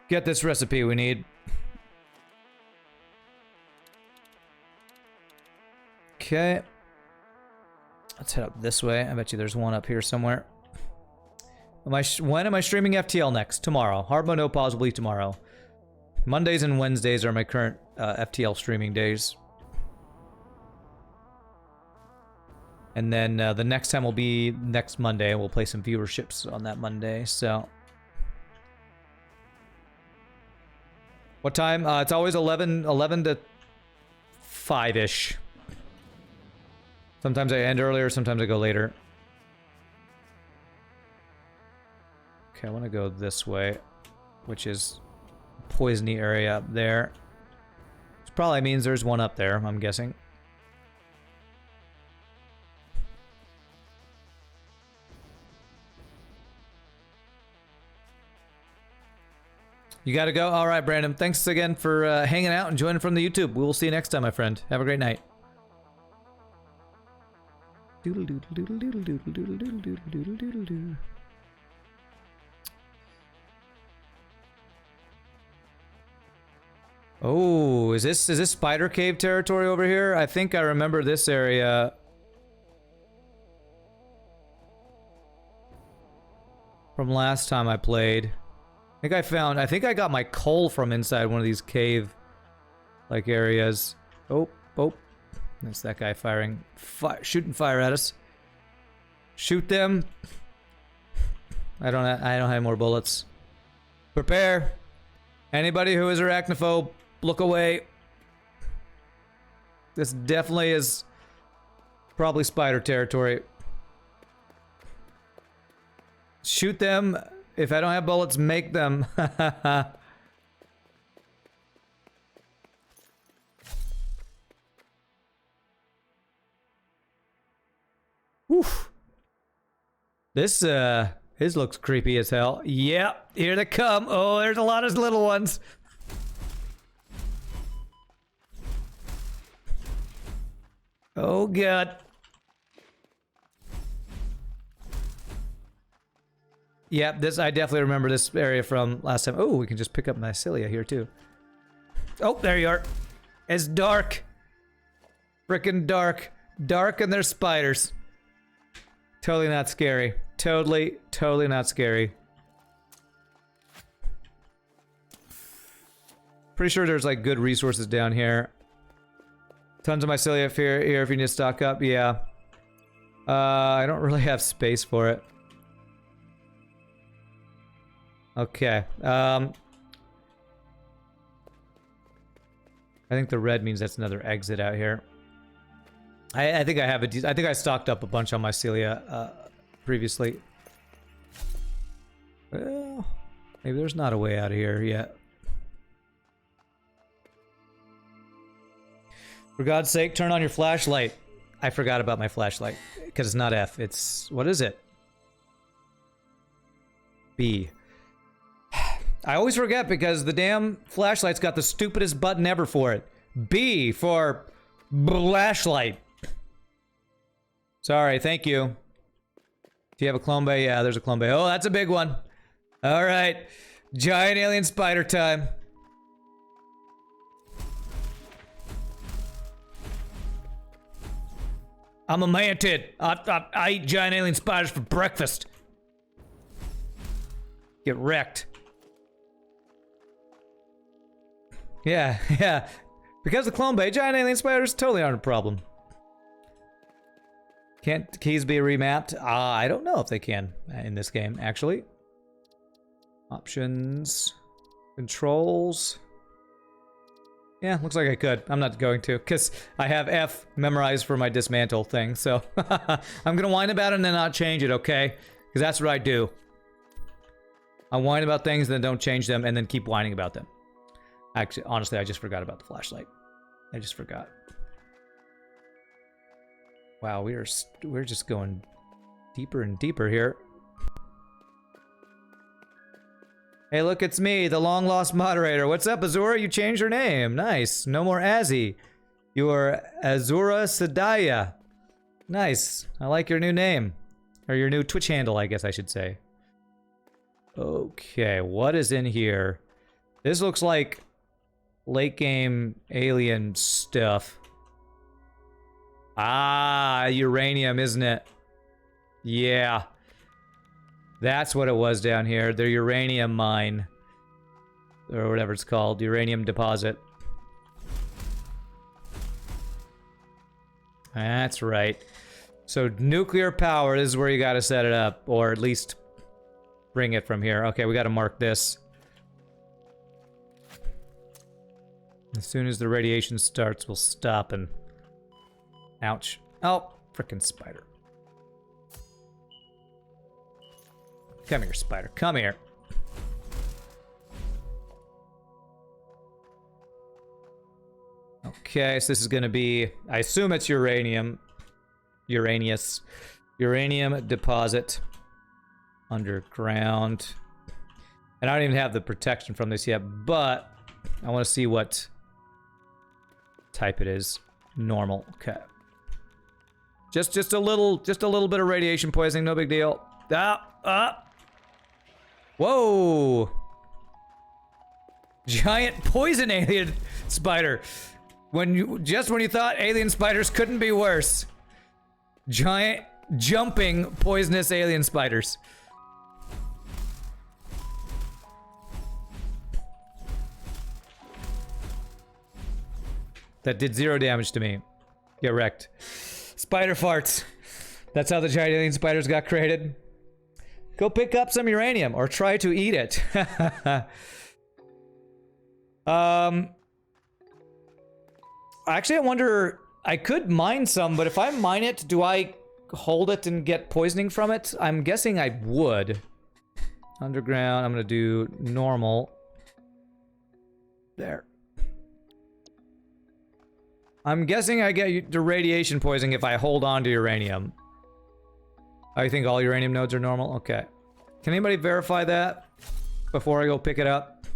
get this recipe we need. Okay. Let's head up this way. I bet you there's one up here somewhere. When am I streaming FTL next? Tomorrow. Hard mode, no, possibly tomorrow. Mondays and Wednesdays are my current FTL streaming days. And then the next time will be next Monday. We'll play some viewerships on that Monday, so... What time? It's always 11 to 5-ish. Sometimes I end earlier, sometimes I go later. Okay, I want to go this way, which is poisony area up there. Which probably means there's one up there, I'm guessing. You gotta go? Alright, Brandon. Thanks again for hanging out and joining from the YouTube. We will see you next time, my friend. Have a great night. Doodle doodle doodle doodle doodle doodle doodle doodle doodle doodle. Oh, is this spider cave territory over here? I think I remember this area. From last time I played. I think I got my coal from inside one of these cave like areas. Oh. That's that guy firing shooting fire at us. Shoot them. I don't have more bullets. Prepare. Anybody who is arachnophobe, look away. This definitely is probably spider territory. Shoot them. If I don't have bullets, make them. Woof. This looks creepy as hell. Yep, here they come. Oh, there's a lot of little ones. Oh god. Yep, I definitely remember this area from last time. Oh, we can just pick up mycelia here too. Oh, there you are. It's dark. Frickin' dark. Dark and there's spiders. Totally not scary. Totally not scary. Pretty sure there's like good resources down here. Tons of mycelia here if you need to stock up. Yeah. I don't really have space for it. Okay. I think the red means that's another exit out here. I think I have I think I stocked up a bunch on mycelia previously. Well, maybe there's not a way out of here yet. For God's sake, turn on your flashlight. I forgot about my flashlight because it's not F. It's what is it? B. I always forget because the damn flashlight's got the stupidest button ever for it. B for flashlight. Sorry, thank you. Do you have a clone bay? Yeah, there's a clone bay. Oh, that's a big one. All right. Giant alien spider time. I'm a mantid. I eat giant alien spiders for breakfast. Get wrecked. Yeah, yeah. Because of Clone Bay, giant alien spiders totally aren't a problem. Can't keys be remapped? I don't know if they can in this game, actually. Options. Controls. Yeah, looks like I could. I'm not going to, because I have F memorized for my dismantle thing, so I'm gonna whine about it and then not change it, okay? Because that's what I do. I whine about things, then don't change them, and then keep whining about them. Actually, honestly, I just forgot about the flashlight. I just forgot. Wow, we're just going deeper and deeper here. Hey, look, it's me, the long-lost moderator. What's up, Azura? You changed your name. Nice. No more Azzy. You are Azura Sadaya. Nice. I like your new name. Or your new Twitch handle, I guess I should say. Okay, what is in here? This looks like late-game alien stuff. Ah, uranium, isn't it? Yeah. That's what it was down here. The uranium mine. Or whatever it's called. Uranium deposit. That's right. So nuclear power, this is where you gotta set it up. Or at least bring it from here. Okay, we gotta mark this. As soon as the radiation starts, we'll stop and... Ouch. Oh, frickin' spider. Come here, spider. Come here. Okay, so this is gonna be... I assume it's uranium. Uranius. Uranium deposit. Underground. And I don't even have the protection from this yet, but... I want to see what type it is. Normal. Okay. Just a little bit of radiation poisoning, no big deal. Whoa! Giant poison alien spider. When you thought alien spiders couldn't be worse. Giant jumping poisonous alien spiders. That did 0 damage to me. Get wrecked. Spider farts. That's how the giant alien spiders got created. Go pick up some uranium or try to eat it. Actually, I wonder, I could mine some, but if I mine it, do I hold it and get poisoning from it? I'm guessing I would. Underground, I'm gonna do normal. There. I'm guessing I get the radiation poisoning if I hold on to uranium. I think all uranium nodes are normal? Okay. Can anybody verify that before I go pick it up?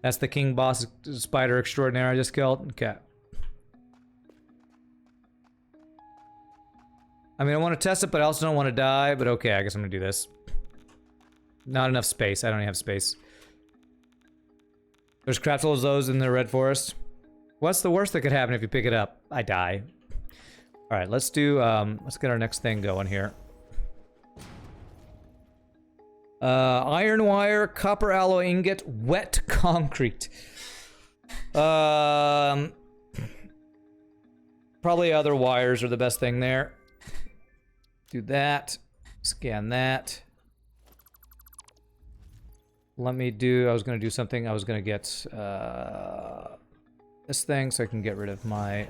That's the king boss spider extraordinaire I just killed? Okay. I mean, I want to test it, but I also don't want to die, but okay, I guess I'm gonna do this. Not enough space. I don't have space. There's crap loads of those in the red forest. What's the worst that could happen if you pick it up? I die. Alright, let's do, let's get our next thing going here. Iron wire, copper alloy ingot, wet concrete. Probably other wires are the best thing there. Do that. Scan that. Let me do, I was gonna do something, I was gonna get, this thing so I can get rid of my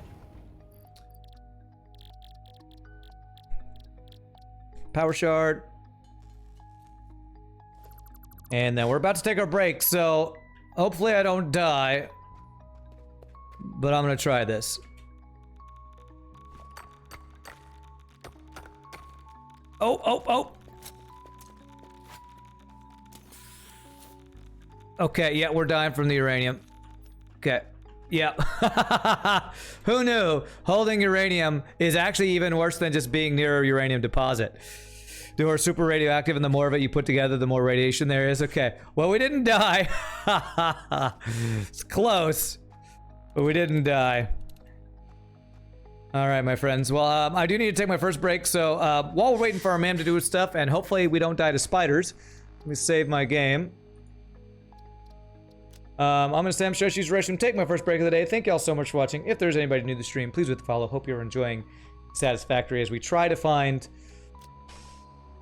power shard. And then we're about to take our break, so hopefully I don't die. But I'm gonna try this. Oh. Okay, yeah, we're dying from the uranium. Okay. Yep. Who knew? Holding uranium is actually even worse than just being near a uranium deposit. The more super radioactive and the more of it you put together, the more radiation there is. Okay. Well, we didn't die. It's close. But we didn't die. All right, my friends. Well, I do need to take my first break, so while we're waiting for our man to do his stuff, and hopefully we don't die to spiders, let me save my game. I'm going to say I'm Shoshi's Restroom, take my first break of the day. Thank y'all so much for watching. If there's anybody new to the stream, please hit the follow. Hope you're enjoying Satisfactory as we try to find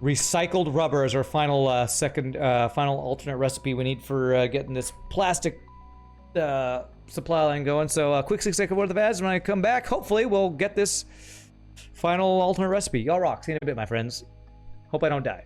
recycled rubber as our final final alternate recipe we need for getting this plastic supply line going. So quick 6-second word of the ads. When I come back, hopefully we'll get this final alternate recipe. Y'all rock. See you in a bit, my friends. Hope I don't die.